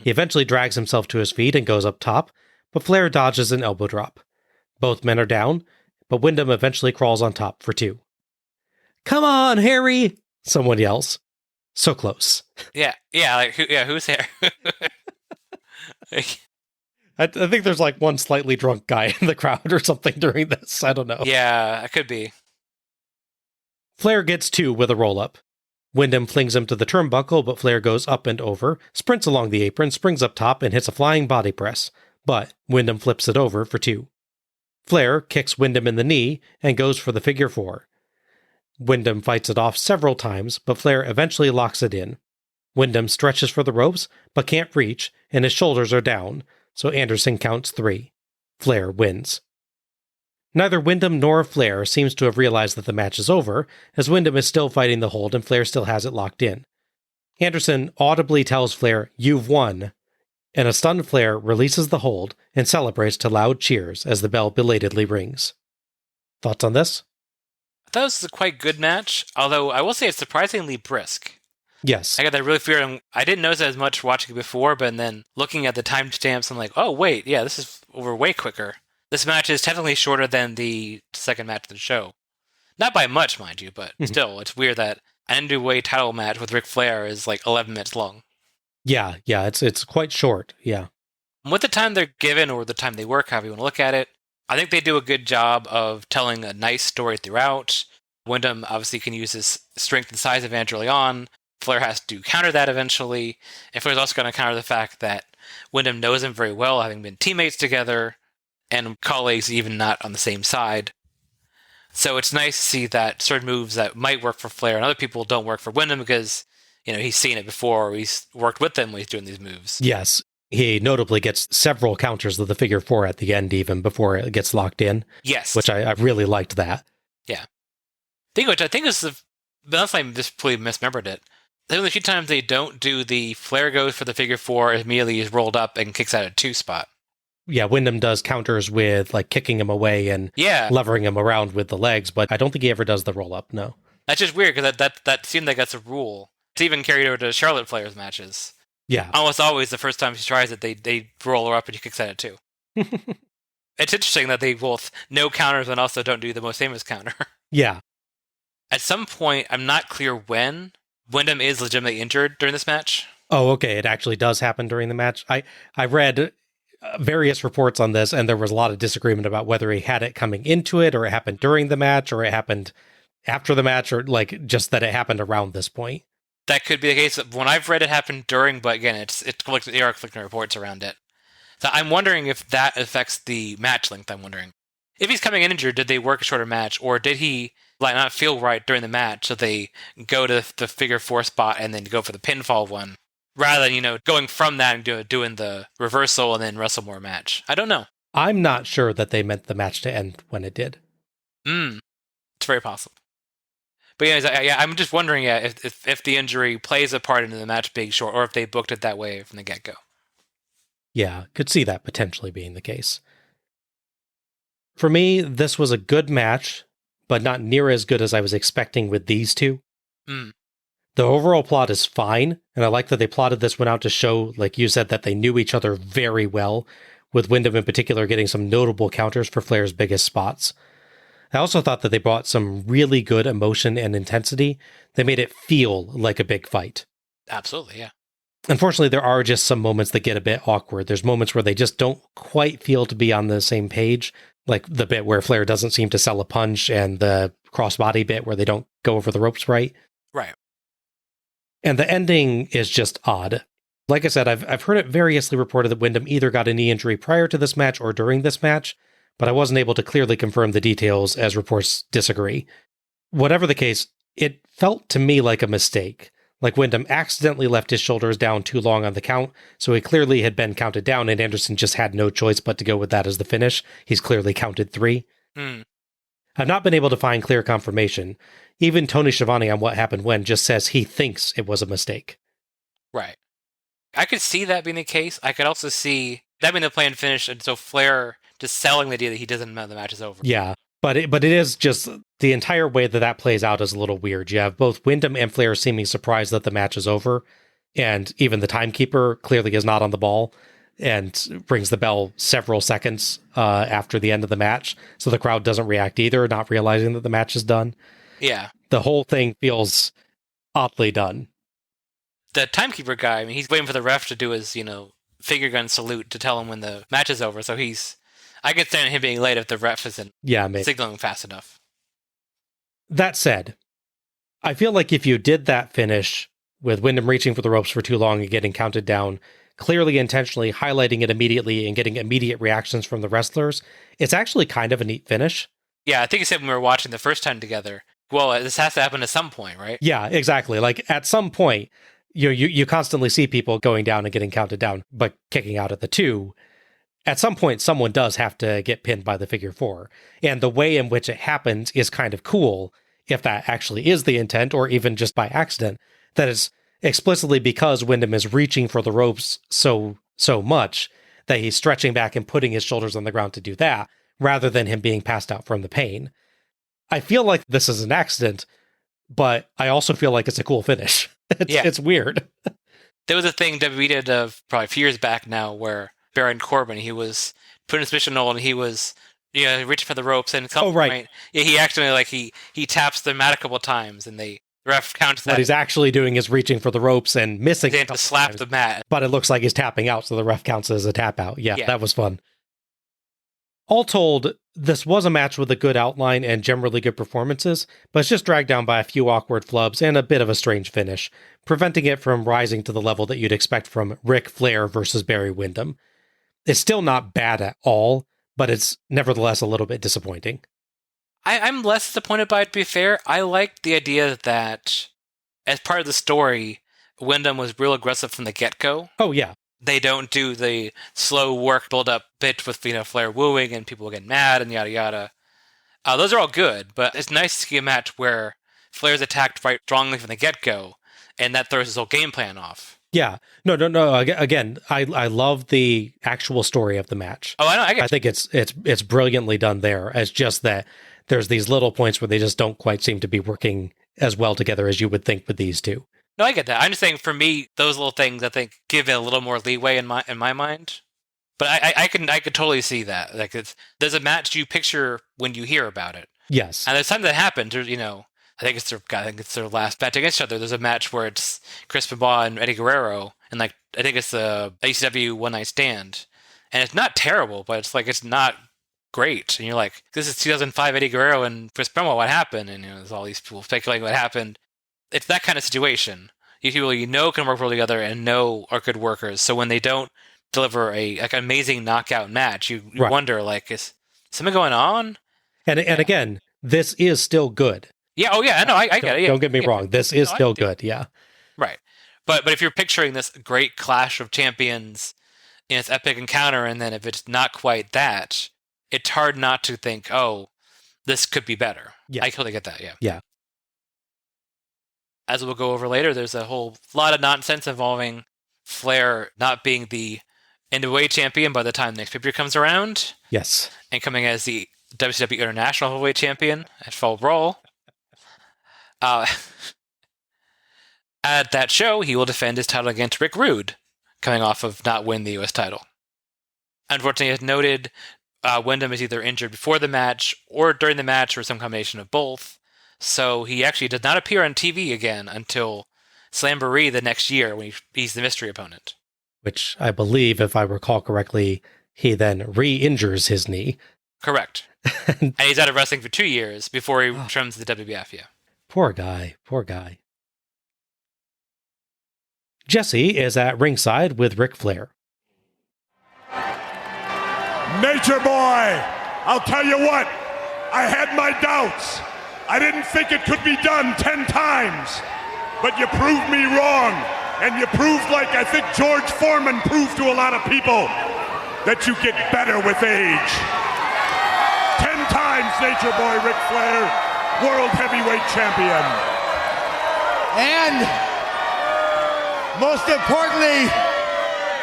He eventually drags himself to his feet and goes up top, but Flair dodges an elbow drop. Both men are down, but Windham eventually crawls on top for 2. "Come on, Harry!" someone yells. So close. Yeah, who's there? I think there's like one slightly drunk guy in the crowd or something during this. I don't know. Yeah, it could be. Flair gets 2 with a roll-up. Windham flings him to the turnbuckle, but Flair goes up and over, sprints along the apron, springs up top, and hits a flying body press. But Windham flips it over for 2. Flair kicks Windham in the knee and goes for the figure 4. Windham fights it off several times, but Flair eventually locks it in. Windham stretches for the ropes, but can't reach, and his shoulders are down, so Anderson counts 3. Flair wins. Neither Windham nor Flair seems to have realized that the match is over, as Windham is still fighting the hold and Flair still has it locked in. Anderson audibly tells Flair, "You've won," and a stunned Flair releases the hold and celebrates to loud cheers as the bell belatedly rings. Thoughts on this? I thought it was a quite good match, although I will say it's surprisingly brisk. Yes. I got that really feeling. I didn't notice it as much watching it before, but then looking at the timestamps, I'm like, oh, wait, yeah, this is over way quicker. This match is technically shorter than the second match of the show. Not by much, mind you, but still, it's weird that an NWA title match with Ric Flair is like 11 minutes long. Yeah, it's quite short, yeah. With the time they're given, or the time they work, however you want to look at it, I think they do a good job of telling a nice story throughout. Windham obviously can use his strength and size advantage early on. Flair has to counter that eventually. And Flair's also going to counter the fact that Windham knows him very well, having been teammates together, and colleagues even not on the same side. So it's nice to see that certain moves that might work for Flair and other people don't work for Windham because, he's seen it before, or he's worked with them when he's doing these moves. Yes. He notably gets several counters of the figure 4 at the end, even before it gets locked in. Yes. Which I really liked that. Yeah. I think is unless I just completely misremembered it. The only few times they don't do the Flair goes for the figure 4, immediately is rolled up and kicks out a 2 spot. Yeah, Windham does counters with like kicking him away and levering him around with the legs, but I don't think he ever does the roll up, no. That's just weird because that seemed like that's a rule. It's even carried over to Charlotte Flair's matches. Yeah. Almost always the first time she tries it, they roll her up and she kicks at it too. It's interesting that they both no counters and also don't do the most famous counter. Yeah. At some point, I'm not clear when, Windham is legitimately injured during this match. Oh, okay. It actually does happen during the match. I read various reports on this, and there was a lot of disagreement about whether he had it coming into it, or it happened during the match, or it happened after the match, or like just that it happened around this point. That could be the case. When I've read it happened during, but again, they are conflicting reports around it. So I'm wondering if that affects the match length. I'm wondering if he's coming in injured, did they work a shorter match, or did he like not feel right during the match, so they go to the figure 4 spot and then go for the pinfall one, rather than going from that and doing the reversal and then wrestle more match. I don't know. I'm not sure that they meant the match to end when it did. It's very possible. But I'm just wondering if the injury plays a part into the match being short, or if they booked it that way from the get-go. Yeah, could see that potentially being the case. For me, this was a good match, but not near as good as I was expecting with these two. The overall plot is fine, and I like that they plotted this one out to show, like you said, that they knew each other very well, with Windham in particular getting some notable counters for Flair's biggest spots. I also thought that they brought some really good emotion and intensity that made it feel like a big fight. Absolutely, yeah. Unfortunately, there are just some moments that get a bit awkward. There's moments where they just don't quite feel to be on the same page, like the bit where Flair doesn't seem to sell a punch and the crossbody bit where they don't go over the ropes right. Right. And the ending is just odd. Like I said, I've heard it variously reported that Windham either got a knee injury prior to this match or during this match, but I wasn't able to clearly confirm the details as reports disagree. Whatever the case, it felt to me like a mistake. Like Windham accidentally left his shoulders down too long on the count, so he clearly had been counted down, and Anderson just had no choice but to go with that as the finish. He's clearly counted 3. I've not been able to find clear confirmation. Even Tony Schiavone on What Happened When just says he thinks it was a mistake. Right. I could see that being the case. I could also see that being the planned finish, and so Flair just selling the idea that he doesn't know the match is over. Yeah, but it is just the entire way that plays out is a little weird. You have both Windham and Flair seeming surprised that the match is over, and even the timekeeper clearly is not on the ball and rings the bell several seconds after the end of the match, so the crowd doesn't react either, not realizing that the match is done. Yeah. The whole thing feels oddly done. The timekeeper guy, I mean, he's waiting for the ref to do his, figure gun salute to tell him when the match is over, so I could stand him being late if the ref isn't signaling fast enough. That said, I feel like if you did that finish with Windham reaching for the ropes for too long and getting counted down, clearly intentionally highlighting it immediately and getting immediate reactions from the wrestlers, it's actually kind of a neat finish. Yeah, I think you said when we were watching the first time together, well, this has to happen at some point, right? Yeah, exactly. Like at some point, you constantly see people going down and getting counted down, but kicking out at the 2. At some point, someone does have to get pinned by the figure 4. And the way in which it happens is kind of cool, if that actually is the intent, or even just by accident. That is explicitly because Windham is reaching for the ropes so much that he's stretching back and putting his shoulders on the ground to do that, rather than him being passed out from the pain. I feel like this is an accident, but I also feel like it's a cool finish. It's weird. There was a thing WWE did probably a few years back now where Baron Corbin, he was put in a submission hold and he was reaching for the ropes, and at some point, he accidentally he taps the mat a couple of times, and the ref counts that. What he's actually doing is reaching for the ropes and missing. He had to slap the mat, but it looks like he's tapping out, so the ref counts it as a tap out. Yeah, that was fun. All told, this was a match with a good outline and generally good performances, but it's just dragged down by a few awkward flubs and a bit of a strange finish, preventing it from rising to the level that you'd expect from Ric Flair versus Barry Windham. It's still not bad at all, but it's nevertheless a little bit disappointing. I'm less disappointed by it, to be fair. I liked the idea that, as part of the story, Windham was real aggressive from the get-go. Oh, yeah. They don't do the slow work build-up bit with Flair wooing and people getting mad and yada yada. Those are all good, but it's nice to see a match where Flair's attacked right strongly from the get-go, and that throws his whole game plan off. Yeah. No. Again, I love the actual story of the match. Oh, I know. I think it's brilliantly done there. It's just that there's these little points where they just don't quite seem to be working as well together as you would think with these two. No, I get that. I'm just saying, for me, those little things I think give it a little more leeway in my mind. But I could totally see that. Like there's a match you picture when you hear about it. Yes. And there's times that happens. I think it's their last match against each other. There's a match where it's Chris Benoit and Eddie Guerrero, and I think it's the ACW One Night Stand, and it's not terrible, but it's not great. And you're like, this is 2005 Eddie Guerrero and Chris Benoit. What happened? And there's all these people speculating what happened. It's that kind of situation. These people can work well together and are good workers. So when they don't deliver an amazing knockout match, you wonder, is something going on? And again, this is still good. Yeah, oh yeah, no, I get it. Yeah. Don't get me wrong. This is still good, yeah. Right. But if you're picturing this great clash of champions in its epic encounter, and then if it's not quite that, it's hard not to think, oh, this could be better. Yes. I totally get that, yeah. Yeah. As we'll go over later, there's a whole lot of nonsense involving Flair not being the NWA champion by the time the next pay-per-view comes around. Yes. And coming as the WCW International Heavyweight Champion at Fall Brawl. At that show, he will defend his title against Rick Rude, coming off of not win the U.S. title. Unfortunately, as noted, Windham is either injured before the match or during the match or some combination of both. So he actually does not appear on TV again until Slamboree the next year when he's the mystery opponent. Which I believe, if I recall correctly, he then re-injures his knee. Correct. And he's out of wrestling for 2 years before he returns to the WWF, yeah. Poor guy. Poor guy. Jesse is at ringside with Ric Flair. Nature Boy, I'll tell you what, I had my doubts. I didn't think it could be done 10 times, but you proved me wrong, and you proved, like I think George Foreman proved to a lot of people, that you get better with age. 10 times Nature Boy Ric Flair, World Heavyweight Champion. And most importantly,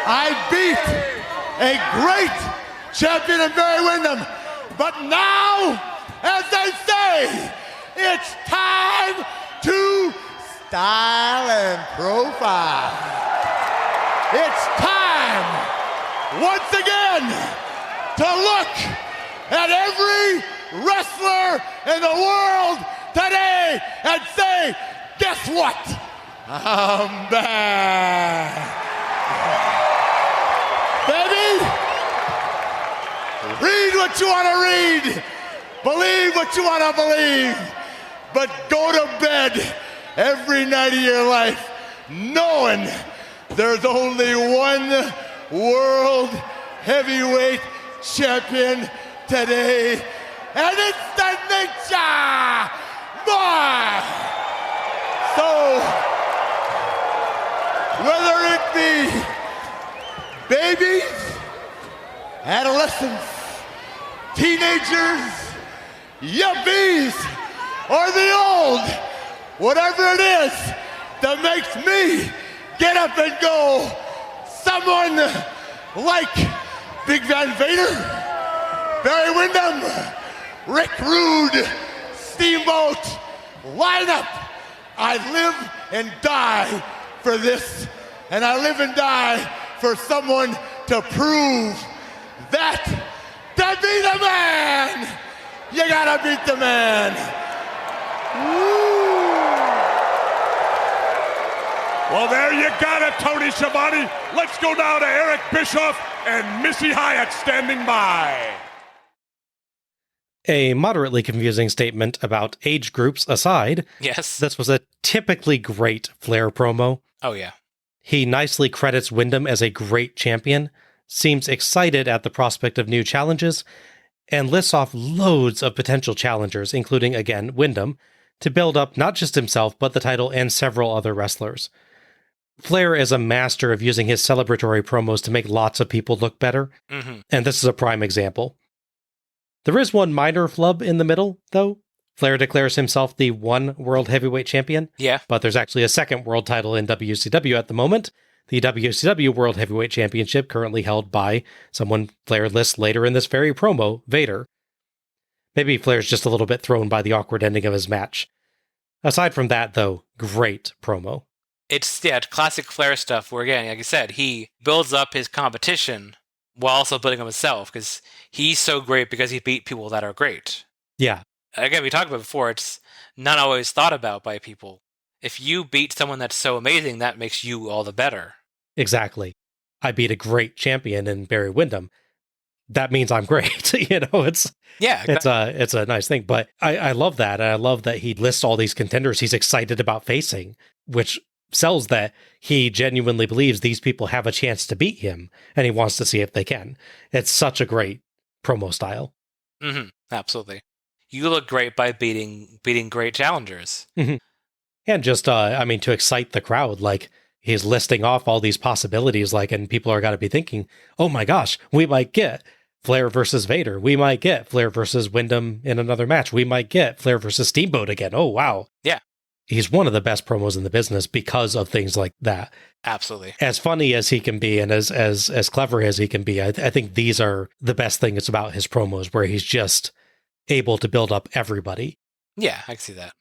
I beat a great champion in Barry Windham. But now, as they say, it's time to style and profile. It's time, once again, to look at every wrestler in the world today and say, guess what? I'm back. Baby, read what you want to read. Believe what you want to believe. But go to bed every night of your life knowing there's only one world heavyweight champion today, and it's the Nature Boy. So, whether it be babies, adolescents, teenagers, yuppies, or the old, whatever it is that makes me get up and go, someone like Big Van Vader, Barry Windham, Rick Rude, Steamboat, lineup. I live and die for this, and I live and die for someone to prove that to be the man, you gotta beat the man. Woo. Well, there you got it, Tony Schiavone. Let's go now to Eric Bischoff and Missy Hyatt standing by. A moderately confusing statement about age groups aside, Yes. this was a typically great Flair promo. Oh, yeah. He nicely credits Windham as a great champion, seems excited at the prospect of new challenges, and lists off loads of potential challengers, including, again, Windham, to build up not just himself, but the title and several other wrestlers. Flair is a master of using his celebratory promos to make lots of people look better, and this is a prime example. There is one minor flub in the middle, though. Flair declares himself the one World Heavyweight Champion. Yeah. But there's actually a second world title in WCW at the moment. The WCW World Heavyweight Championship currently held by someone Flair lists later in this very promo, Vader. Maybe Flair's just a little bit thrown by the awkward ending of his match. Aside from that, though, great promo. It's, classic Flair stuff where, again, like I said, he builds up his competition while also building up himself, because he's so great because he beat people that are great. Yeah. Again, we talked about before, it's not always thought about by people. If you beat someone that's so amazing, that makes you all the better. Exactly. I beat a great champion in Barry Windham. That means I'm great. It's a nice thing. But I love that. And I love that he lists all these contenders he's excited about facing, which sells that he genuinely believes these people have a chance to beat him, and he wants to see if they can. It's such a great promo style. Absolutely. you look great by beating great challengers. Mm-hmm. And just, to excite the crowd, like, he's listing off all these possibilities, like, and people are got to be thinking, oh my gosh, we might get Flair versus Vader. We might get Flair versus Windham in another match. We might get Flair versus Steamboat again. Oh, wow. Yeah. He's one of the best promos in the business because of things like that. Absolutely. As funny as he can be and as clever as he can be, I think these are the best things about his promos, where he's just able to build up everybody. Yeah, I can see that.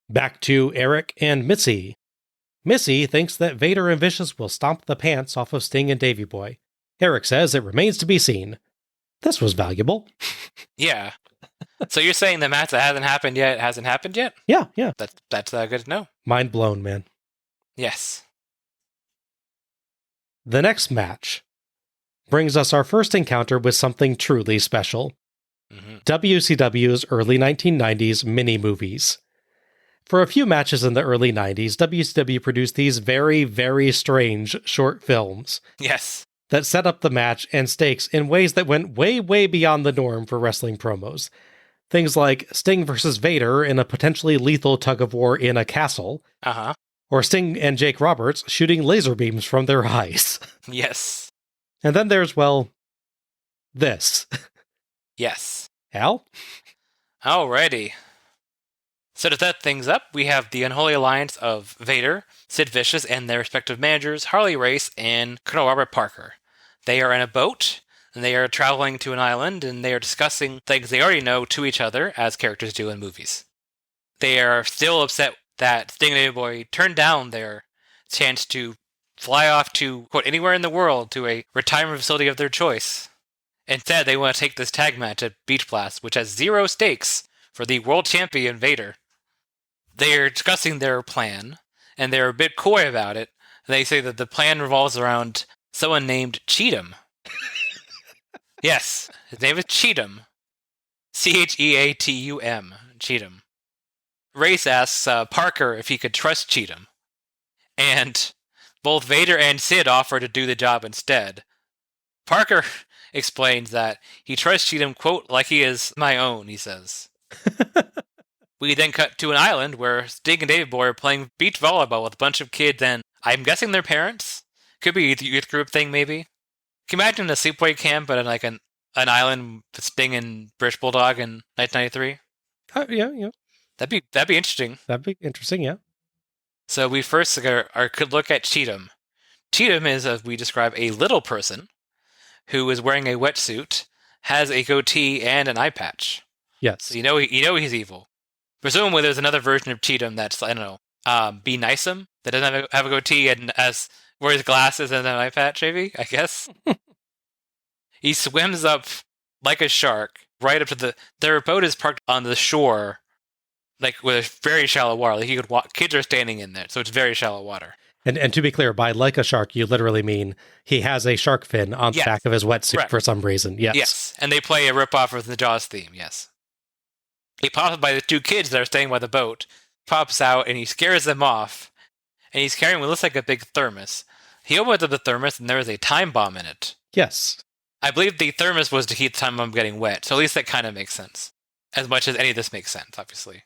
Back to Eric and Missy. Missy thinks that Vader and Vicious will stomp the pants off of Sting and Davey Boy. Eric says it remains to be seen. This was valuable. Yeah. So you're saying the match that hasn't happened yet? Yeah. That's good to know. Mind blown, man. Yes. The next match brings us our first encounter with something truly special. Mm-hmm. WCW's early 1990s mini-movies. For a few matches in the early 90s, WCW produced these very, very strange short films. Yes. That set up the match and stakes in ways that went way, way beyond the norm for wrestling promos. Things like Sting versus Vader in a potentially lethal tug-of-war in a castle. Uh-huh. Or Sting and Jake Roberts shooting laser beams from their eyes. Yes. And then there's, well, this. Yes. Al? Alrighty. So to set things up, we have the unholy alliance of Vader, Sid Vicious, and their respective managers, Harley Race and Colonel Robert Parker. They are in a boat, and they are traveling to an island, and they are discussing things they already know to each other, as characters do in movies. They are still upset that Sting and Davey Boy turned down their chance to fly off to, quote, anywhere in the world to a retirement facility of their choice. Instead, they want to take this tag match at Beach Blast, which has 0 stakes for the world champion Vader. They are discussing their plan, and they're a bit coy about it. They say that the plan revolves around someone named Cheatham. Yes, his name is Cheatham. Cheatum. Cheatham. Race asks Parker if he could trust Cheatham. And both Vader and Sid offer to do the job instead. Parker explains that he trusts Cheatham, quote, like he is my own, he says. We then cut to an island where Sting and Davey Boy are playing beach volleyball with a bunch of kids, and I'm guessing their parents? Could be a youth group thing, maybe? Can you imagine a sleepaway camp, but like an island with Sting and British Bulldog in 1993? Yeah. That'd be interesting. That'd be interesting, yeah. So we first could look at Cheatham. Cheatham is, as we describe, a little person who is wearing a wetsuit, has a goatee, and an eye patch. Yes. So you know he's evil. Presumably there's another version of Cheatham that's, I don't know, Be Nice'em, that doesn't have a goatee and wears glasses and an eye patch, maybe, I guess. He swims up like a shark, right up to their boat is parked on the shore, like with very shallow water. Like you could walk, kids are standing in there, so it's very shallow water. And to be clear, by like a shark, you literally mean he has a shark fin on the back of his wetsuit for some reason. Yes. Yes, and they play a ripoff of the Jaws theme, yes. He pops by the 2 kids that are staying by the boat, pops out, and he scares them off. And he's carrying what looks like a big thermos. He opens up the thermos, and there is a time bomb in it. Yes. I believe the thermos was to keep the time bomb getting wet, so at least that kind of makes sense. As much as any of this makes sense, obviously.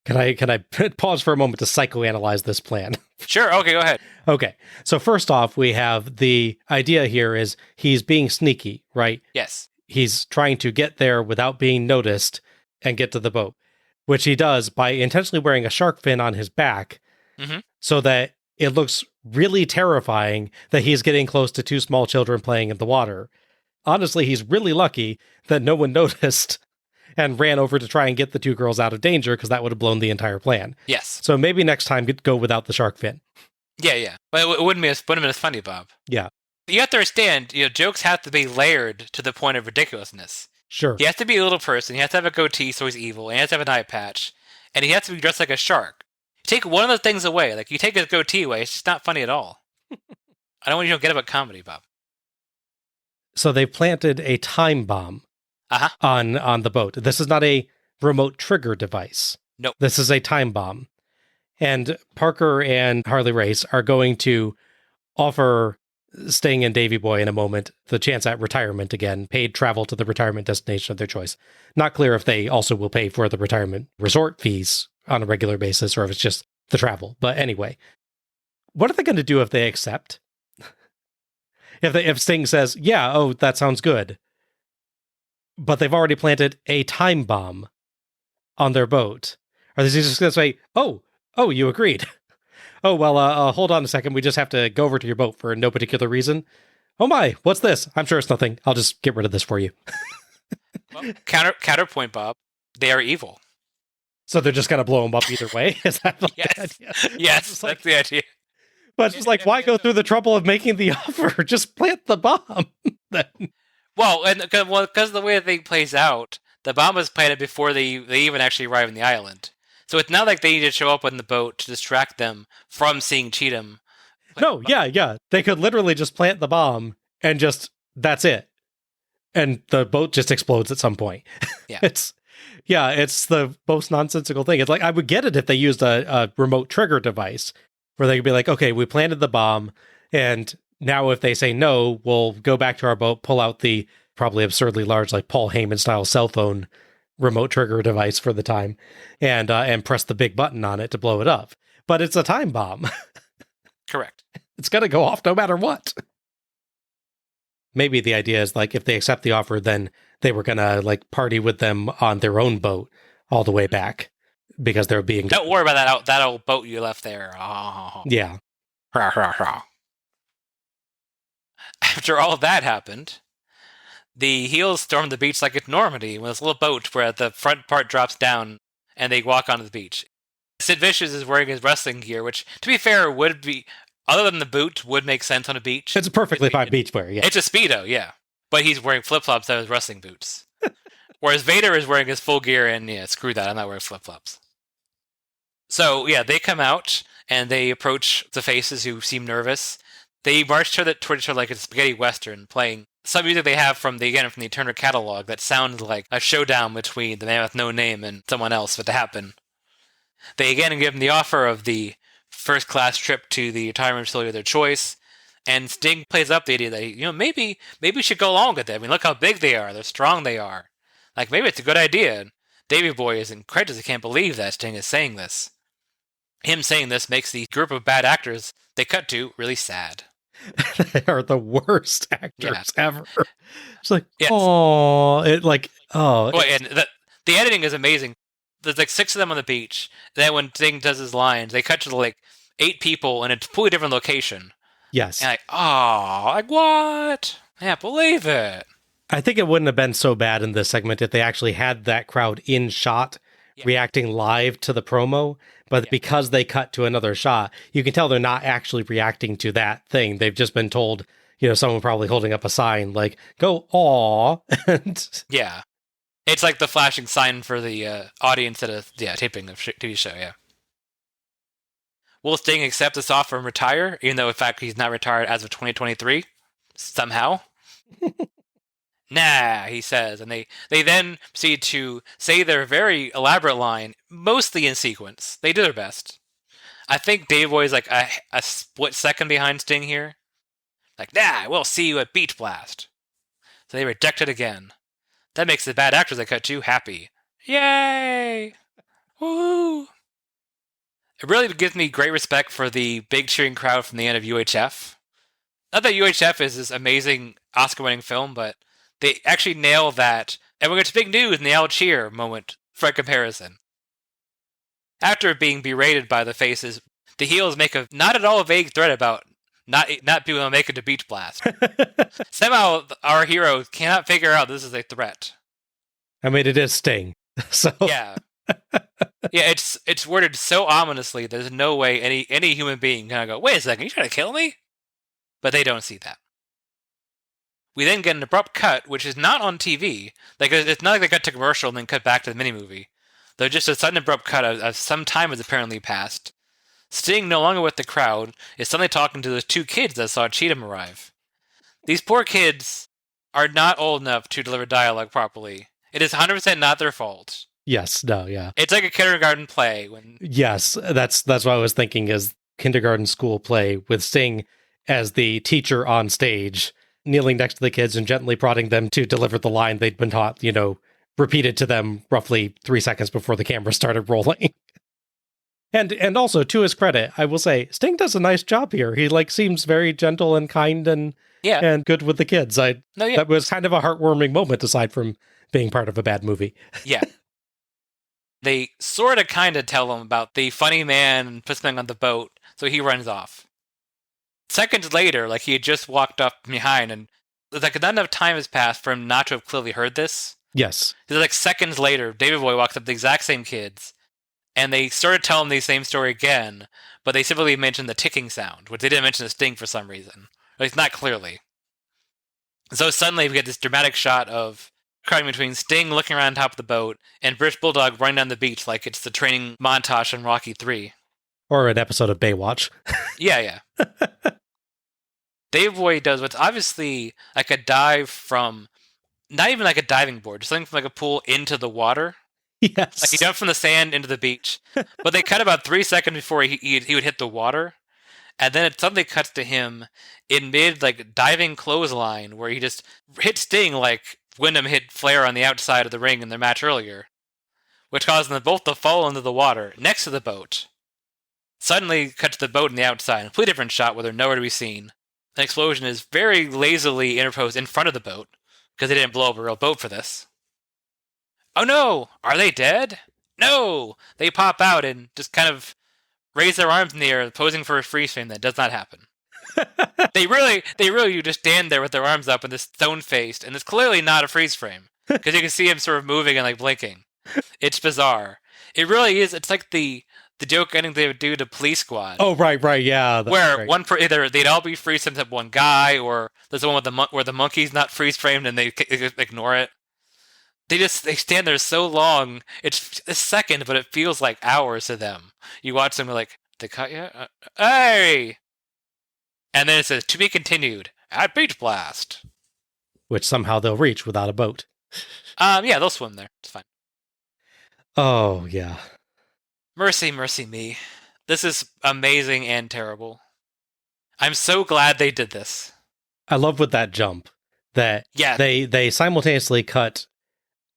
Can I pause for a moment to psychoanalyze this plan? Sure, okay, go ahead. Okay, so first off, we have the idea here is he's being sneaky, right? Yes. He's trying to get there without being noticed and get to the boat, which he does by intentionally wearing a shark fin on his back so that it looks really terrifying that he's getting close to 2 small children playing in the water. Honestly, he's really lucky that no one noticed and ran over to try and get the 2 girls out of danger, because that would have blown the entire plan. Yes. So maybe next time go without the shark fin. Yeah. But it wouldn't have been as funny, Bob. Yeah. You have to understand, jokes have to be layered to the point of ridiculousness. Sure. He has to be a little person, he has to have a goatee so he's evil, and he has to have an eye patch, and he has to be dressed like a shark. You take one of those things away, like you take his goatee away, it's just not funny at all. I don't want you to get about comedy, Bob. So they planted a time bomb on the boat. This is not a remote trigger device. Nope. This is a time bomb. And Parker and Harley Race are going to offer Sting and Davey Boy in a moment the chance at retirement again, paid travel to the retirement destination of their choice. Not clear if they also will pay for the retirement resort fees on a regular basis or if it's just the travel. But anyway, what are they going to do if they accept? If Sting says, yeah, oh, that sounds good, but they've already planted a time bomb on their boat, are they just going to say, oh, you agreed? Oh, well, hold on a second. We just have to go over to your boat for no particular reason. Oh my, what's this? I'm sure it's nothing. I'll just get rid of this for you. Well, counterpoint, Bob. They are evil. So they're just going to blow them up either way? Is that the idea? Yes, that's the idea. But it's just like, why go through the trouble of making the offer? Just plant the bomb. Well, because of the way the thing plays out, the bomb was planted before they even actually arrive on the island. So it's not like they need to show up on the boat to distract them from seeing Cheatham. No, yeah. They could literally just plant the bomb and just, that's it. And the boat just explodes at some point. Yeah. It's the most nonsensical thing. It's like, I would get it if they used a remote trigger device where they could be like, okay, we planted the bomb, and now if they say no, we'll go back to our boat, pull out the probably absurdly large, like Paul Heyman style cell phone remote trigger device for the time, and press the big button on it to blow it up. But it's a time bomb. Correct. It's going to go off no matter what. Maybe the idea is like, if they accept the offer, then they were going to like party with them on their own boat all the way back because they're being... Don't worry about that old boat you left there. Yeah. After all that happened, the heels storm the beach like it's Normandy with this little boat where the front part drops down and they walk onto the beach. Sid Vicious is wearing his wrestling gear, which, to be fair, would be, other than the boot, would make sense on a beach. It's a perfectly fine beach wear, yeah. It's a Speedo, yeah. But he's wearing flip-flops instead of his wrestling boots. Whereas Vader is wearing his full gear, and yeah, screw that, I'm not wearing flip-flops. So, yeah, they come out, and they approach the faces who seem nervous. They march toward each other like a spaghetti western, playing some music they have from the Turner catalog that sounds like a showdown between the man with no name and someone else but to happen. They again give them the offer of the first-class trip to the retirement facility of their choice, and Sting plays up the idea that, maybe we should go along with it. I mean, look how big they are, they're strong they are. Like, maybe it's a good idea. And Davey Boy is incredulous, he can't believe that Sting is saying this. Him saying this makes the group of bad actors they cut to really sad. They are the worst actors ever. It's like, yes. Oh. And the editing is amazing. There's like 6 of them on the beach. Then when Sting does his lines, they cut to like 8 people in a completely different location. Yes. And what? I can't believe it. I think it wouldn't have been so bad in this segment if they actually had that crowd in shot, reacting live to the promo. But because they cut to another shot, you can tell they're not actually reacting to that thing. They've just been told, someone probably holding up a sign like, go, aw. And yeah. It's like the flashing sign for the audience at a taping of TV show, yeah. Will Sting accept this offer and retire, even though, in fact, he's not retired as of 2023? Somehow? Nah, he says, and they then proceed to say their very elaborate line, mostly in sequence. They do their best. I think Dave Boy is like a split second behind Sting here. Like, nah, we'll see you at Beach Blast. So they reject it again. That makes the bad actors they cut to happy. Yay! Woo! It really gives me great respect for the big cheering crowd from the end of UHF. Not that UHF is this amazing Oscar-winning film, but they actually nail that, and we get to big news in the Al cheer moment for comparison. After being berated by the faces, the heels make a not at all vague threat about not being able to make it to Beach Blast. Somehow, our hero cannot figure out this is a threat. I mean, it is Sting. So yeah, it's worded so ominously. There's no way any human being can go, wait a second, you trying to kill me? But they don't see that. We then get an abrupt cut, which is not on TV. Like, it's not like they cut to commercial and then cut back to the mini-movie. They're just a sudden abrupt cut of some time has apparently passed. Sting, no longer with the crowd, is suddenly talking to the 2 kids that saw Cheatham arrive. These poor kids are not old enough to deliver dialogue properly. It is 100% not their fault. Yes, no, yeah. It's like a kindergarten play. Yes, that's what I was thinking is kindergarten school play with Sting as the teacher on stage, kneeling next to the kids and gently prodding them to deliver the line they'd been taught, repeated to them roughly 3 seconds before the camera started rolling. And also, to his credit, I will say, Sting does a nice job here. He seems very gentle and kind and good with the kids. That was kind of a heartwarming moment, aside from being part of a bad movie. Yeah. They sort of kind of tell him about the funny man and puts something on the boat, so he runs off. Seconds later, he had just walked up behind, and not enough time has passed for him not to have clearly heard this. Yes. Because seconds later, David Boy walks up to the exact same kids, and they started telling the same story again, but they simply mentioned the ticking sound, which they didn't mention the Sting for some reason. At least not clearly. So suddenly we get this dramatic shot of cutting between Sting looking around top of the boat and British Bulldog running down the beach like it's the training montage in Rocky 3. Or an episode of Baywatch. Yeah. Dave Boy does what's obviously a dive from, not even a diving board, just something from a pool into the water. Yes. He jumped from the sand into the beach. But they cut about 3 seconds before he would hit the water. And then it suddenly cuts to him in mid diving clothesline where he just hit Sting like Windham hit Flair on the outside of the ring in their match earlier, which caused them both to fall into the water next to the boat. Suddenly cut to the boat on the outside, a completely different shot where they're nowhere to be seen. An explosion is very lazily interposed in front of the boat, because they didn't blow up a real boat for this. Oh no! Are they dead? No! They pop out and just kind of raise their arms in the air, posing for a freeze frame that does not happen. They really you just stand there with their arms up and this stone-faced, and it's clearly not a freeze frame, because you can see him sort of moving and blinking. It's bizarre. It really is. It's like the joke ending they would do to Police Squad. Oh, right, yeah. Where either they'd all be freeze framed except one guy, or there's the one with where the monkey's not freeze framed and they ignore it. They stand there so long. It's a second, but it feels like hours to them. You watch them they cut yet? Hey! And then it says, to be continued at Beach Blast. Which somehow they'll reach without a boat. Yeah, they'll swim there. It's fine. Oh, yeah. Mercy, mercy me. This is amazing and terrible. I'm so glad they did this. I love with that jump that they simultaneously cut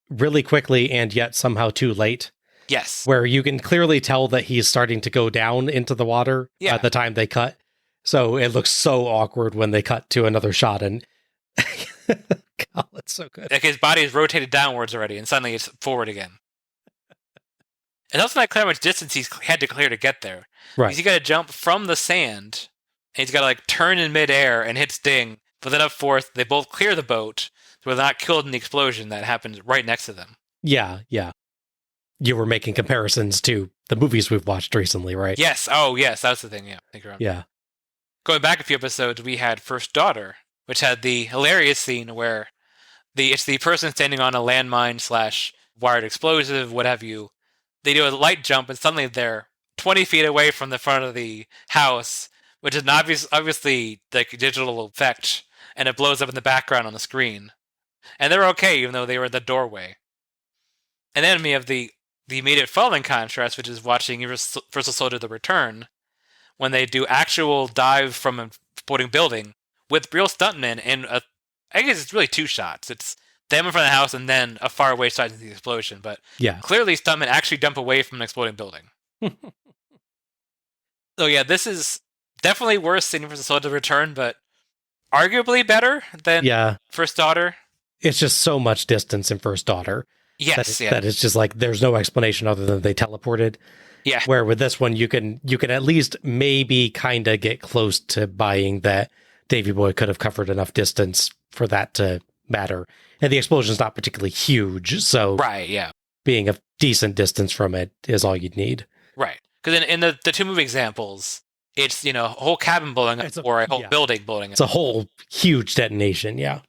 really quickly and yet somehow too late. Yes. Where you can clearly tell that he's starting to go down into the water at the time they cut. So it looks so awkward when they cut to another shot, and God, it's so good. His body is rotated downwards already, and suddenly it's forward again. It's also not clear how much distance he's had to clear to get there. Right. Because he's got to jump from the sand, and he's got to turn in midair and hit Sting. But then up fourth, they both clear the boat, so they're not killed in the explosion that happens right next to them. Yeah. You were making comparisons to the movies we've watched recently, right? Yes. Oh, yes. That's the thing. Yeah. Thank you. Yeah. Going back a few episodes, we had First Daughter, which had the hilarious scene where it's the person standing on a landmine / wired explosive, what have you. They do a light jump, and suddenly they're 20 feet away from the front of the house, which is an obviously digital effect, and it blows up in the background on the screen. And they're okay, even though they were in the doorway. And then we have the immediate following contrast, which is watching Universal Soldier: The Return, when they do actual dive from a exploding building with real stuntmen, and I guess it's really two shots. It's them in front of the house and then a far away shot of the explosion. But clearly stuntmen actually dump away from an exploding building. So yeah, this is definitely worse than Universal Soldier: The Return, but arguably better than First Daughter. It's just so much distance in First Daughter. Yes, that it's just there's no explanation other than they teleported. Yeah. Where with this one, you can at least maybe kind of get close to buying that Davy Boy could have covered enough distance for that to matter. And the explosion's not particularly huge, so being a decent distance from it is all you'd need. Right. Because in the two movie examples, it's, a whole cabin blowing up or a whole building blowing up. It's a whole huge detonation, yeah.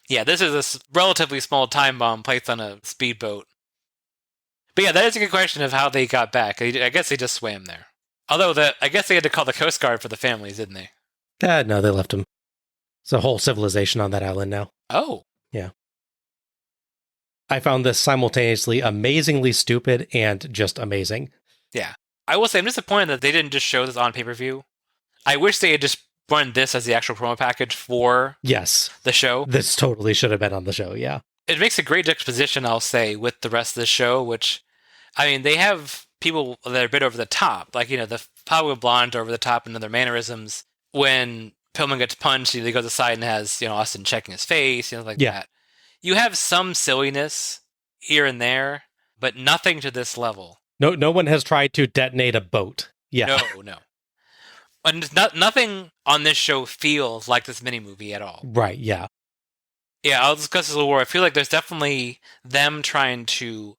Yeah, this is a relatively small time bomb placed on a speedboat. But yeah, that is a good question of how they got back. I guess they just swam there. Although, I guess they had to call the Coast Guard for the families, didn't they? No, they left them. It's a whole civilization on that island now. Oh. Yeah. I found this simultaneously amazingly stupid and just amazing. Yeah. I will say I'm disappointed that they didn't just show this on pay-per-view. I wish they had just run this as the actual promo package for Yes. the show. This totally should have been on the show, yeah. It makes a great juxtaposition, I'll say, with the rest of the show, which, I mean, they have people that are a bit over the top. Like, the Hollywood Blondes are over the top in their mannerisms. When Pillman gets punched, he goes aside and has, Austin checking his face, like that. You have some silliness here and there, but nothing to this level. No one has tried to detonate a boat. Yeah. No. And nothing on this show feels like this mini-movie at all. Right, yeah. Yeah, I'll discuss this a little more. I feel like there's definitely them trying to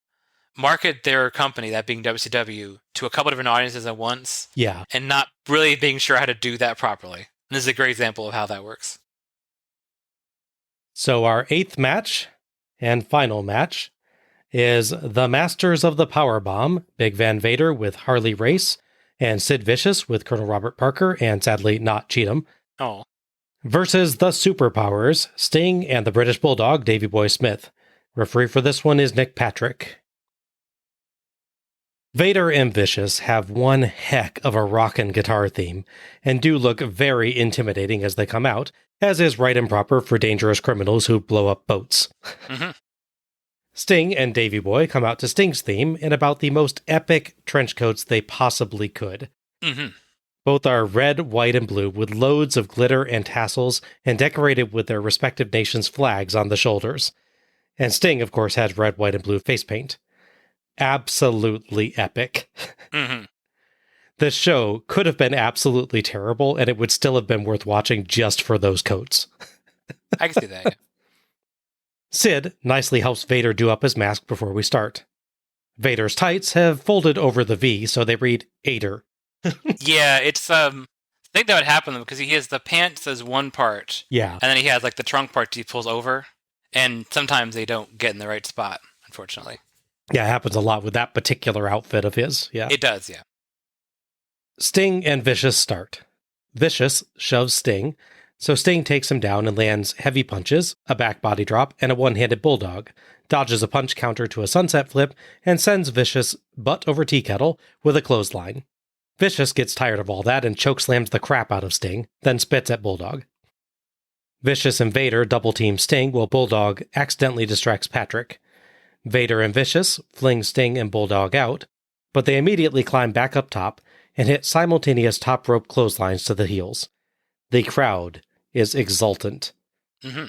market their company, that being WCW, to a couple different audiences at once. Yeah. And not really being sure how to do that properly. And this is a great example of how that works. So our 8th match and final match is the Masters of the Powerbomb, Big Van Vader with Harley Race, and Sid Vicious with Colonel Robert Parker, and sadly not Cheatham. Oh. Versus the Superpowers, Sting and the British Bulldog, Davey Boy Smith. Referee for this one is Nick Patrick. Vader and Vicious have one heck of a rockin' guitar theme, and do look very intimidating as they come out, as is right and proper for dangerous criminals who blow up boats. Mm-hmm. Sting and Davey Boy come out to Sting's theme in about the most epic trench coats they possibly could. Mm-hmm. Both are red, white, and blue, with loads of glitter and tassels, and decorated with their respective nations' flags on the shoulders. And Sting, of course, has red, white, and blue face paint. Absolutely epic. Mm-hmm. This show could have been absolutely terrible, and it would still have been worth watching just for those coats. I can see that, yeah. Sid nicely helps Vader do up his mask before we start. Vader's tights have folded over the V, so they read Ader. Yeah, it's, I think that would happen because he has the pants as one part. Yeah. And then he has, like, the trunk part he pulls over. And sometimes they don't get in the right spot, unfortunately. Yeah, it happens a lot with that particular outfit of his. Yeah. It does, yeah. Sting and Vicious start. Vicious shoves Sting, so Sting takes him down and lands heavy punches, a back body drop, and a one-handed bulldog, dodges a punch counter to a sunset flip, and sends Vicious butt over tea kettle with a clothesline. Vicious gets tired of all that and chokeslams the crap out of Sting, then spits at Bulldog. Vicious and Vader double-team Sting while Bulldog accidentally distracts Patrick. Vader and Vicious fling Sting and Bulldog out, but they immediately climb back up top and hit simultaneous top rope clotheslines to the heels. The crowd is exultant. Mm-hmm.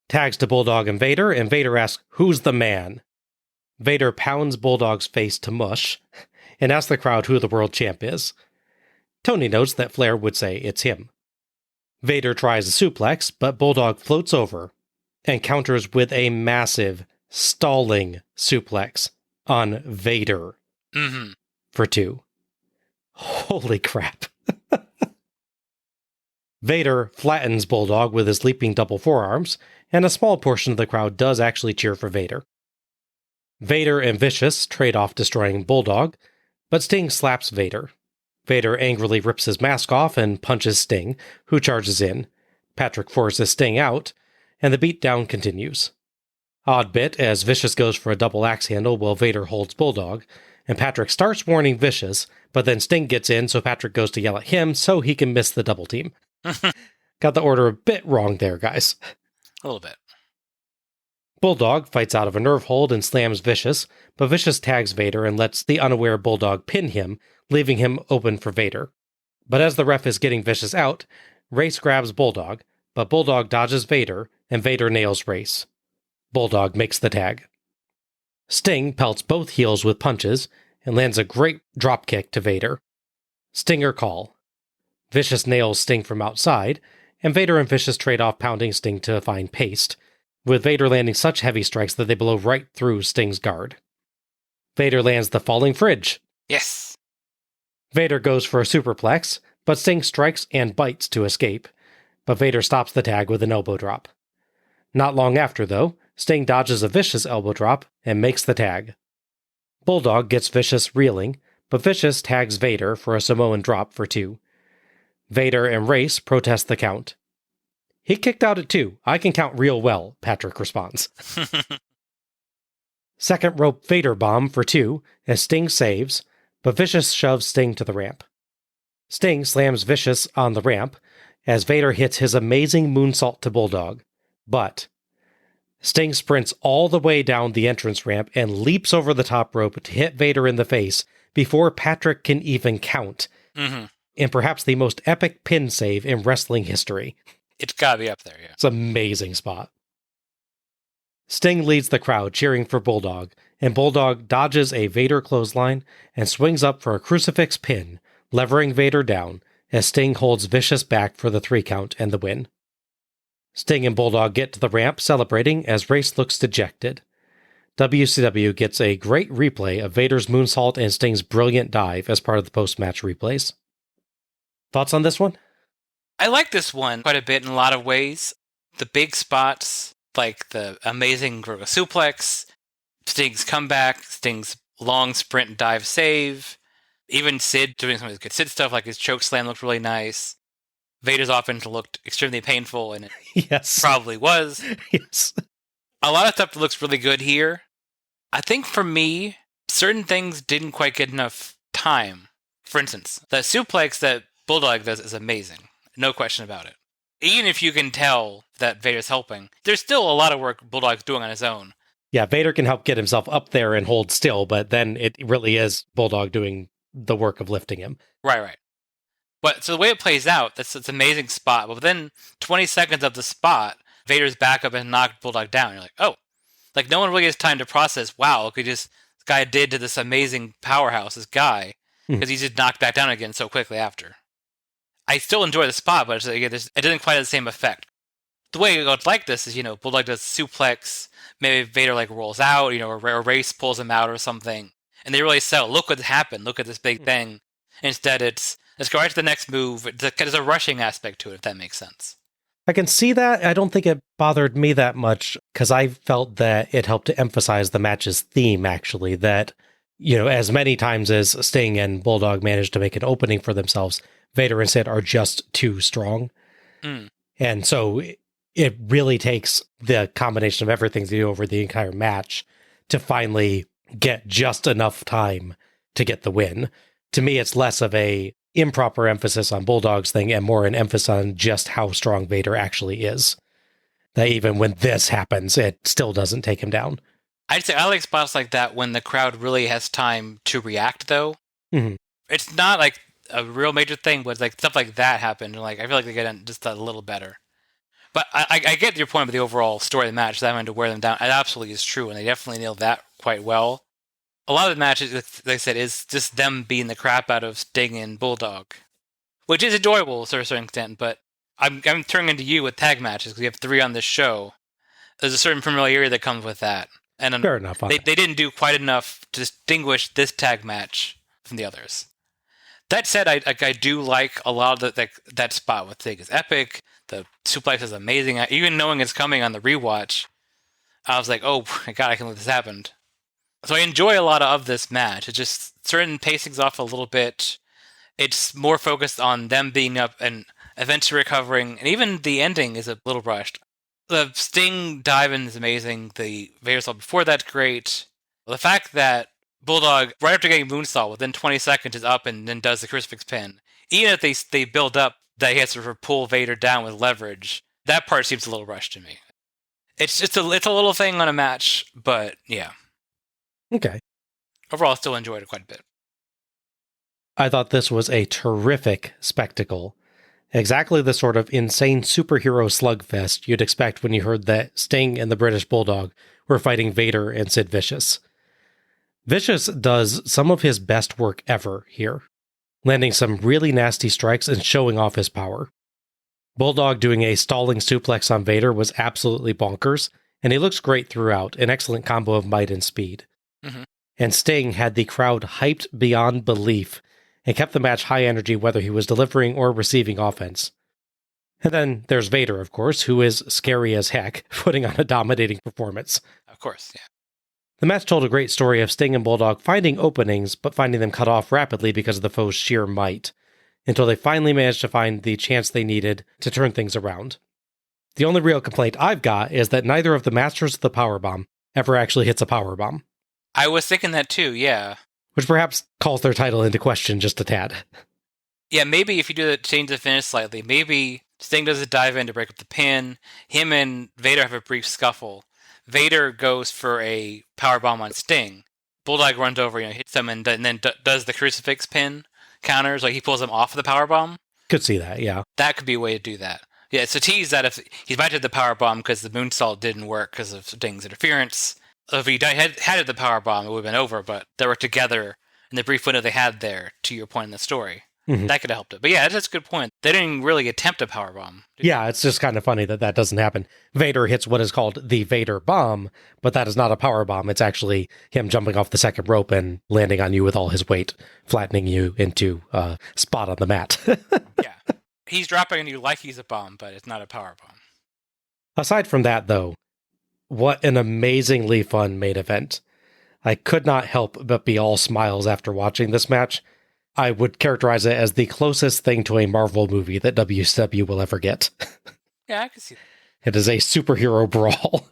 Tags to Bulldog and Vader asks, "Who's the man?" Vader pounds Bulldog's face to mush and asks the crowd who the world champ is. Tony notes that Flair would say it's him. Vader tries a suplex, but Bulldog floats over and counters with a massive, stalling suplex on Vader for 2. Holy crap. Vader flattens Bulldog with his leaping double forearms, and a small portion of the crowd does actually cheer for Vader. Vader and Vicious trade off destroying Bulldog, but Sting slaps Vader. Vader angrily rips his mask off and punches Sting, who charges in. Patrick forces Sting out, and the beatdown continues. Odd bit as Vicious goes for a double axe handle while Vader holds Bulldog, and Patrick starts warning Vicious, but then Sting gets in, so Patrick goes to yell at him so he can miss the double team. Got the order a bit wrong there, guys. A little bit. Bulldog fights out of a nerve hold and slams Vicious, but Vicious tags Vader and lets the unaware Bulldog pin him, leaving him open for Vader. But as the ref is getting Vicious out, Race grabs Bulldog, but Bulldog dodges Vader, and Vader nails Race. Bulldog makes the tag. Sting pelts both heels with punches and lands a great dropkick to Vader. Stinger call. Vicious nails Sting from outside, and Vader and Vicious trade off pounding Sting to find paste, with Vader landing such heavy strikes that they blow right through Sting's guard. Vader lands the falling fridge. Yes! Vader goes for a superplex, but Sting strikes and bites to escape, but Vader stops the tag with an elbow drop. Not long after, though, Sting dodges a Vicious elbow drop and makes the tag. Bulldog gets Vicious reeling, but Vicious tags Vader for a Samoan drop for 2. Vader and Race protest the count. "He kicked out at 2. I can count real well," Patrick responds. Second rope Vader bomb for 2 as Sting saves, but Vicious shoves Sting to the ramp. Sting slams Vicious on the ramp, as Vader hits his amazing moonsault to Bulldog. But Sting sprints all the way down the entrance ramp and leaps over the top rope to hit Vader in the face before Patrick can even count. Mm-hmm. In perhaps the most epic pin save in wrestling history. It's gotta be up there, yeah. It's an amazing spot. Sting leads the crowd cheering for Bulldog, and Bulldog dodges a Vader clothesline and swings up for a crucifix pin, levering Vader down as Sting holds Vicious back for the 3 count and the win. Sting and Bulldog get to the ramp celebrating as Race looks dejected. WCW gets a great replay of Vader's moonsault and Sting's brilliant dive as part of the post-match replays. Thoughts on this one? I like this one quite a bit in a lot of ways. The big spots, like the amazing Gorilla suplex, Sting's comeback, Sting's long sprint dive save, even Sid doing some of his good Sid stuff, like his choke slam looked really nice. Vader's offense looked extremely painful, and it Yes. probably was. Yes. A lot of stuff looks really good here. I think for me, certain things didn't quite get enough time. For instance, the suplex that Bulldog does is amazing. No question about it. Even if you can tell that Vader's helping, there's still a lot of work Bulldog's doing on his own. Yeah, Vader can help get himself up there and hold still, but then it really is Bulldog doing the work of lifting him. Right. But so the way it plays out, it's an amazing spot. But within 20 seconds of the spot, Vader's back up and knocked Bulldog down. You're like, oh. Like, no one really has time to process, wow, look at this guy did to this amazing powerhouse, this guy, because he just knocked back down again so quickly after. I still enjoy the spot, but it didn't quite have the same effect. The way it would like this is, Bulldog does suplex, maybe Vader rolls out, or Race pulls him out or something, and they really sell, look what happened, look at this big thing. Instead, let's go right to the next move. There's a rushing aspect to it, if that makes sense. I can see that. I don't think it bothered me that much because I felt that it helped to emphasize the match's theme, actually, that, as many times as Sting and Bulldog managed to make an opening for themselves, Vader and Sid are just too strong. And so it really takes the combination of everything they do over the entire match to finally get just enough time to get the win. To me, it's less of a improper emphasis on Bulldog's thing and more an emphasis on just how strong Vader actually is. That even when this happens, it still doesn't take him down. I'd say I like spots like that when the crowd really has time to react, though. Mm-hmm. It's not like a real major thing, but stuff like that happened. I feel like they get just a little better. But I get your point with the overall story of the match, that went to wear them down. It absolutely is true, and they definitely nailed that quite well. A lot of the matches, like I said, is just them beating the crap out of Sting and Bulldog, which is enjoyable to a certain extent, but I'm turning to you with tag matches because we have 3 on this show. There's a certain familiarity that comes with that. And fair enough. They didn't do quite enough to distinguish this tag match from the others. That said, I do like a lot of that spot with Sting is epic. The suplex is amazing. Even knowing it's coming on the rewatch, I was like, oh my god, I can't believe this happened. So I enjoy a lot of this match. It's just certain pacing's off a little bit. It's more focused on them being up and eventually recovering, and even the ending is a little rushed. The Sting dive-in is amazing. The Vader assault before that's great. The fact that Bulldog, right after getting moonsault, within 20 seconds is up and then does the crucifix pin. Even if they build up that he has to pull Vader down with leverage, that part seems a little rushed to me. It's a little thing on a match, but yeah. Okay. Overall, I still enjoyed it quite a bit. I thought this was a terrific spectacle. Exactly the sort of insane superhero slugfest you'd expect when you heard that Sting and the British Bulldog were fighting Vader and Sid Vicious. Vicious does some of his best work ever here, landing some really nasty strikes and showing off his power. Bulldog doing a stalling suplex on Vader was absolutely bonkers, and he looks great throughout, an excellent combo of might and speed. Mm-hmm. And Sting had the crowd hyped beyond belief and kept the match high energy whether he was delivering or receiving offense. And then there's Vader, of course, who is scary as heck, putting on a dominating performance. Of course, yeah. The match told a great story of Sting and Bulldog finding openings, but finding them cut off rapidly because of the foe's sheer might, until they finally managed to find the chance they needed to turn things around. The only real complaint I've got is that neither of the masters of the Powerbomb ever actually hits a Powerbomb. I was thinking that too, yeah. Which perhaps calls their title into question just a tad. Yeah, maybe if you change the finish slightly, maybe Sting does a dive in to break up the pin. Him and Vader have a brief scuffle. Vader goes for a powerbomb on Sting. Bulldog runs over, hits him, and then does the crucifix pin counters. Like, he pulls him off of the powerbomb. Could see that, yeah. That could be a way to do that. Yeah, it's a tease that if he might have the powerbomb because the moonsault didn't work because of Sting's interference. If he had the powerbomb, it would have been over, but they were together in the brief window they had there, to your point in the story. Mm-hmm. That could have helped it. But yeah, that's a good point. They didn't really attempt a powerbomb. Yeah, it's just kind of funny that doesn't happen. Vader hits what is called the Vader bomb, but that is not a powerbomb. It's actually him jumping off the second rope and landing on you with all his weight, flattening you into a spot on the mat. Yeah. He's dropping on you like he's a bomb, but it's not a powerbomb. Aside from that, though, what an amazingly fun main event. I could not help but be all smiles after watching this match. I would characterize it as the closest thing to a Marvel movie that WCW will ever get. Yeah, I can see that. It is a superhero brawl.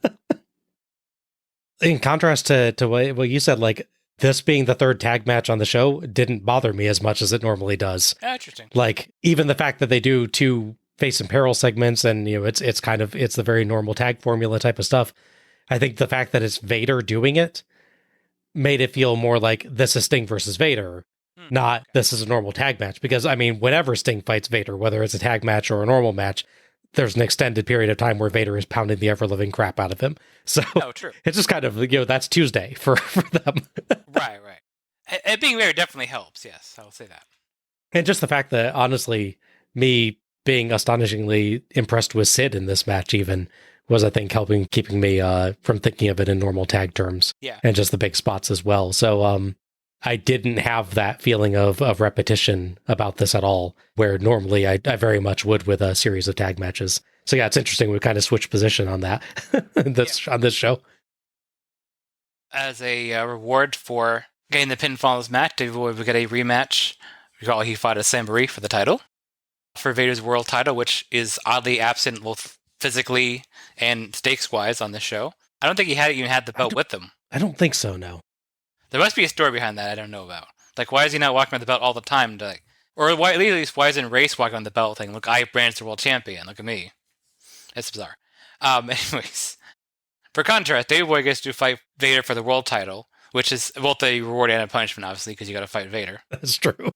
In contrast to what you said, like, this being the third tag match on the show didn't bother me as much as it normally does. Interesting. Like, even the fact that they do 2 face and peril segments and, it's the very normal tag formula type of stuff. I think the fact that it's Vader doing it made it feel more like this is Sting versus Vader. Not this is a normal tag match, because whenever Sting fights Vader, whether it's a tag match or a normal match, there's an extended period of time where Vader is pounding the ever living crap out of him. So true. It's just kind of, that's Tuesday for them. Right. It being Vader definitely helps. Yes, I'll say that. And just the fact that, honestly, me being astonishingly impressed with Sid in this match even was, I think, keeping me from thinking of it in normal tag terms. Yeah. And just the big spots as well. So, I didn't have that feeling of repetition about this at all, where normally I very much would with a series of tag matches. So yeah, it's interesting. We kind of switched position on that on this show. As a reward for getting the pinfall in this match, David Boy would get a rematch. Recall he fought a Sambury for the title, for Vader's world title, which is oddly absent both physically and stakes-wise on this show. I don't think he even had the belt with him. I don't think so, no. There must be a story behind that I don't know about. Like, why is he not walking around the belt all the time? Or why, at least, why isn't Race walking on the belt thing? Look, I Brand's the world champion. Look at me. That's bizarre. Anyways, for contrast, David Boy gets to fight Vader for the world title, which is both a reward and a punishment, obviously, because you got to fight Vader. That's true.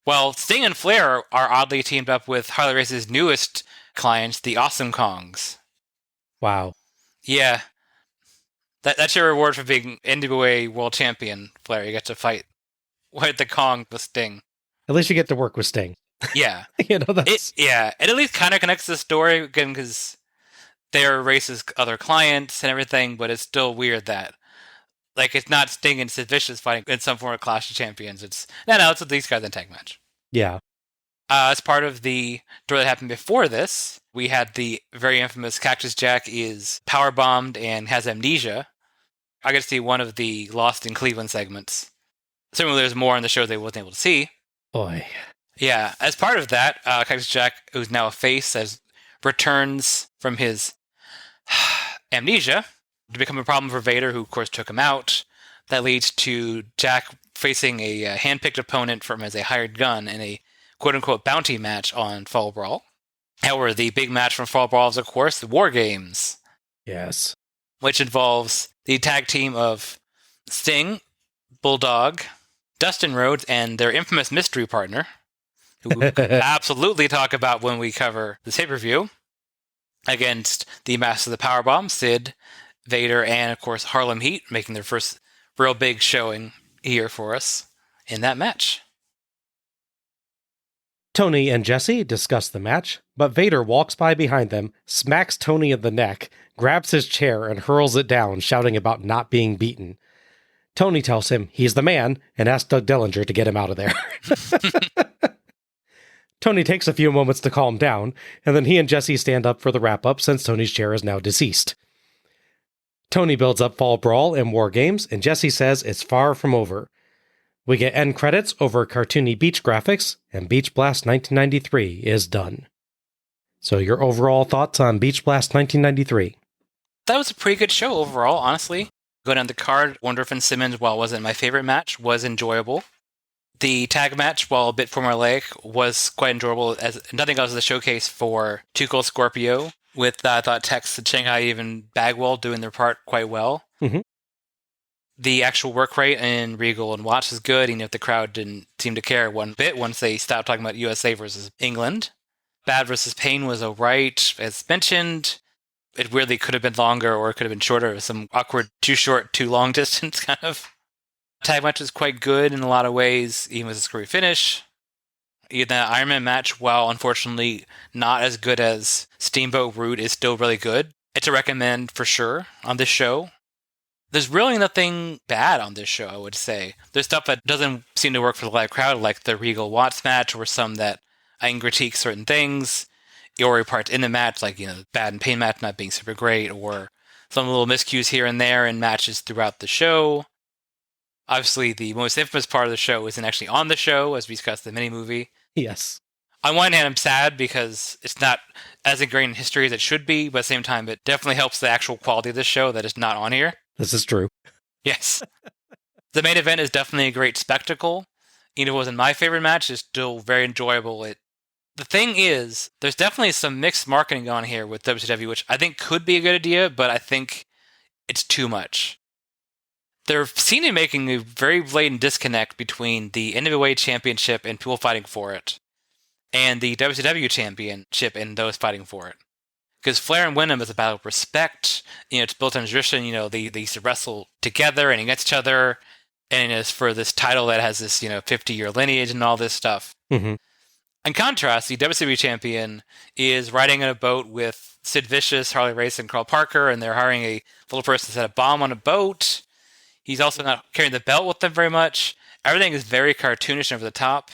Well, Sting and Flair are oddly teamed up with Harley Race's newest clients, the Awesome Kongs. Wow. Yeah. That's your reward for being NWA World Champion, Flair. You get to fight with the Kong with Sting. At least you get to work with Sting. Yeah. That's... It at least kind of connects the story, again, because they're Race's other clients and everything, but it's still weird that, like, it's not Sting and Sid Vicious fighting in some form of Clash of Champions. It's with these guys in tag match. Yeah. As part of the story that happened before this, we had the very infamous Cactus Jack is powerbombed and has amnesia. I got to see one of the Lost in Cleveland segments. Certainly there's more on the show they wasn't able to see. Boy. Yeah, as part of that, Cactus Jack, who's now a face, returns from his amnesia to become a problem for Vader, who of course took him out. That leads to Jack facing a hand-picked opponent from as a hired gun in a quote-unquote bounty match on Fall Brawl. However, the big match from Fall Brawl is, of course, the War Games. Yes. Which involves the tag team of Sting, Bulldog, Dustin Rhodes, and their infamous mystery partner, who we'll absolutely talk about when we cover the pay-per-view, against the Master of the Powerbomb, Sid, Vader, and, of course, Harlem Heat, making their first real big showing here for us in that match. Tony and Jesse discuss the match, but Vader walks by behind them, smacks Tony in the neck, grabs his chair, and hurls it down, shouting about not being beaten. Tony tells him he's the man and asks Doug Dillinger to get him out of there. Tony takes a few moments to calm down, and then he and Jesse stand up for the wrap-up since Tony's chair is now deceased. Tony builds up Fall Brawl and War Games, and Jesse says it's far from over. We get end credits over cartoony beach graphics, and Beach Blast 1993 is done. So your overall thoughts on Beach Blast 1993? That was a pretty good show overall, honestly. Going down the card, Wondorf and Simmons, while it wasn't my favorite match, was enjoyable. The tag match, while a bit formulaic, was quite enjoyable as nothing else as a showcase for Too Cold Scorpio, with I thought Tex and Shanghai, even Bagwell doing their part quite well. Mm-hmm. The actual work rate in Regal and Watts is good, even if the crowd didn't seem to care one bit once they stopped talking about USA versus England. Bad versus Pain was alright, as mentioned. It weirdly could have been longer or it could have been shorter. Some awkward, too short, too long distance kind of. Tag match was quite good in a lot of ways, even with a screwy finish. Even the Iron Man match, while unfortunately not as good as Steamboat Root, is still really good. It's a recommend for sure on this show. There's really nothing bad on this show, I would say. There's stuff that doesn't seem to work for the live crowd, like the Regal Watts match, or some that I can critique certain things, or parts in the match, like, Bad and Pain match not being super great, or some little miscues here and there in matches throughout the show. Obviously, the most infamous part of the show isn't actually on the show, as we discussed the mini-movie. Yes. On one hand, I'm sad because it's not as ingrained in history as it should be, but at the same time, it definitely helps the actual quality of the show that is not on here. This is true. Yes. The main event is definitely a great spectacle. Even if it wasn't my favorite match, it's still very enjoyable. The thing is, there's definitely some mixed marketing on here with WCW, which I think could be a good idea, but I think it's too much. They're seen in making a very blatant disconnect between the NWA Championship and people fighting for it, and the WCW Championship and those fighting for it. Because Flair and Windham is a battle of respect. It's built on tradition. They used to wrestle together and against each other. And it's for this title that has this, 50-year lineage and all this stuff. Mm-hmm. In contrast, the WCW champion is riding in a boat with Sid Vicious, Harley Race, and Carl Parker, and they're hiring a little person to set a bomb on a boat. He's also not carrying the belt with them very much. Everything is very cartoonish and over the top.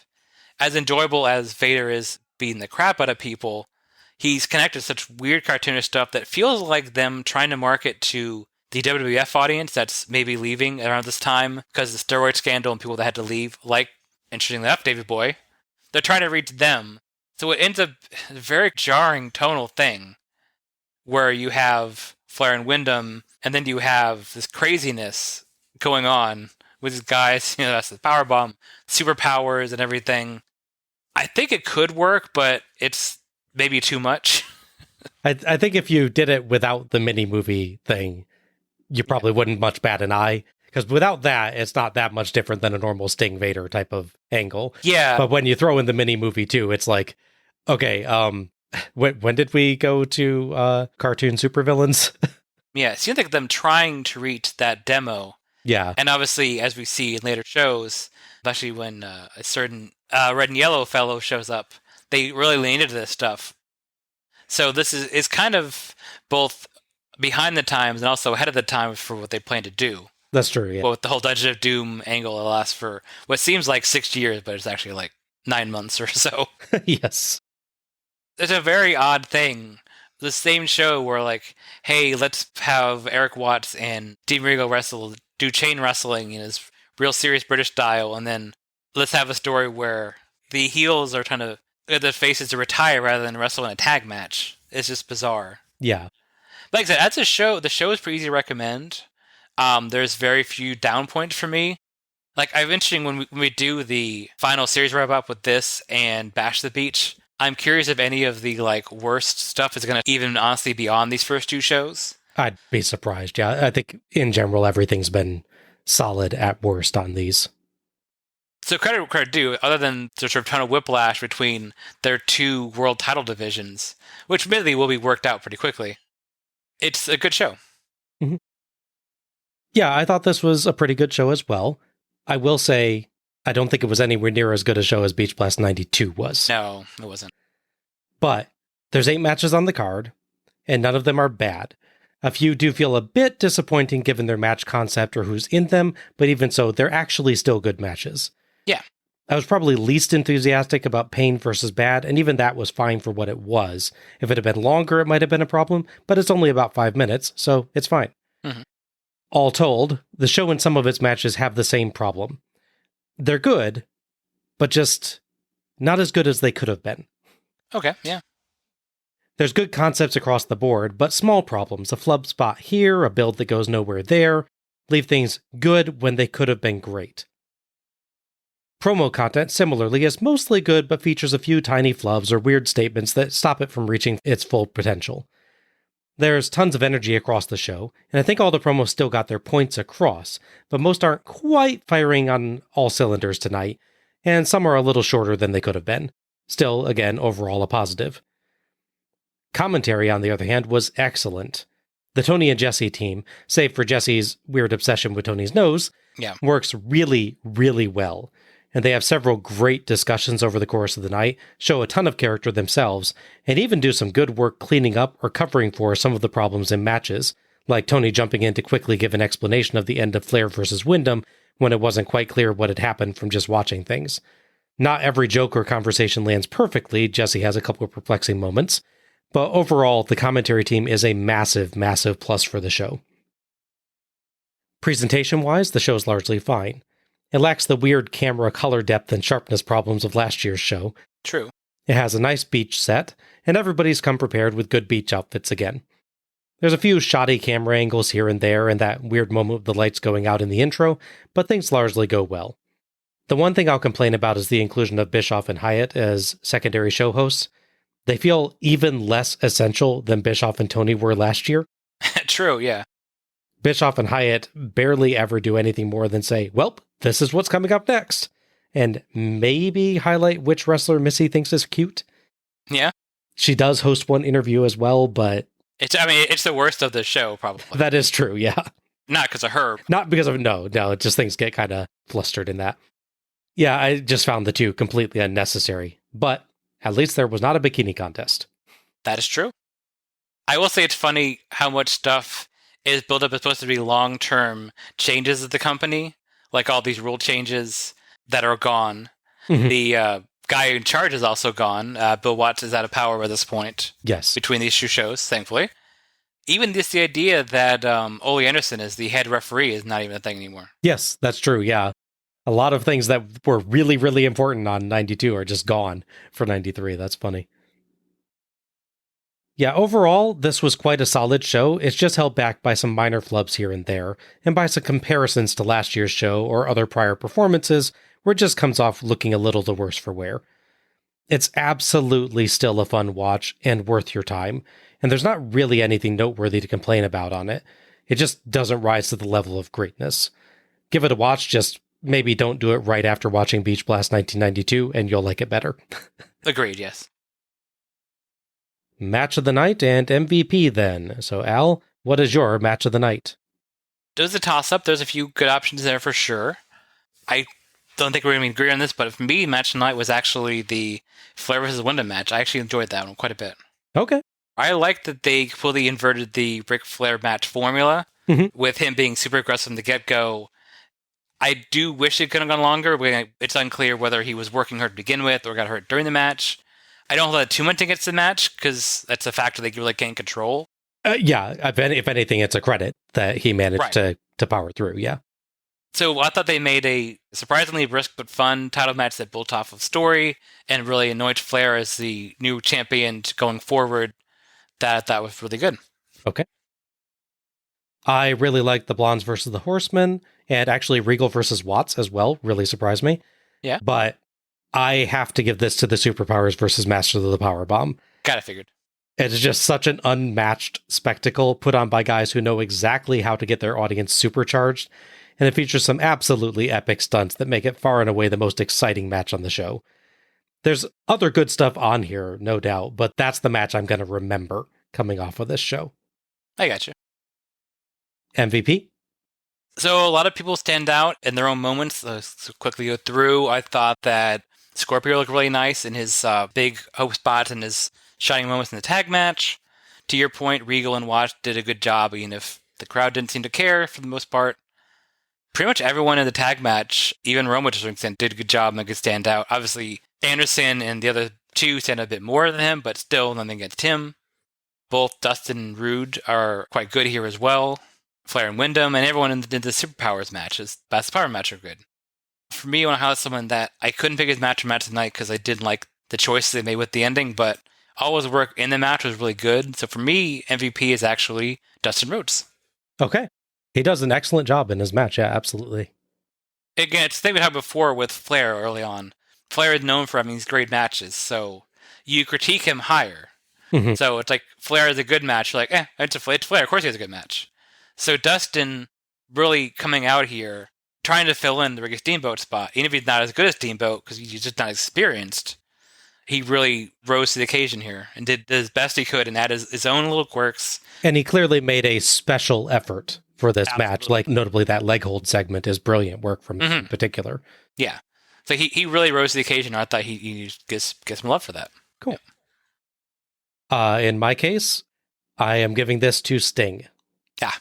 As enjoyable as Vader is beating the crap out of people, he's connected to such weird cartoonish stuff that feels like them trying to market to the WWF audience that's maybe leaving around this time because of the steroid scandal and people that had to leave, like, interestingly enough, Davey Boy. They're trying to reach them. So it ends up a very jarring tonal thing where you have Flair and Windham, and then you have this craziness going on with these guys, that's the Powerbomb, Superpowers and everything. I think it could work, but it's maybe too much. I think if you did it without the mini-movie thing, you probably wouldn't much bat an eye. Because without that, it's not that much different than a normal Sting Vader type of angle. Yeah. But when you throw in the mini-movie too, it's like, okay, when did we go to cartoon supervillains? Yeah, it seems like them trying to reach that demo. Yeah. And obviously, as we see in later shows, especially when a certain red and yellow fellow shows up, they really lean into this stuff. So this is kind of both behind the times and also ahead of the times for what they plan to do. That's true, yeah. Well, with the whole Dungeon of Doom angle, it lasts for what seems like 6 years, but it's actually like 9 months or so. Yes. It's a very odd thing. The same show where, like, hey, let's have Eric Watts and Dean Regal do chain wrestling in his real serious British style, and then let's have a story where the heels are trying to get the faces to retire rather than wrestle in a tag match. It's just bizarre. Yeah. Like I said, that's a show. The show is pretty easy to recommend. There's very few down points for me. Like, I'm interested when we do the final series wrap-up with this and Bash the Beach, I'm curious if any of the, like, worst stuff is going to even honestly be on these first two shows. I'd be surprised, yeah. I think, in general, everything's been solid at worst on these. So credit due, other than there's sort of ton of whiplash between their two world title divisions, which admittedly will be worked out pretty quickly. It's a good show. Mm-hmm. Yeah, I thought this was a pretty good show as well. I will say, I don't think it was anywhere near as good a show as Beach Blast 92 was. No, it wasn't. But there's 8 matches on the card, and none of them are bad. A few do feel a bit disappointing given their match concept or who's in them, but even so, they're actually still good matches. Yeah. I was probably least enthusiastic about Pain versus Bad, and even that was fine for what it was. If it had been longer, it might have been a problem, but it's only about 5 minutes, so it's fine. Mm-hmm. All told, the show and some of its matches have the same problem. They're good, but just not as good as they could have been. Okay, yeah. There's good concepts across the board, but small problems. A flub spot here, a build that goes nowhere there, leave things good when they could have been great. Promo content, similarly, is mostly good but features a few tiny flubs or weird statements that stop it from reaching its full potential. There's tons of energy across the show, and I think all the promos still got their points across, but most aren't quite firing on all cylinders tonight, and some are a little shorter than they could have been. Still, again, overall a positive. Commentary, on the other hand, was excellent. The Tony and Jesse team, save for Jesse's weird obsession with Tony's nose, works really, really well. And they have several great discussions over the course of the night, show a ton of character themselves, and even do some good work cleaning up or covering for some of the problems in matches, like Tony jumping in to quickly give an explanation of the end of Flair versus Windham when it wasn't quite clear what had happened from just watching things. Not every joke or conversation lands perfectly, Jesse has a couple of perplexing moments, but overall, the commentary team is a massive, massive plus for the show. Presentation-wise, the show's largely fine. It lacks the weird camera color depth and sharpness problems of last year's show. True. It has a nice beach set, and everybody's come prepared with good beach outfits again. There's a few shoddy camera angles here and there, and that weird moment of the lights going out in the intro, but things largely go well. The one thing I'll complain about is the inclusion of Bischoff and Hyatt as secondary show hosts. They feel even less essential than Bischoff and Tony were last year. True, yeah. Bischoff and Hyatt barely ever do anything more than say, well, this is what's coming up next, and maybe highlight which wrestler Missy thinks is cute. Yeah. She does host one interview as well, but... it's the worst of the show, probably. That is true, yeah. Not because of her. Not because of... No, just things get kind of flustered in that. Yeah, I just found the two completely unnecessary, but at least there was not a bikini contest. That is true. I will say it's funny how much stuff is built up as supposed to be long-term changes of the company, like all these rule changes that are gone. Mm-hmm. The guy in charge is also gone. Bill Watts is out of power at this point. Yes. Between these two shows, thankfully. Even just the idea that Ole Anderson is the head referee is not even a thing anymore. Yes, that's true, yeah. A lot of things that were really, really important on 92 are just gone for 93. That's funny. Yeah, overall, this was quite a solid show. It's just held back by some minor flubs here and there, and by some comparisons to last year's show or other prior performances, where it just comes off looking a little the worse for wear. It's absolutely still a fun watch and worth your time, and there's not really anything noteworthy to complain about on it. It just doesn't rise to the level of greatness. Give it a watch, just maybe don't do it right after watching Beach Blast 1992, and you'll like it better. Agreed, yes. Match of the night and MVP then. So, Al, what is your match of the night? There's a toss-up. There's a few good options there for sure. I don't think we're going to agree on this, but for me, match of the night was actually the Flair vs. Windham match. I actually enjoyed that one quite a bit. Okay. I like that they fully inverted the Ric Flair match formula with him being super aggressive from the get-go. I do wish it could have gone longer. It's unclear whether he was working hard to begin with or got hurt during the match. I don't hold too much against the match because that's a factor they really can't control. Yeah, if anything, it's a credit that he managed to power through, yeah. So I thought they made a surprisingly brisk but fun title match that built off of story and really anointed Flair as the new champion going forward. That was really good. Okay. I really liked the Blondes versus the Horsemen, and actually Regal versus Watts as well really surprised me. Yeah. But I have to give this to the Superpowers versus Masters of the Powerbomb. Kinda figured. It's just such an unmatched spectacle put on by guys who know exactly how to get their audience supercharged, and it features some absolutely epic stunts that make it far and away the most exciting match on the show. There's other good stuff on here, no doubt, but that's the match I'm going to remember coming off of this show. I got you. MVP? So a lot of people stand out in their own moments. Let's quickly go through. I thought that Scorpio looked really nice in his big hope spot and his shining moments in the tag match. To your point, Regal and Watts did a good job, even if the crowd didn't seem to care for the most part. Pretty much everyone in the tag match, even Roma to a certain extent, did a good job and could stand out. Obviously, Anderson and the other two stand out a bit more than him, but still nothing against him. Both Dustin and Rude are quite good here as well. Flair and Windham, and everyone in the Superpowers matches, Best Power match are good. For me, I want to highlight someone that I couldn't pick his match tonight because I didn't like the choices they made with the ending, but all his work in the match was really good. So for me, MVP is actually Dustin Rhodes. Okay. He does an excellent job in his match, yeah, absolutely. again, it's the thing we had before with Flair early on. Flair is known for having these great matches, so you critique him higher. Mhm. So it's like Flair is a good match. You're like, it's Flair. Of course he has a good match. So Dustin really coming out here, trying to fill in the Ricky Steamboat spot, even if he's not as good as Steamboat because he's just not experienced. He really rose to the occasion here and did as best he could and added his own little quirks. And he clearly made a special effort for this match. Like, notably, that leg hold segment is brilliant work from him in particular. Yeah. So he really rose to the occasion. I thought he gets some love for that. Cool. In my case, I am giving this to Sting. Yeah.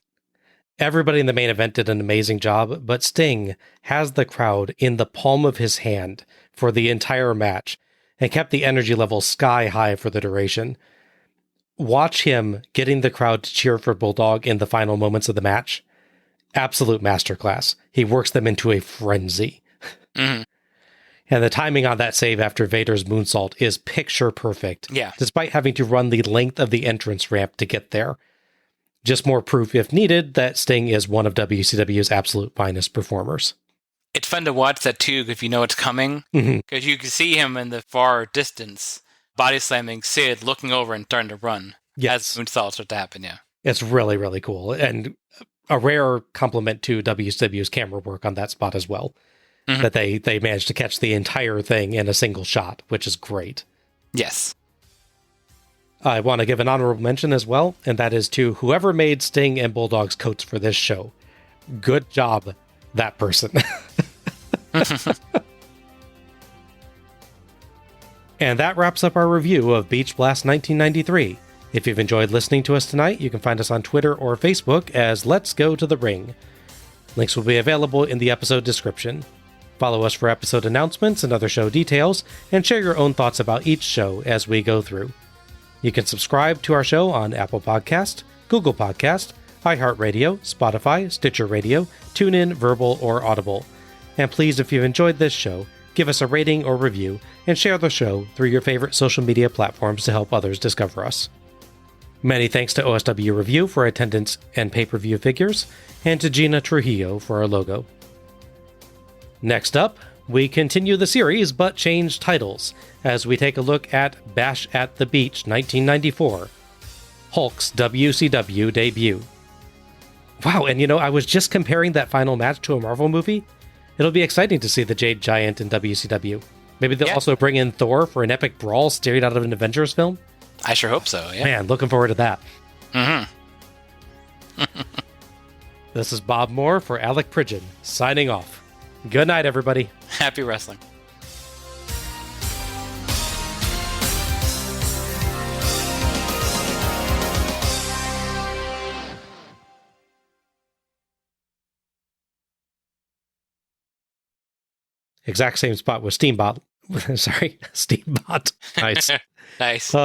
Everybody in the main event did an amazing job, but Sting has the crowd in the palm of his hand for the entire match and kept the energy level sky high for the duration. Watch him getting the crowd to cheer for Bulldog in the final moments of the match. Absolute masterclass. He works them into a frenzy. Mm-hmm. And the timing on that save after Vader's moonsault is picture perfect. Yeah. Despite having to run the length of the entrance ramp to get there. Just more proof, if needed, that Sting is one of WCW's absolute finest performers. It's fun to watch that too if you know it's coming. Because you can see him in the far distance, body slamming Sid, looking over and starting to run. Yes. As moonsaults start to happen, yeah. It's really, really cool. And a rare compliment to WCW's camera work on that spot as well. That they managed to catch the entire thing in a single shot, which is great. Yes. I want to give an honorable mention as well, and that is to whoever made Sting and Bulldog's coats for this show. Good job, that person. And that wraps up our review of Beach Blast 1993. If you've enjoyed listening to us tonight, you can find us on Twitter or Facebook as Let's Go to the Ring. Links will be available in the episode description. Follow us for episode announcements and other show details, and share your own thoughts about each show as we go through. You can subscribe to our show on Apple Podcast, Google Podcast, iHeartRadio, Spotify, Stitcher Radio, TuneIn, Verbal, or Audible. And please, if you've enjoyed this show, give us a rating or review, and share the show through your favorite social media platforms to help others discover us. Many thanks to OSW Review for attendance and pay-per-view figures, and to Gina Trujillo for our logo. Next up, we continue the series but change titles as we take a look at Bash at the Beach 1994, Hulk's WCW debut. Wow, and I was just comparing that final match to a Marvel movie. It'll be exciting to see the Jade Giant in WCW. Maybe they'll also bring in Thor for an epic brawl straight out of an Avengers film. I sure hope so, yeah. Man, looking forward to that. Mm-hmm. This is Bob Moore for Alec Pridgeon, signing off. Good night, everybody. Happy wrestling. Exact same spot with Steambot. Sorry, Steambot. Nice. Nice.